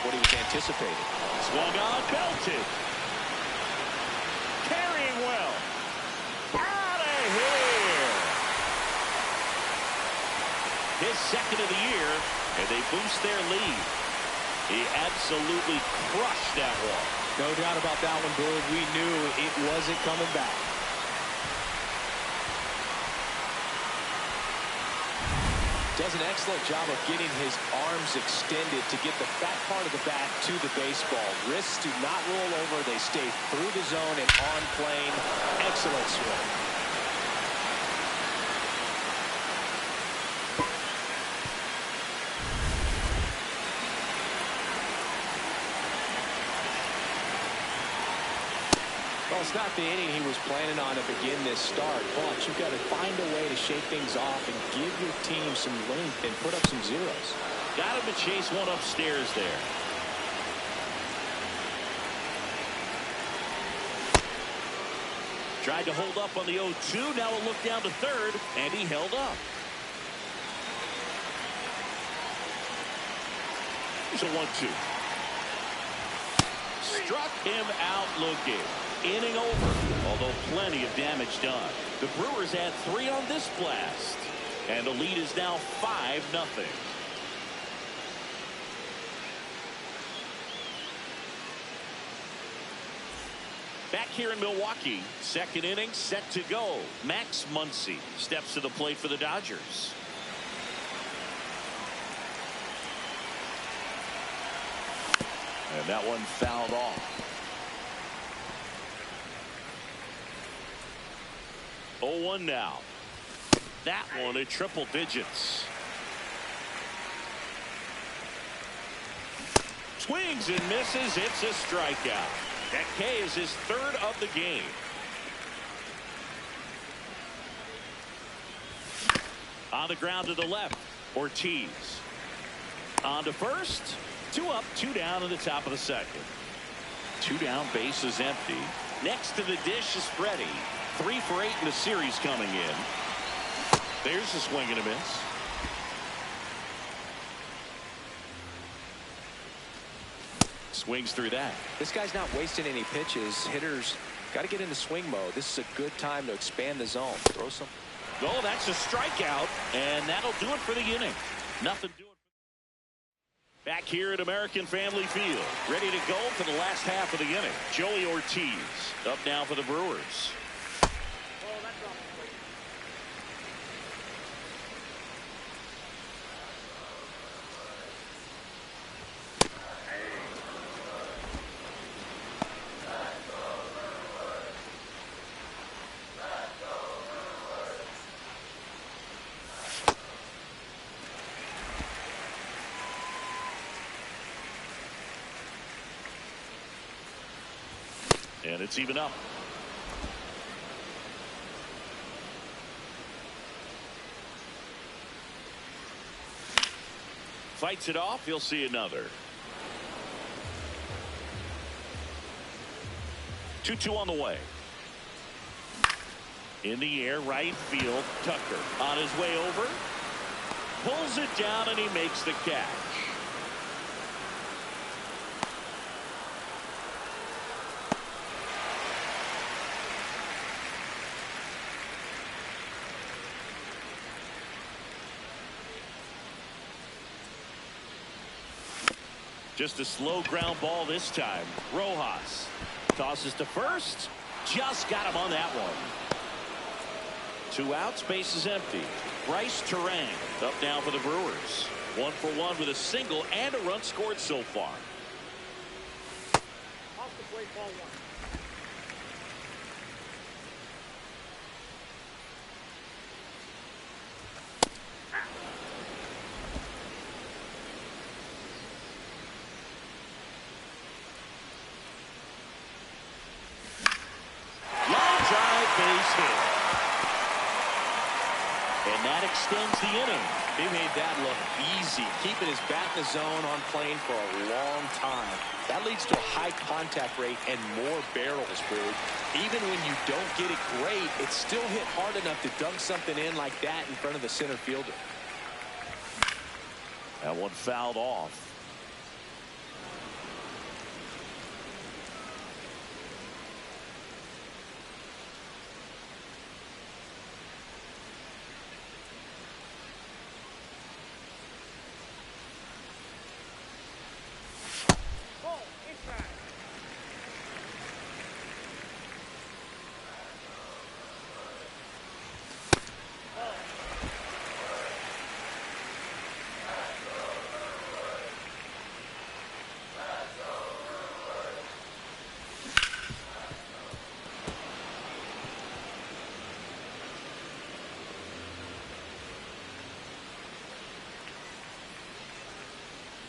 [SPEAKER 4] what he was anticipating.
[SPEAKER 1] Swung on, belted. Carrying well. Out of here. His second of the year, and they boost their lead. He absolutely crushed that one.
[SPEAKER 2] No doubt about that one, Boog. We knew it wasn't coming back. Does an excellent job of getting his arms extended to get the fat part of the bat to the baseball. Wrists do not roll over. They stay through the zone and on plane. Excellent swing. Well, it's not the inning he was planning on to begin this start, but you've got to find a way to shake things off and give your team some length and put up some zeros.
[SPEAKER 1] Got him to chase one upstairs there. Tried to hold up on the 0-2. Now a look down to third, and he held up. It's a 1-2. Struck him out looking. Inning over, although plenty of damage done. The Brewers had 3 on this blast, and the lead is now 5-0. Back here in Milwaukee, second inning set to go. Max Muncy steps to the plate for the Dodgers. And that one fouled off. 0-1 now. That one at triple digits. Swings and misses. It's a strikeout. That K is his third of the game. On the ground to the left, Ortiz. On to first. 2 up, 2 down in the top of the second. 2 down, base is empty. Next to the dish is Freddie. 3 for 8 in the series coming in. There's a swing and a miss. Swings through that.
[SPEAKER 2] This guy's not wasting any pitches. Hitters got to get into swing mode. This is a good time to expand the zone. Throw some.
[SPEAKER 1] Oh, that's a strikeout, and that'll do it for the inning. Nothing doing. Back here at American Family Field, ready to go for the last half of the inning. Joey Ortiz up now for the Brewers. And it's even up. Fights it off. He'll see another. 2-2 on the way. In the air, right field. Tucker on his way over. Pulls it down, and he makes the catch. Just a slow ground ball this time. Rojas tosses to first. Just got him on that one. 2 outs, base is empty. Bryce Terang up now for the Brewers. 1 for 1 with a single and a run scored so far.
[SPEAKER 3] Off the plate, ball 1.
[SPEAKER 1] And that extends the inning.
[SPEAKER 2] He made that look easy, keeping his bat in the zone on plane for a long time. That leads to a high contact rate and more barrels, Brewers. Even when you don't get it great, it's still hit hard enough to dunk something in like that in front of the center fielder.
[SPEAKER 1] That one fouled off.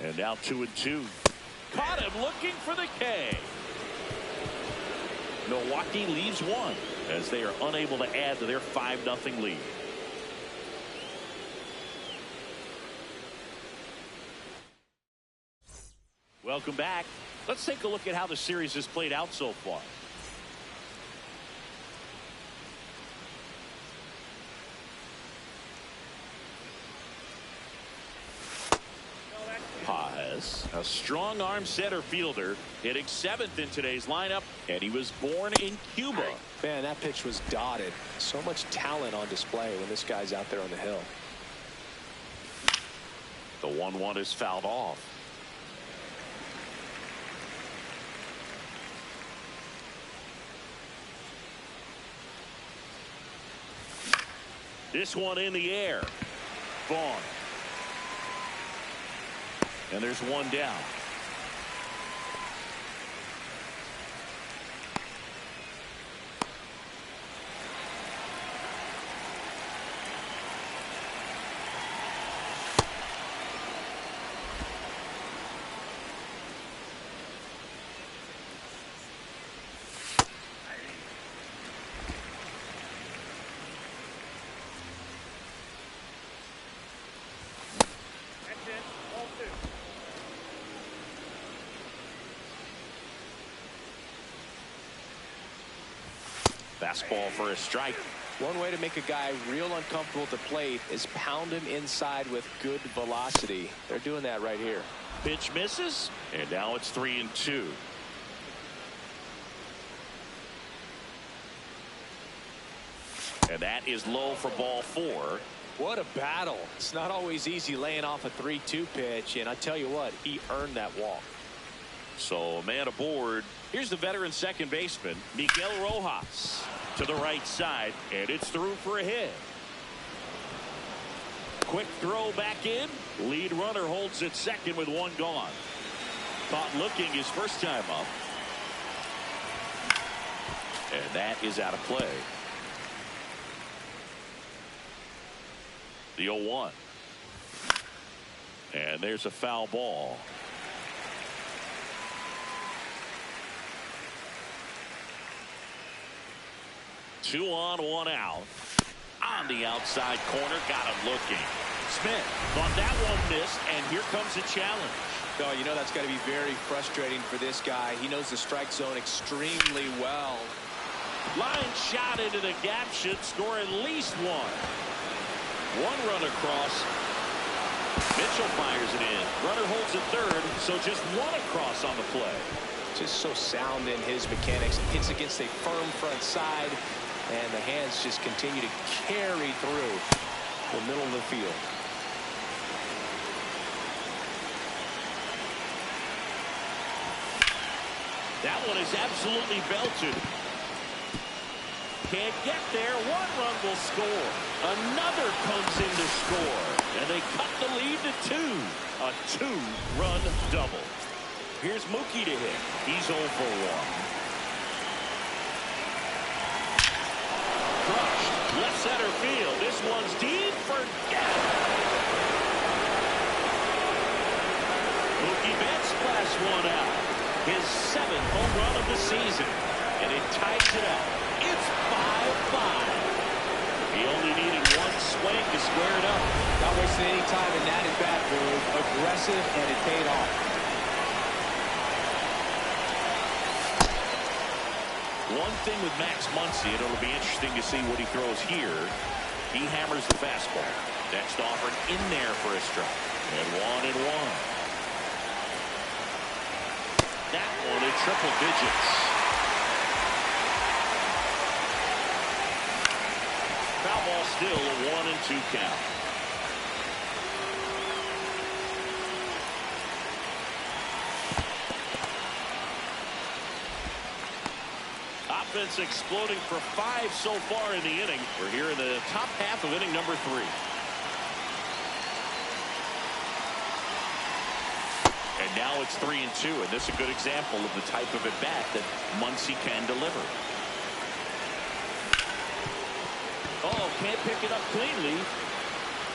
[SPEAKER 1] And now 2-2. Caught him looking for the K. Milwaukee leaves one as they are unable to add to their 5-0 lead. Welcome back. Let's take a look at how the series has played out so far. A strong arm center fielder, hitting 7th in today's lineup, and he was born in Cuba.
[SPEAKER 2] Man, that pitch was dotted. So much talent on display when this guy's out there on the hill.
[SPEAKER 1] The 1-1 is fouled off. This one in the air. Vaughn. And there's one down. Fastball for a strike.
[SPEAKER 2] One way to make a guy real uncomfortable at the plate is pound him inside with good velocity. They're doing that right here.
[SPEAKER 1] Pitch misses, and now it's 3-2. And that is low for ball 4.
[SPEAKER 2] What a battle. It's not always easy laying off a 3-2 pitch, and I tell you what, he earned that walk.
[SPEAKER 1] So a man aboard. Here's the veteran second baseman, Miguel Rojas, to the right side, and it's through for a hit. Quick throw back in. Lead runner holds at second with one gone. Caught looking his first time up. And that is out of play. The 0-1. And there's a foul ball. Two on, one out. On the outside corner, got him looking. Smith thought that one missed, and here comes a challenge.
[SPEAKER 2] Oh, you know that's got to be very frustrating for this guy. He knows the strike zone extremely well.
[SPEAKER 1] Line shot into the gap should score at least one. One run across. Mitchell fires it in. Runner holds at third, so just one across on the play.
[SPEAKER 2] Just so sound in his mechanics. Hits against a firm front side, and the hands just continue to carry through the middle of the field.
[SPEAKER 1] That one is absolutely belted. Can't get there. One run will score. Another comes in to score. And they cut the lead to 2. A 2-run double. Here's Mookie to hit. He's 0 for 1. Crushed. Left center field. This one's deep. Forget it. Mookie Betts blasts one out. His 7th home run of the season. And it ties it up. It's 5-5. He only needed one swing to square it up.
[SPEAKER 2] Not wasting any time in that at bat, Brewer. Aggressive, and it paid off.
[SPEAKER 1] One thing with Max Muncy, and it'll be interesting to see what he throws here. He hammers the fastball. Next offering in there for a strike. And 1-1. That one in triple digits. Foul ball still a 1-2 count. Offense exploding for 5 so far in the inning. We're here in the top half of inning number 3. And now it's 3-2, and this is a good example of the type of at-bat that Muncy can deliver. Oh, can't pick it up cleanly.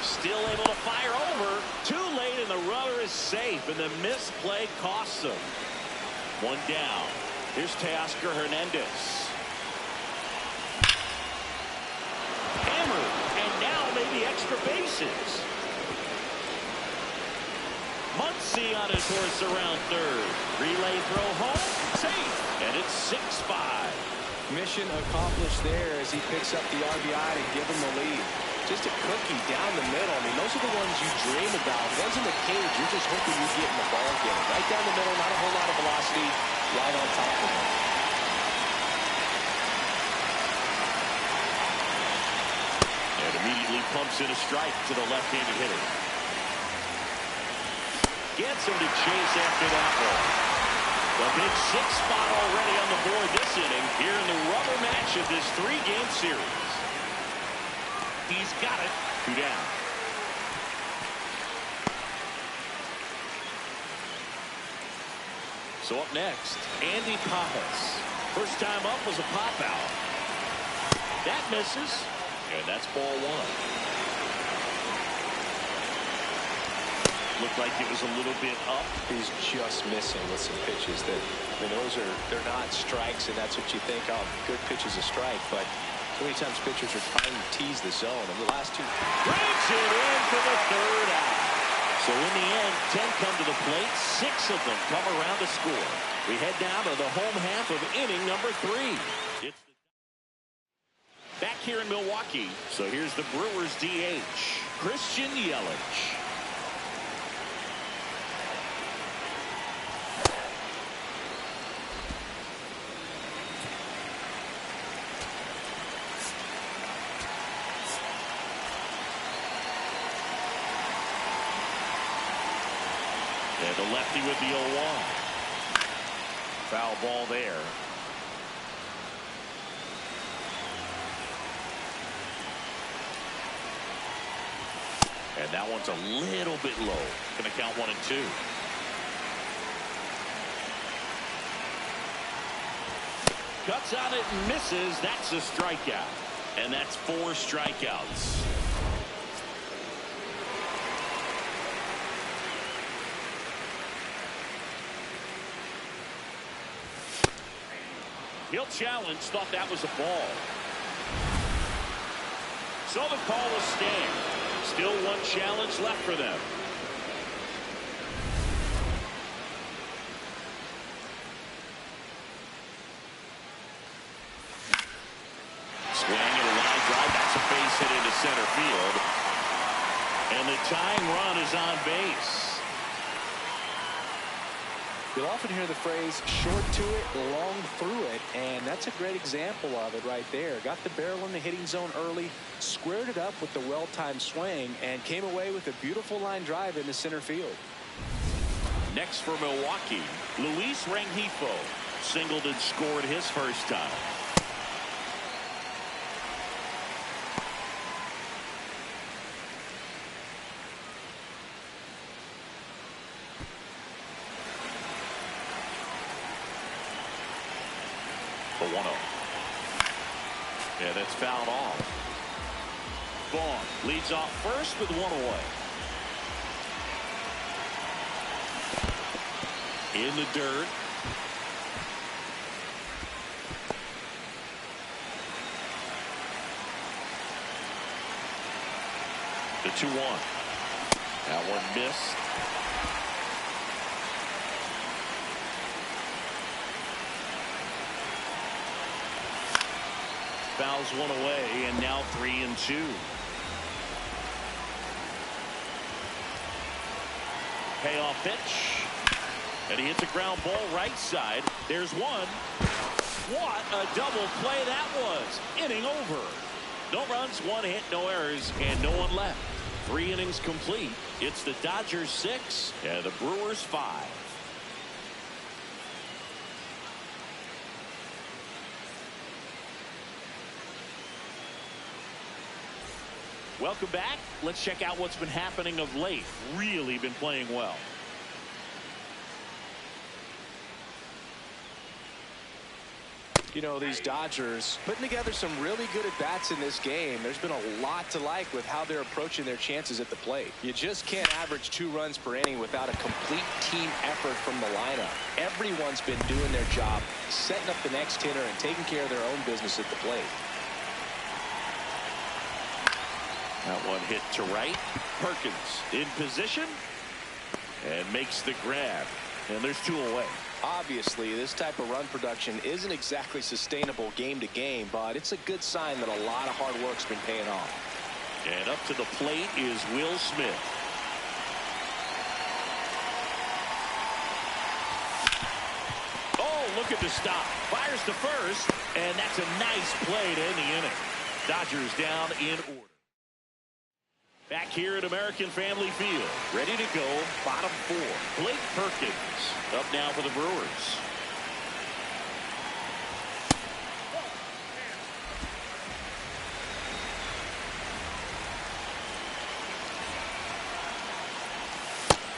[SPEAKER 1] Still able to fire over. Too late, and the runner is safe, and the misplay costs him. One down. Here's Teoscar Hernandez. Hammered, and now maybe extra bases. Muncy on his horse around third. Relay throw home. Safe, and it's 6-5.
[SPEAKER 2] Mission accomplished there as he picks up the RBI to give him the lead. Just a cookie down the middle. I mean, those are the ones you dream about. Ones in the cage, you're just hoping you get in the ball game. Right down the middle, not a whole lot of velocity, right on top of him.
[SPEAKER 1] And immediately pumps in a strike to the left-handed hitter. Gets him to chase after that one. The big 6 spot already on the board this inning here in the rubber match of this 3-game series. He's got it. 2 down. So up next, Andy Pappas. First time up was a pop out. That misses, and that's ball 1. Looked like it was a little bit up.
[SPEAKER 2] He's just missing with some pitches that, I mean, they're not strikes, and that's what you think, oh, good pitch is a strike, but so many times pitchers are trying to tease the zone, and the last 2.
[SPEAKER 1] Brings it in for the 3rd out. So in the end, 10 come to the plate, 6 of them come around to score. We head down to the home half of inning number 3. It's back here in Milwaukee. So here's the Brewers DH, Christian Yelich. And the lefty with the 0-1. Foul ball there. And that one's a little bit low. Going to count 1 and 2. Cuts on it and misses. That's a strikeout. And that's 4 strikeouts. He'll challenge. Thought that was a ball. So the call will stand. Still 1 challenge left for them. Swing and a line drive. That's a base hit into center field. And the tying run is on base.
[SPEAKER 2] You'll often hear the phrase short to it, long through it, and that's a great example of it right there. Got the barrel in the hitting zone early, squared it up with the well-timed swing, and came away with a beautiful line drive into center field.
[SPEAKER 1] Next for Milwaukee, Luis Rengifo singled and scored his first time. For 1-0. Yeah, that's fouled off. Vaughn leads off first with 1 away. In the dirt. The 2-1. That one missed. Fouls one away, and now 3-2. Payoff pitch. And he hits a ground ball right side. There's one. What a double play that was. Inning over. No runs, 1 hit, no errors, and no one left. 3 innings complete. It's the Dodgers 6 and the Brewers 5. Welcome back. Let's check out what's been happening of late. Really been playing well.
[SPEAKER 2] You know, these Dodgers putting together some really good at-bats in this game. There's been a lot to like with how they're approaching their chances at the plate. You just can't average 2 runs per inning without a complete team effort from the lineup. Everyone's been doing their job, setting up the next hitter and taking care of their own business at the plate.
[SPEAKER 1] That one hit to right. Perkins in position and makes the grab. And there's 2 away.
[SPEAKER 2] Obviously, this type of run production isn't exactly sustainable game to game, but it's a good sign that a lot of hard work's been paying off.
[SPEAKER 1] And up to the plate is Will Smith. Oh, look at the stop. Fires to first, and that's a nice play to end the inning. Dodgers down in order. Back here at American Family Field, ready to go, bottom 4. Blake Perkins up now for the Brewers.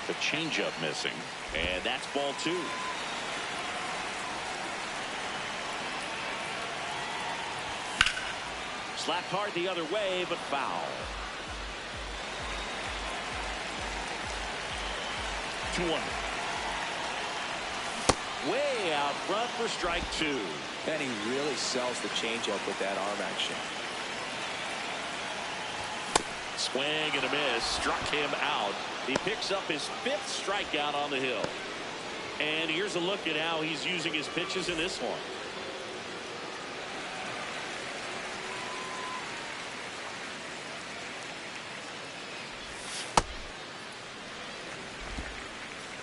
[SPEAKER 1] The changeup missing, and that's ball 2. Slapped hard the other way, but foul. 2-1. Way out front for strike 2.
[SPEAKER 2] And he really sells the changeup with that arm action.
[SPEAKER 1] Swing and a miss. Struck him out. He picks up his 5th strikeout on the hill. And here's a look at how he's using his pitches in this one.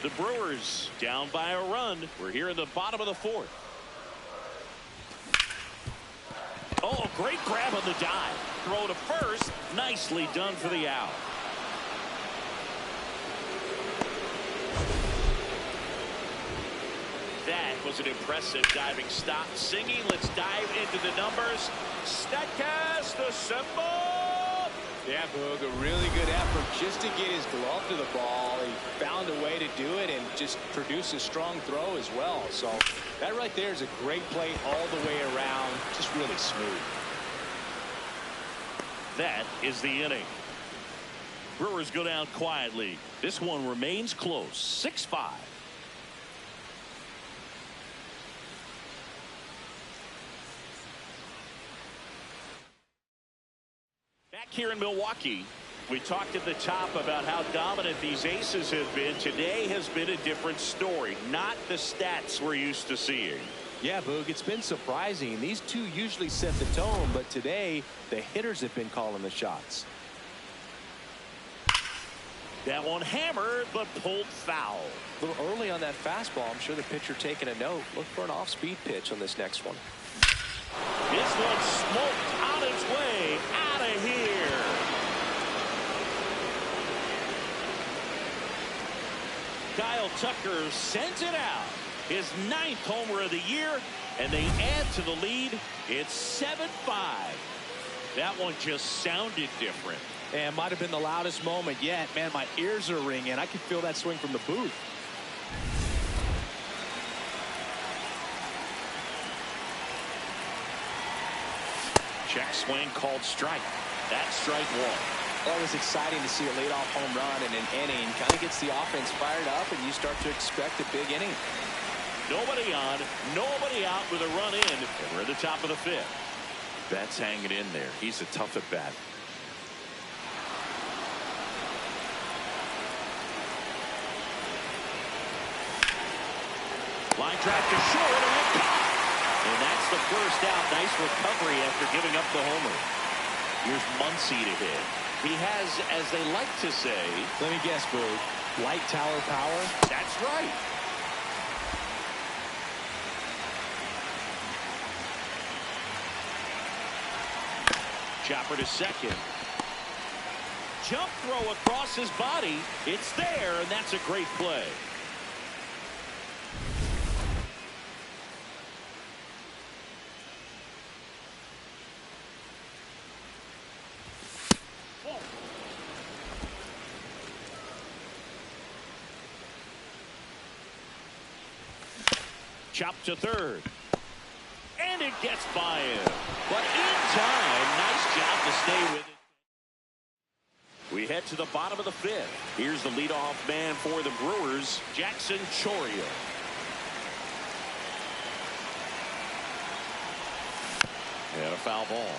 [SPEAKER 1] The Brewers down by a run. We're here in the bottom of the 4th. Oh, great grab on the dive. Throw to first. Nicely done for the out. That was an impressive diving stop. Singing, let's dive into the numbers. Statcast, the symbol.
[SPEAKER 2] Yeah, Boog, a really good effort just to get his glove to the ball. He found a way to do it and just produce a strong throw as well. So that right there is a great play all the way around. Just really smooth.
[SPEAKER 1] That is the inning. Brewers go down quietly. This one remains close. 6-5. Back here in Milwaukee, we talked at the top about how dominant these aces have been. Today has been a different story. Not the stats we're used to seeing.
[SPEAKER 5] Yeah, Boog, it's been surprising. These two usually set the tone, but today the hitters have been calling the shots.
[SPEAKER 1] That one hammered, but pulled foul.
[SPEAKER 2] A little early on that fastball. I'm sure the pitcher taking a note. Look for an off-speed pitch on this next one.
[SPEAKER 1] This one smoked on its way out of here. Kyle Tucker sends it out. His 9th homer of the year, and they add to the lead. It's 7-5. That one just sounded different.
[SPEAKER 5] And might have been the loudest moment yet. Man, my ears are ringing. I can feel that swing from the booth.
[SPEAKER 1] Check swing called strike. That's strike 1.
[SPEAKER 2] Well, it was exciting to see a leadoff home run in an inning. Kind of gets the offense fired up, and you start to expect a big inning.
[SPEAKER 1] Nobody on, nobody out with a run in. And we're at the top of the 5th. Betts hanging in there. He's a tough at bat. Line drive to short and caught. And that's the first out. Nice recovery after giving up the homer. Here's Muncy to hit. He has, as they like to say,
[SPEAKER 2] let me guess, Boo, light tower power.
[SPEAKER 1] That's right. Chopper to second. Jump throw across his body. It's there, and that's a great play. Chopped to third. And it gets by him. But in time, nice job to stay with it. We head to the bottom of the fifth. Here's the leadoff man for the Brewers, Jackson Chourio. And a foul ball.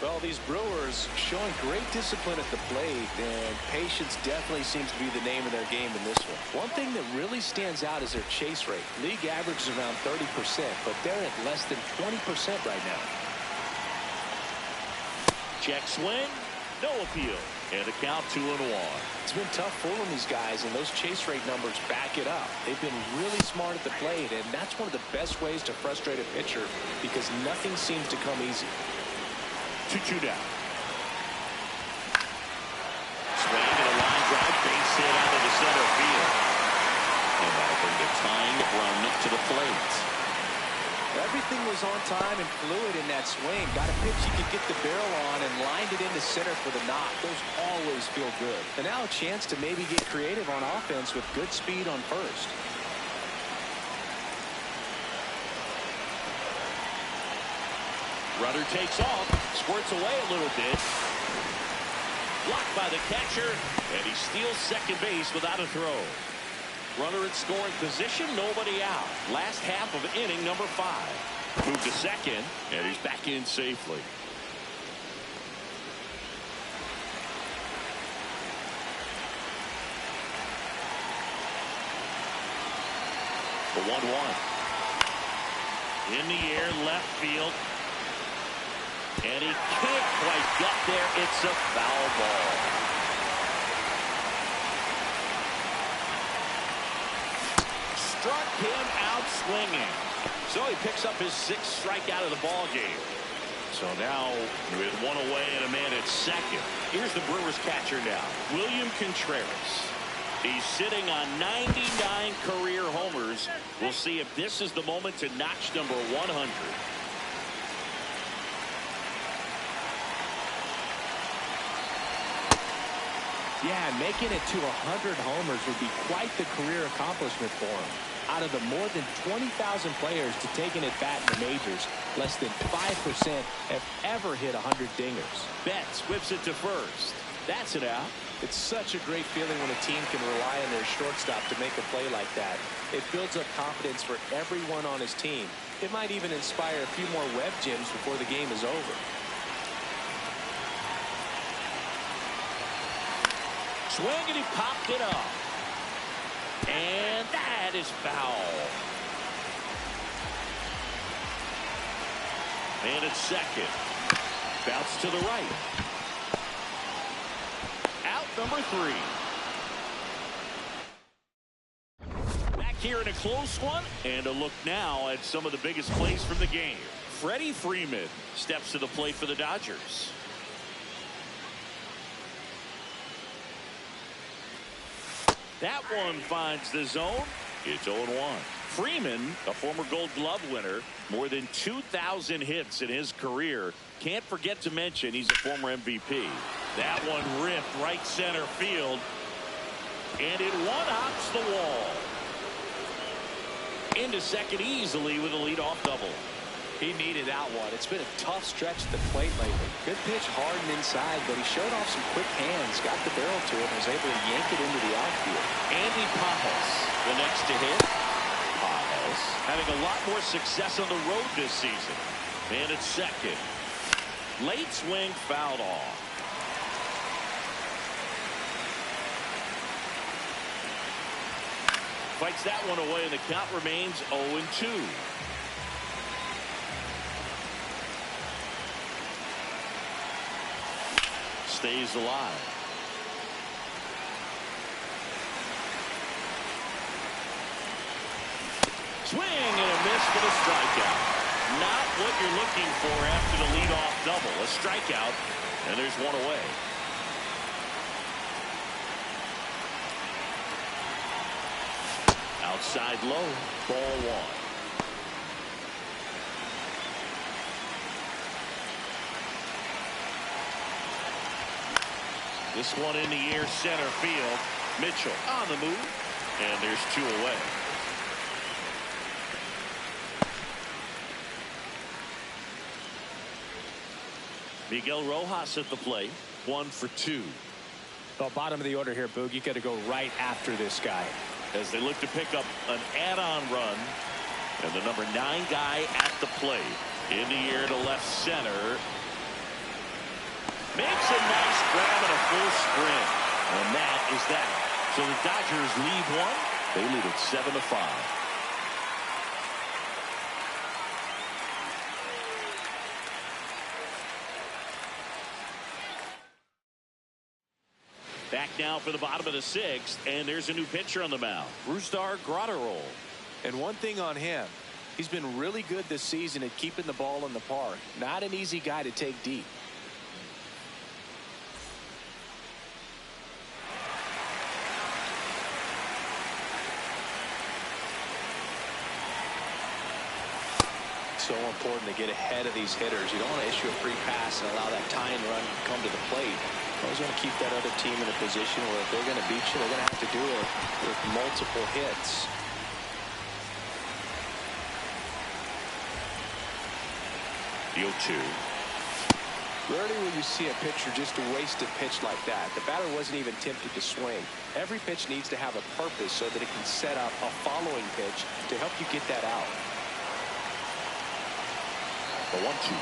[SPEAKER 2] Well, these Brewers showing great discipline at the plate, and patience definitely seems to be the name of their game in this one. One thing that really stands out is their chase rate. League average is around 30%, but they're at less than 20% right now.
[SPEAKER 1] Check swing, no appeal, and a count 2-1.
[SPEAKER 2] It's been tough fooling these guys, and those chase rate numbers back it up. They've been really smart at the plate, and that's one of the best ways to frustrate a pitcher because nothing seems to come easy.
[SPEAKER 1] 2-2 down. Swing and a line drive, base hit out of the center field. And that'll bring the tying run to the plate.
[SPEAKER 2] Everything was on time and fluid in that swing. Got a pitch he could get the barrel on and lined it into center for the knock. Those always feel good. And now a chance to maybe get creative on offense with good speed on first.
[SPEAKER 1] Runner takes off, squirts away a little bit. Blocked by the catcher, and he steals second base without a throw. Runner in scoring position, nobody out. Last half of inning number 5. Moved to second, and he's back in safely. The 1-1. In the air, left field. And he can't quite get there. It's a foul ball. Struck him out swinging. So he picks up his 6th strikeout of the ball game. So now with one away and a man at second. Here's the Brewers catcher now, William Contreras. He's sitting on 99 career homers. We'll see if this is the moment to notch number 100.
[SPEAKER 2] Yeah, making it to 100 homers would be quite the career accomplishment for him. Out of the more than 20,000 players to take an at-bat in the majors, less than 5% have ever hit 100 dingers.
[SPEAKER 1] Betts whips it to first. That's it out.
[SPEAKER 2] It's such a great feeling when a team can rely on their shortstop to make a play like that. It builds up confidence for everyone on his team. It might even inspire a few more web gyms before the game is over.
[SPEAKER 1] Swing, and he popped it up. And that is foul. And it's second. Bounce to the right. Out number 3. Back here in a close one. And a look now at some of the biggest plays from the game. Freddie Freeman steps to the plate for the Dodgers. That one finds the zone. It's 0-1. Freeman, a former Gold Glove winner, more than 2,000 hits in his career. Can't forget to mention he's a former MVP. That one ripped right center field. And it one-hops the wall. Into second easily with a leadoff double.
[SPEAKER 2] He needed that one. It's been a tough stretch at the plate lately. Good pitch hard and inside, but he showed off some quick hands, got the barrel to it, and was able to yank it into the outfield.
[SPEAKER 1] Andy Pajas, the next to hit. Pajas having a lot more success on the road this season. And it's second. Late swing fouled off. fights that one away, and the count remains 0-2. Stays alive. Swing and a miss for the strikeout. Not what you're looking for after the leadoff double. A strikeout, and there's one away. Outside low, ball one. This one in the air, center field. Mitchell on the move, and there's two away. Miguel Rojas at the plate, 1 for 2.
[SPEAKER 2] Well, bottom of the order here, Boog. You got to go right after this guy.
[SPEAKER 1] As they look to pick up an add-on run, and the number 9 guy at the plate. In the air to left center. Makes a nice grab and a full sprint. And that is that. So the Dodgers lead one. They lead it 7-5. Back now for the bottom of the 6th, and there's a new pitcher on the mound. Brewstar Grotterol.
[SPEAKER 2] And one thing on him, he's been really good this season at keeping the ball in the park. Not an easy guy to take deep. So important to get ahead of these hitters. You don't want to issue a free pass and allow that tying run to come to the plate. Always want to keep that other team in a position where if they're going to beat you, they're going to have to do it with multiple hits.
[SPEAKER 1] The 0-2.
[SPEAKER 2] Rarely will you see a pitcher just waste a pitch like that. The batter wasn't even tempted to swing. Every pitch needs to have a purpose so that it can set up a following pitch to help you get that out.
[SPEAKER 1] The 1-2.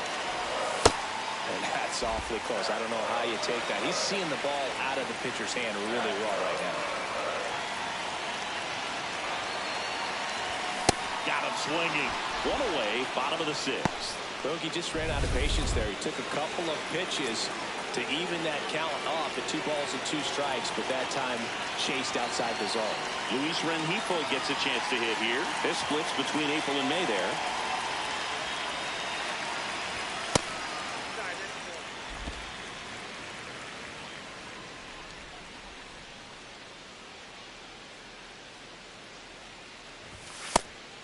[SPEAKER 2] And that's awfully close. I don't know how you take that. He's seeing the ball out of the pitcher's hand really well right now.
[SPEAKER 1] Got him swinging. One away, bottom of the 6th.
[SPEAKER 2] Bogey just ran out of patience there. He took a couple of pitches to even that count off at 2 balls and 2 strikes, but that time chased outside the zone.
[SPEAKER 1] Luis Rengifo gets a chance to hit here. This splits between April and May there.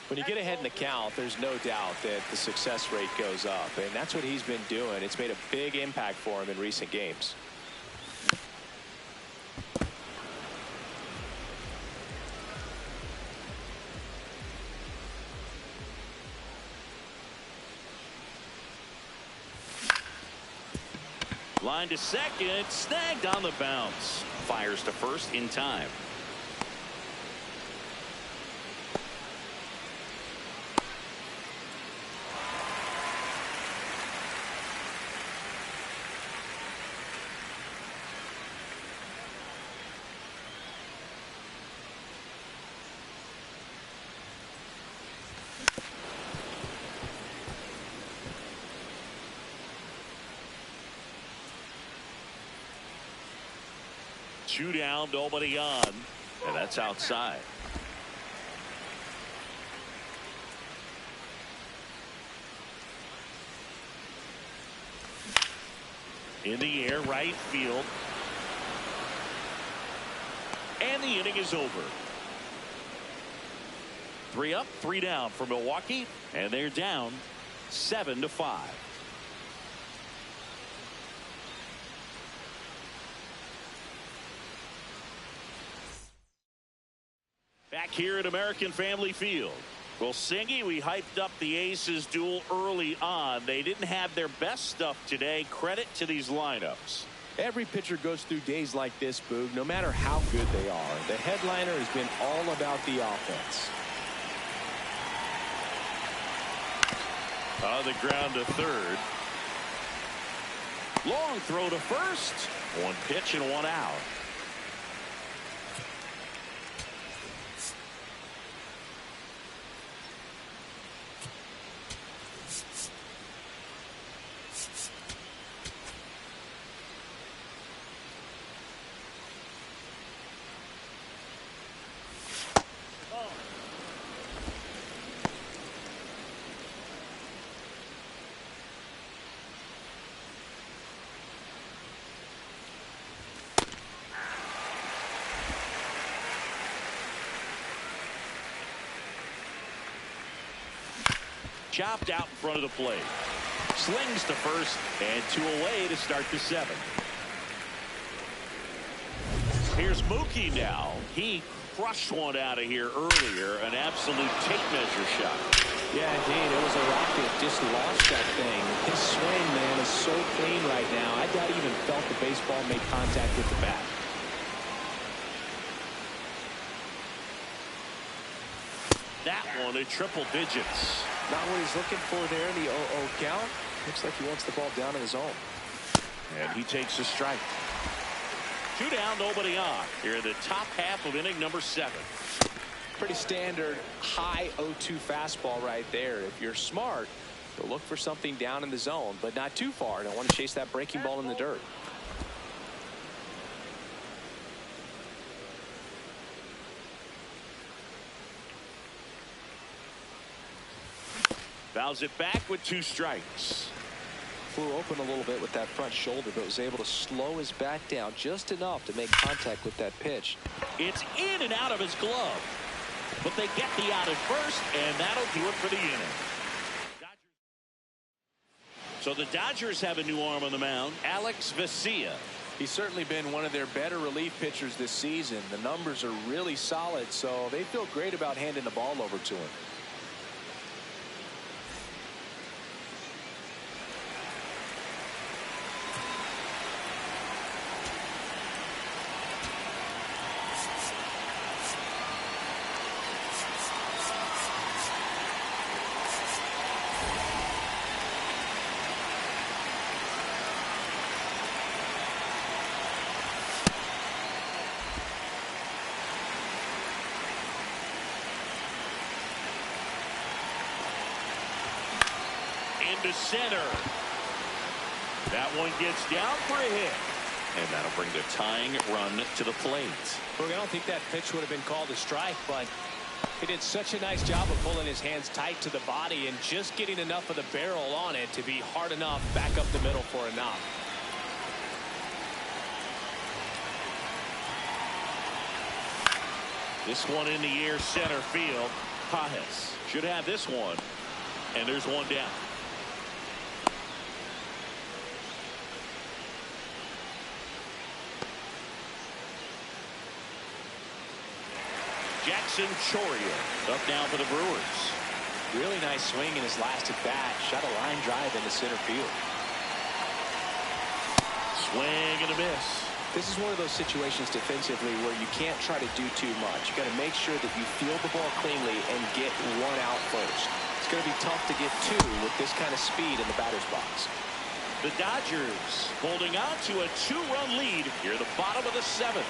[SPEAKER 2] When you get ahead in the count, there's no doubt that the success rate goes up, and that's what he's been doing. It's made a big impact for him in recent games.
[SPEAKER 1] Line to second, snagged on the bounce. Fires to first in time. Two down, nobody on, and that's outside. In the air, right field. And the inning is over. 3 up, 3 down for Milwaukee, and they're down 7-5. Back here at American Family Field. Well, Singy, we hyped up the Aces duel early on. They didn't have their best stuff today. Credit to these lineups.
[SPEAKER 2] Every pitcher goes through days like this, Boog, no matter how good they are. The headliner has been all about the offense.
[SPEAKER 1] On the ground to third. Long throw to first. 1 pitch and 1 out. chopped out in front of the plate. Slings to first, and 2 away to start the 7th. Here's Mookie now. He crushed one out of here earlier. An absolute tape measure shot.
[SPEAKER 2] Yeah, indeed. It was a rocket. Just launched that thing. His swing, man, is so clean right now. I doubt he even felt the baseball make contact with the bat.
[SPEAKER 1] That one in triple digits.
[SPEAKER 2] Not what he's looking for there in the 0-0 count. Looks like he wants the ball down in his zone.
[SPEAKER 1] And he takes a strike. 2 down, nobody on. Here in the top half of inning number 7.
[SPEAKER 2] Pretty standard high 0-2 fastball right there. If you're smart, you'll look for something down in the zone, but not too far. Don't want to chase that breaking ball in the dirt.
[SPEAKER 1] Fouls it back with 2 strikes.
[SPEAKER 2] Flew open a little bit with that front shoulder, but was able to slow his bat down just enough to make contact with that pitch.
[SPEAKER 1] It's in and out of his glove. But they get the out at first, and that'll do it for the inning. So the Dodgers have a new arm on the mound, Alex Vesia.
[SPEAKER 2] He's certainly been one of their better relief pitchers this season. The numbers are really solid, so they feel great about handing the ball over to him.
[SPEAKER 1] Into center. That one gets down for a hit. And that'll bring the tying run to the plate.
[SPEAKER 2] Look, I don't think that pitch would have been called a strike, but he did such a nice job of pulling his hands tight to the body and just getting enough of the barrel on it to be hard enough back up the middle for a knock.
[SPEAKER 1] This one in the air, center field. Pajes should have this one. And there's one down. Jackson Choria up now for the Brewers.
[SPEAKER 2] Really nice swing in his last at bat. Shot a line drive into center field.
[SPEAKER 1] Swing and a miss.
[SPEAKER 2] This is one of those situations defensively where you can't try to do too much. You got to make sure that you field the ball cleanly and get one out first. It's going to be tough to get 2 with this kind of speed in the batter's box.
[SPEAKER 1] The Dodgers holding on to a 2-run lead here at the bottom of the 7th.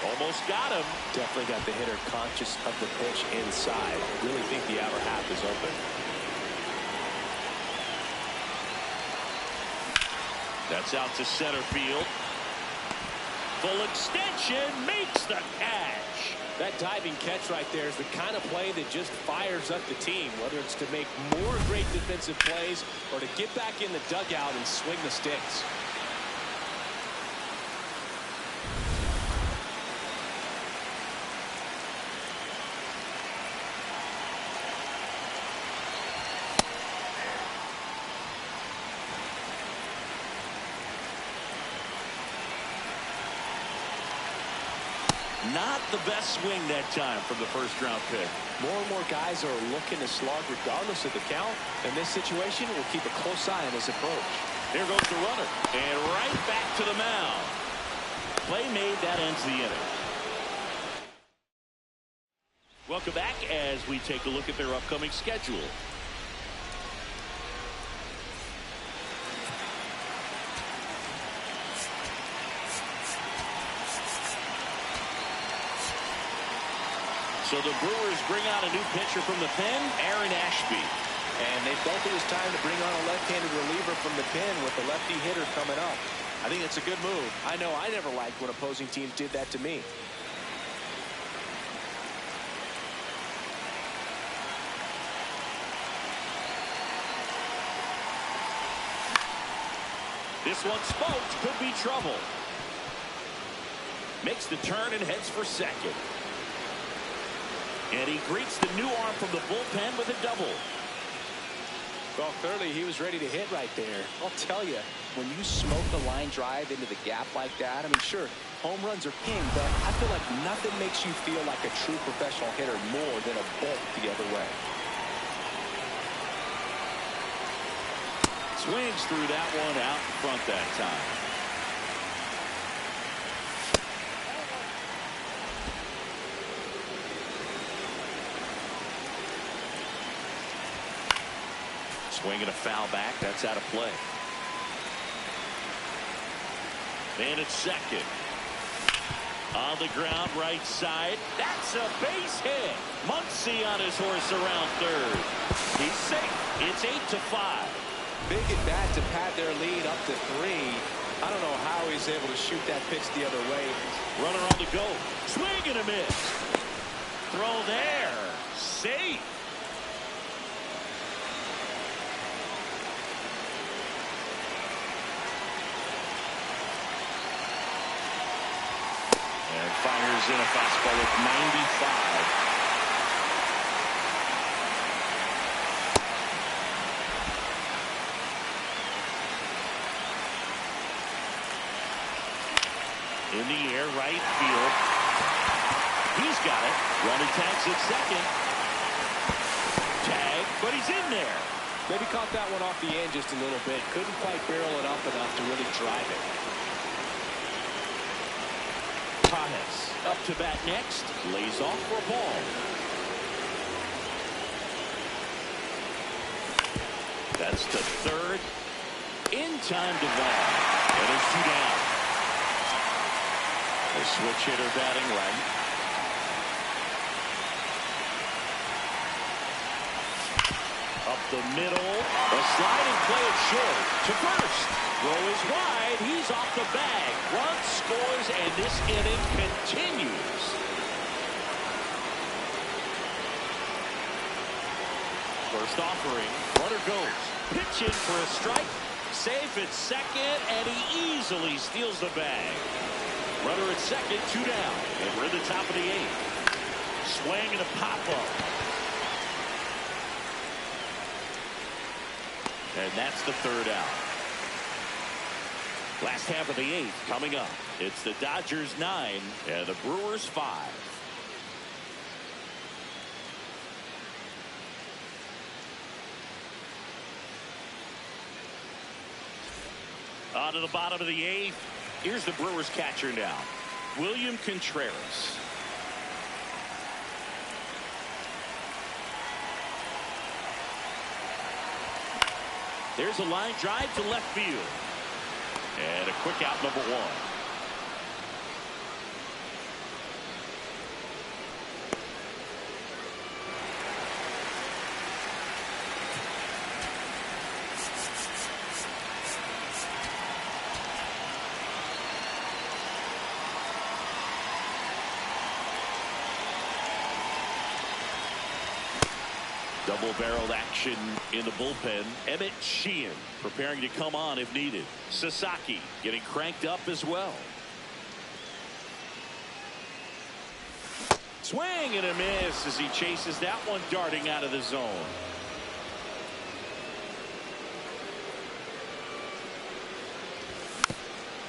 [SPEAKER 1] Almost got him.
[SPEAKER 2] Definitely got the hitter conscious of the pitch inside. Really think the outer half is open.
[SPEAKER 1] That's out to center field. Full extension, makes the catch.
[SPEAKER 2] That diving catch right there is the kind of play that just fires up the team, whether it's to make more great defensive plays or to get back in the dugout and swing the sticks.
[SPEAKER 1] Not the best swing that time from the first-round pick.
[SPEAKER 2] More and more guys are looking to slug regardless of the count. In this situation, we'll keep a close eye on his approach.
[SPEAKER 1] Here goes the runner. And right back to the mound. Play made, that ends the inning. Welcome back as we take a look at their upcoming schedule. So the Brewers bring out a new pitcher from the pen, Aaron Ashby.
[SPEAKER 2] And they felt it was time to bring on a left-handed reliever from the pen with the lefty hitter coming up.
[SPEAKER 1] I think it's a good move.
[SPEAKER 2] I know I never liked when opposing teams did that to me.
[SPEAKER 1] This one smoked, could be trouble. Makes the turn and heads for second. And he greets the new arm from the bullpen with a double.
[SPEAKER 2] Well, clearly he was ready to hit right there.
[SPEAKER 4] I'll tell you, when you smoke a line drive into the gap like that, I mean, sure, home runs are king, but I feel like nothing makes you feel like a true professional hitter more than a bolt the other way.
[SPEAKER 1] Swings through that one out in front that time. Swinging a foul back. That's out of play. And it's second. On the ground, right side. That's a base hit. Muncy on his horse around third. He's safe. It's 8-5.
[SPEAKER 2] Big at bat to pad their lead up to 3. I don't know how he's able to shoot that pitch the other way.
[SPEAKER 1] Runner on the go. Swing and a miss. Throw there. Safe. And fires in a fastball with 95. In the air, right field. He's got it. Runner tags at second. Tag, but he's in there.
[SPEAKER 2] Maybe caught that one off the end just a little bit. Couldn't quite barrel it up enough to really drive it.
[SPEAKER 1] Pajes up to bat next. Lays off for a ball. That's to third. In time to Vaughn. And it's 2 down. A switch hitter batting right. Up the middle. A slide and play it short. To first. Throw is wide. He's off the bag. Run scores, and this inning continues. First offering. Runner goes. Pitch in for a strike. Safe at second, and he easily steals the bag. Runner at second, 2 down. And we're at the top of the 8th. Swing and a pop-up. And that's the 3rd out. Last half of the 8th coming up. It's the Dodgers 9 and the Brewers 5. On to the bottom of the 8th. Here's the Brewers catcher now, William Contreras. There's a line drive to left field. And a quick out, number 1. Double-barreled action in the bullpen. Emmett Sheehan preparing to come on if needed. Sasaki getting cranked up as well. Swing and a miss as he chases that one darting out of the zone.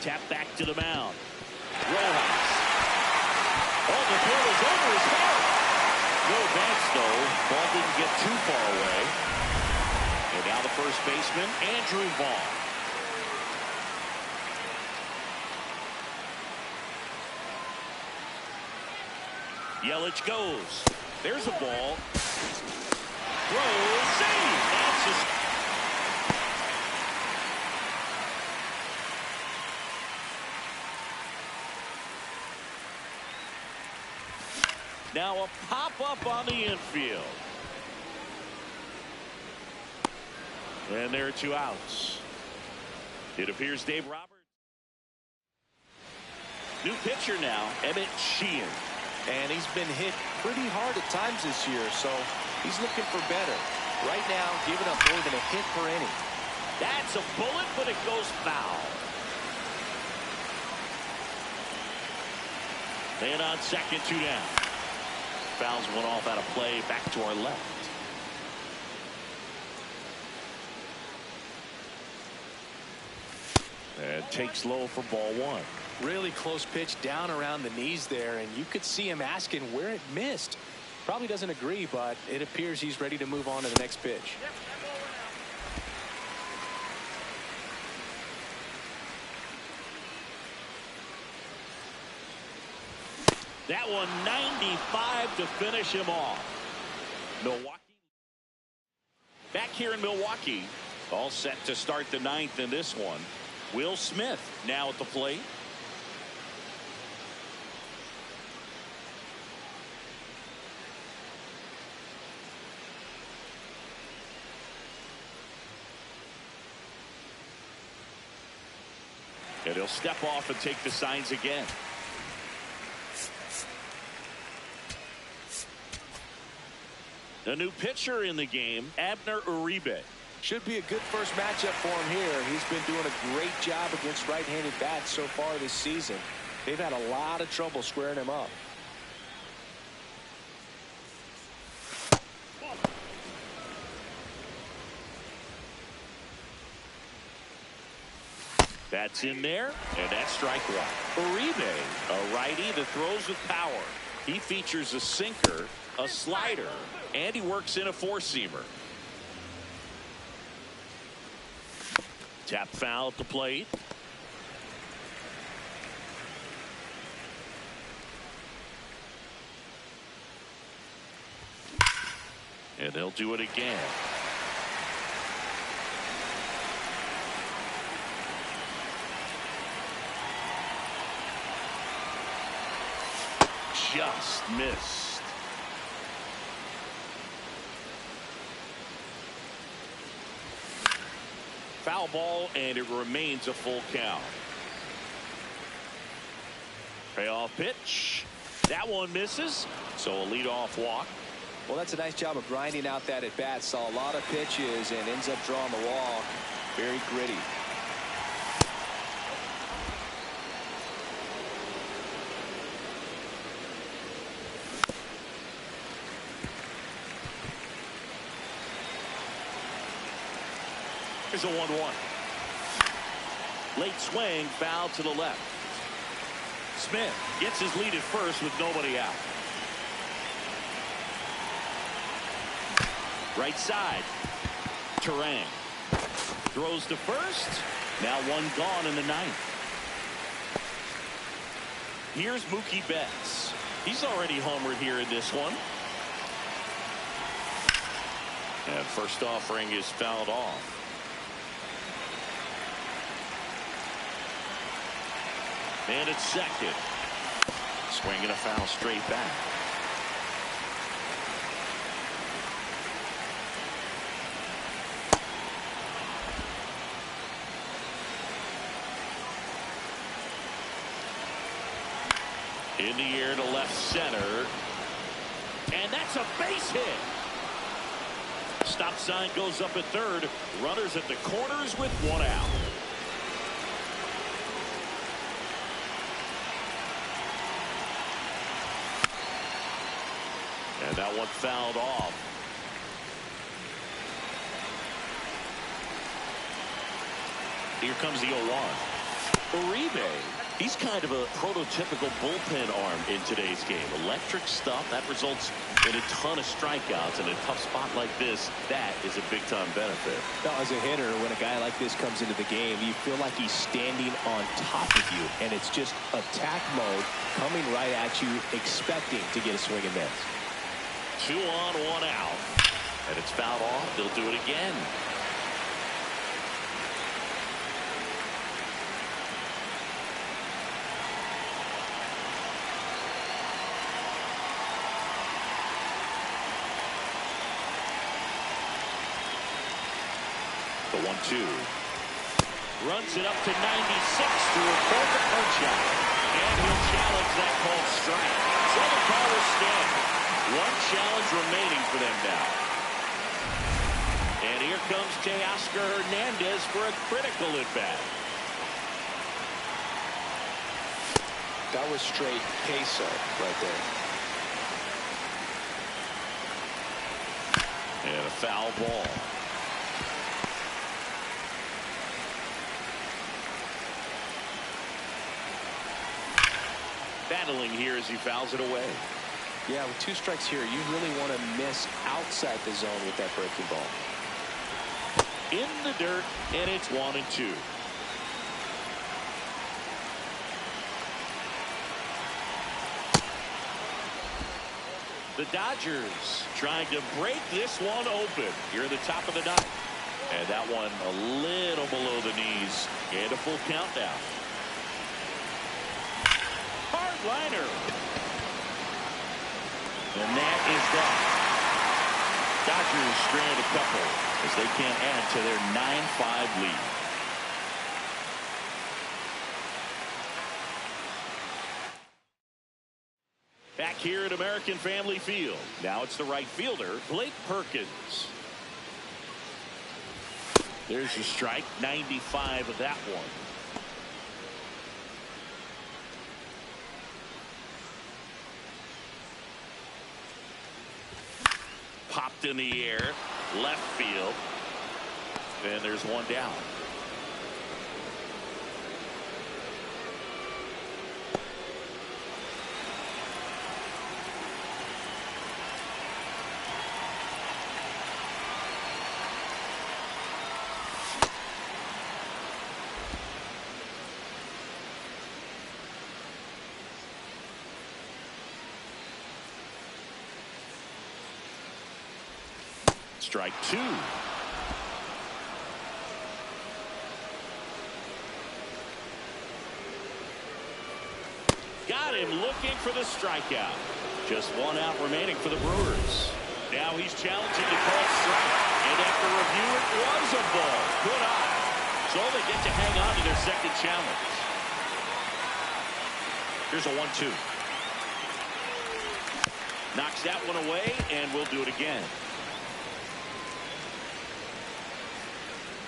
[SPEAKER 1] Tap back to the mound. Rojas. Oh, the throw is over his head. No advance, though. Ball didn't get too far away. And now the first baseman, Andrew Vaughn. Yelich goes. There's a ball. Throw, save. That's his. Now a pop-up on the infield. And there are 2 outs. It appears Dave Roberts. New pitcher now, Emmett Sheehan.
[SPEAKER 2] And he's been hit pretty hard at times this year, so he's looking for better. Right now, giving up more than a hit per inning.
[SPEAKER 1] That's a bullet, but it goes foul. And on second, 2 down. Fouls one off out of play. Back to our left. And takes low for ball one.
[SPEAKER 2] Really close pitch down around the knees there, and you could see him asking where it missed. Probably doesn't agree, but it appears he's ready to move on to the next pitch.
[SPEAKER 1] That one 95 to finish him off. Milwaukee. Back here in Milwaukee. All set to start the ninth in this one. Will Smith now at the plate. And he'll step off and take the signs again. The new pitcher in the game, Abner Uribe.
[SPEAKER 2] Should be a good first matchup for him here. He's been doing a great job against right-handed bats so far this season. They've had a lot of trouble squaring him up.
[SPEAKER 1] That's in there, and that's strike one. Uribe, a righty that throws with power. He features a sinker, a slider, and he works in a four-seamer. Tap foul at the plate. And they'll do it again. Just missed. Foul ball, and it remains a full count. Payoff pitch. That one misses, so a leadoff walk.
[SPEAKER 4] Well, that's a nice job of grinding out that at bat. Saw a lot of pitches and ends up drawing the walk. Very gritty.
[SPEAKER 1] Here's a 1-1. Late swing, foul to the left. Smith gets his lead at first with nobody out. Right side. Terang throws to first. Now one gone in the ninth. Here's Mookie Betts. He's already homered here in this one. And first offering is fouled off. And it's second. Swinging a foul straight back. In the air to left center. And that's a base hit. Stop sign goes up at third. Runners at the corners with one out. And that one fouled off. Here comes the 0-1. Uribe, he's kind of a prototypical bullpen arm in today's game. Electric stuff that results in a ton of strikeouts. In a tough spot like this, that is a big-time benefit.
[SPEAKER 2] Now, as a hitter, when a guy like this comes into the game, you feel like he's standing on top of you, and it's just attack mode coming right at you, expecting to get a swing and miss.
[SPEAKER 1] 2 on, 1 out. And it's fouled off. They'll do it again. The 1-2. Runs it up to 96 to a perfect punch-out. And he'll challenge that called strike. So the call will stand. One challenge remaining for them now. And here comes Teoscar Hernandez for a critical at-bat.
[SPEAKER 4] That was straight queso right there.
[SPEAKER 1] And a foul ball. Battling here as he fouls it away.
[SPEAKER 2] Yeah, with 2 strikes here, you really want to miss outside the zone with that breaking ball.
[SPEAKER 1] In the dirt, and it's 1-2. The Dodgers trying to break this one open here at the top of the 9th. And that one a little below the knees. And a full count now. Hard liner. And that is that. Dodgers strand a couple as they can't add to their 9-5 lead. Back here at American Family Field. Now it's the right fielder, Blake Perkins. There's a strike, 95 of that one. Popped in the air, left field. And there's one down. Strike 2. Got him looking for the strikeout. Just 1 out remaining for the Brewers. Now he's challenging to call strike. And after review, it was a ball. Good eye. So they get to hang on to their second challenge. Here's a 1-2. Knocks that one away, and we'll do it again.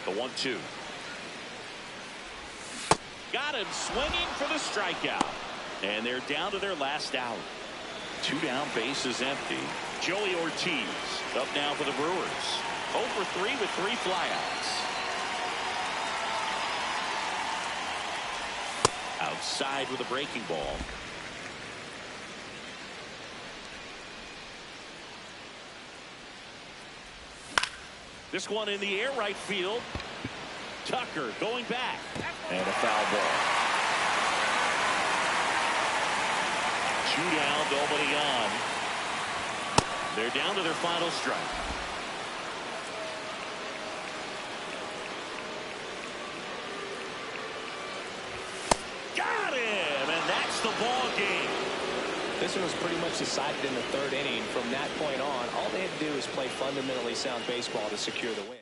[SPEAKER 1] The 1-2. Got him swinging for the strikeout. And they're down to their last out. 2 down, bases empty. Joey Ortiz up now for the Brewers. 0 for 3 with 3 flyouts. Outside with a breaking ball. This one in the air, right field. Tucker going back. And a foul ball. 2 down, nobody on. They're down to their final strike. Got him, and that's the ball game.
[SPEAKER 2] This one was pretty much decided in the 3rd inning. From that point on, all they had to do is play fundamentally sound baseball to secure the win.